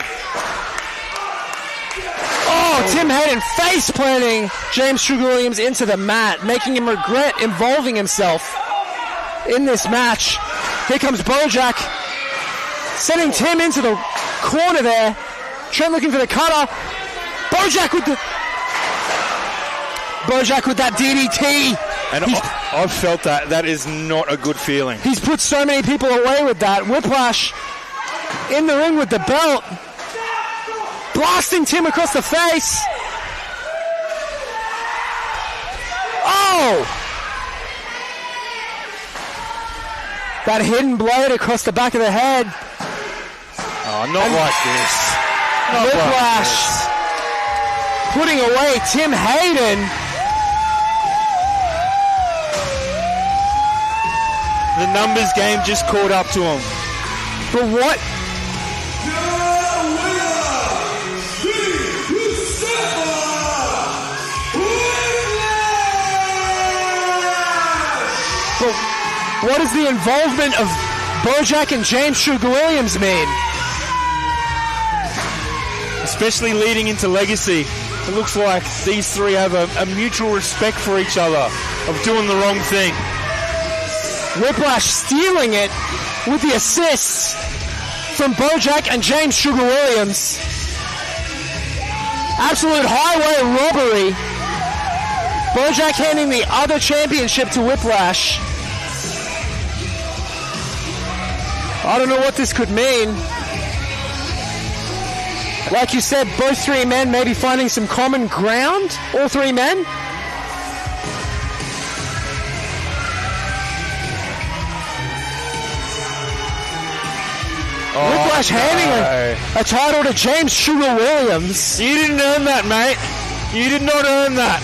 Oh, Tim Hayden face planting James Sugar Williams into the mat, making him regret involving himself in this match. Here comes Bojack, sending Tim into the corner there. Trent looking for the cutter. Bojack with that DDT. And I've felt that. That is not a good feeling. He's put so many people away with that. Whiplash in the ring with the belt, blasting Tim across the face. Oh! That hidden blade across the back of the head. Oh, not like this. Not Whiplash like putting away Tim Hayden. The numbers game just caught up to him. But what? But what does the involvement of Bojack and James Sugar Williams mean? Especially leading into Legacy. It looks like these three have a mutual respect for each other of doing the wrong thing. Whiplash stealing it with the assists from Bojack and James Sugar Williams. Absolute highway robbery. Bojack handing the other championship to Whiplash. I don't know what this could mean. Like you said, both three men may be finding some common ground. All three men. Whiplash handing a title to James Sugar Williams. You didn't earn that, mate. You did not earn that.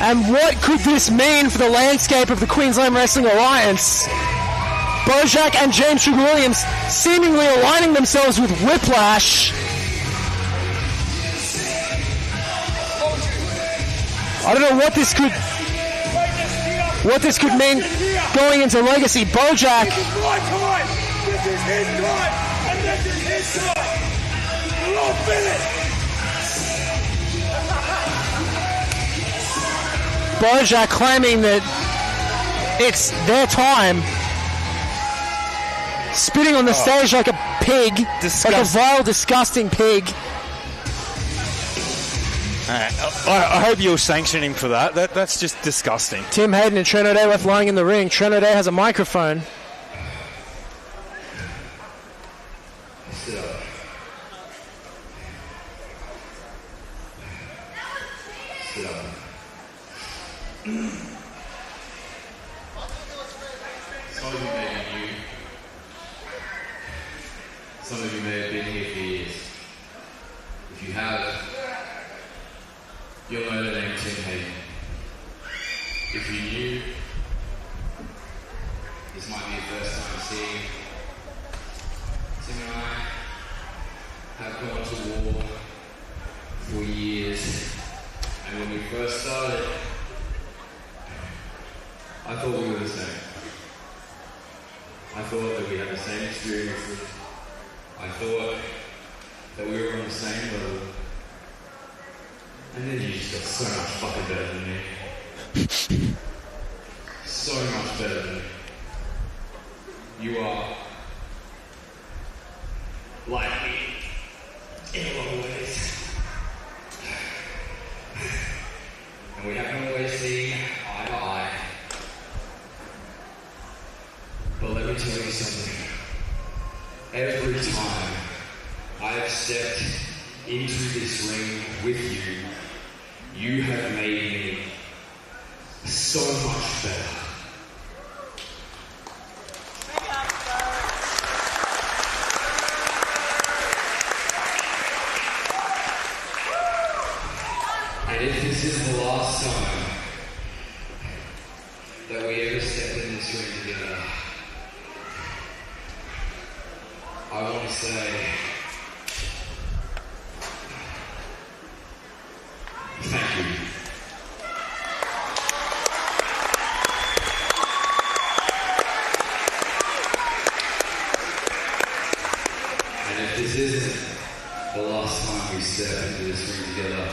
And what could this mean for the landscape of the Queensland Wrestling Alliance? Bojack and James Sugar Williams seemingly aligning themselves with Whiplash. I don't know what this could mean going into Legacy. Bojack. This is my time. This is his time. And this is his time. We'll all feel it. Bojack claiming that it's their time. Spitting on the stage like a pig. Like a vile, disgusting pig. I hope you'll sanction him for that. That's just disgusting. Tim Hayden and Trent O'Day left lying in the ring. Trent O'Day has a microphone. Sit up. Sit up. Some of you may be new. Some of you may have been here for years. If you have, you'll know the name Tim Hayden. If you're new, this might be your first time seeing. Tim and I have gone to war for years, and when we first started, I thought we were the same. I thought that we had the same experiences. I thought that we were on the same level. And then you just got so much fucking better than me. So much better than me. You are like me in a lot of ways. And we haven't always seen eye to eye. But let me tell you something. Every time I have stepped into this ring with you, you have made me so much better. And if this is the last time that we ever step in this ring together, I want to say thank you. And if this isn't the last time we step into this ring together,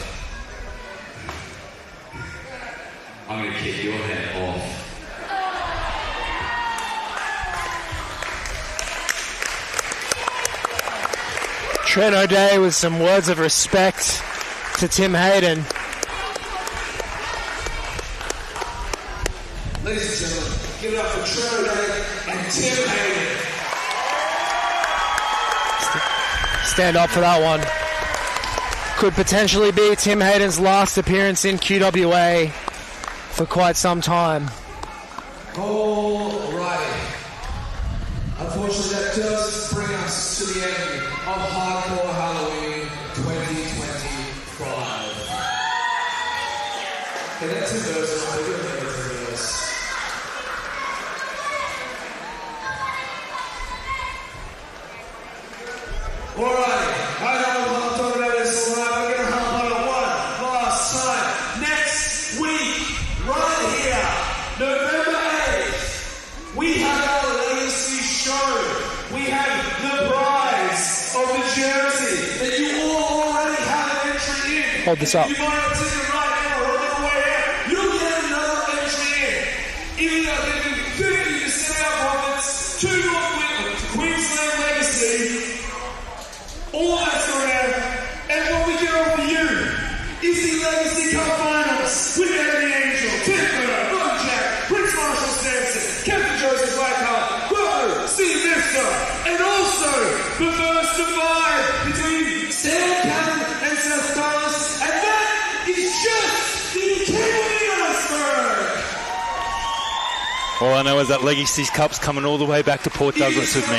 I'm going to kick your head off. Trent O'Day with some words of respect to Tim Hayden. Ladies and gentlemen, give it up for Trent O'Day and Tim Hayden. Stand up for that one. Could potentially be Tim Hayden's last appearance in QWA for quite some time. Alrighty. Unfortunately, that does bring us to the end of Hardcore Halloween 2025. Okay, that's a verse. We're going to make it a verse. Alright, I know I'm talking about this alright. We're going to hop on it one last time. Next week, right here, November 8th, we have our legacy show. We have the prize of the jersey that you all already have an entry in. Hold this up. If you buy a ticket right now or on the way out, you'll get another entry in. Even though they're giving 50% of our profits to Queensland Legacy, all that's around, and what we get off you is the Legacy Cup Finals with Eddie Angel, Tim Burr, Bojack, Prince Marshall Stanson, Captain Joseph Blackheart, Whoa, Steve Vista, and also the first divide between Sam Cannon and Seth Dallas, and that is just the tip of the iceberg. All I know is that Legacy's Cup's coming all the way back to Port Douglas with me.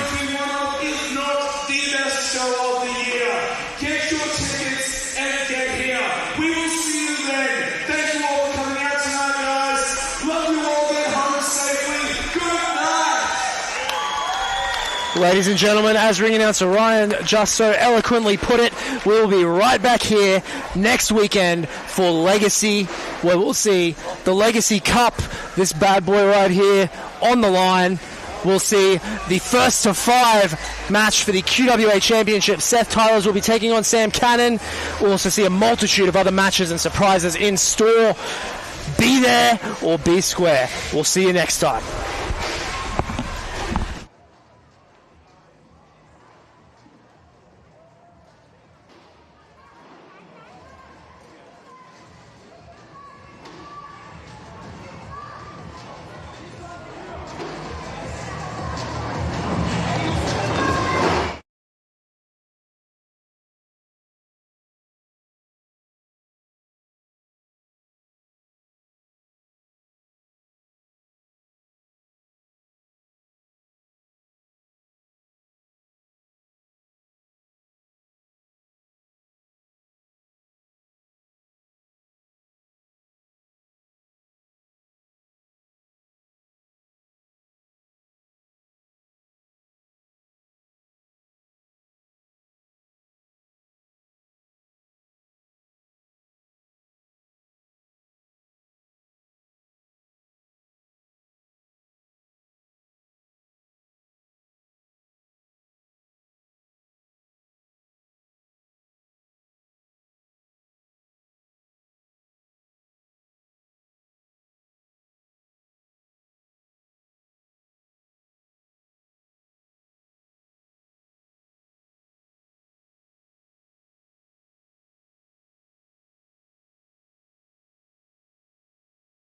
If not the best show of the year, get your tickets and get here. Ladies and gentlemen, as ring announcer Ryan just so eloquently put it, we'll be right back here next weekend for Legacy, where we'll see the Legacy Cup, this bad boy right here on the line. We'll see the first to 5 match for the QWA Championship. Seth Tylers will be taking on Sam Cannon. We'll also see a multitude of other matches and surprises in store. Be there or be square. We'll see you next time.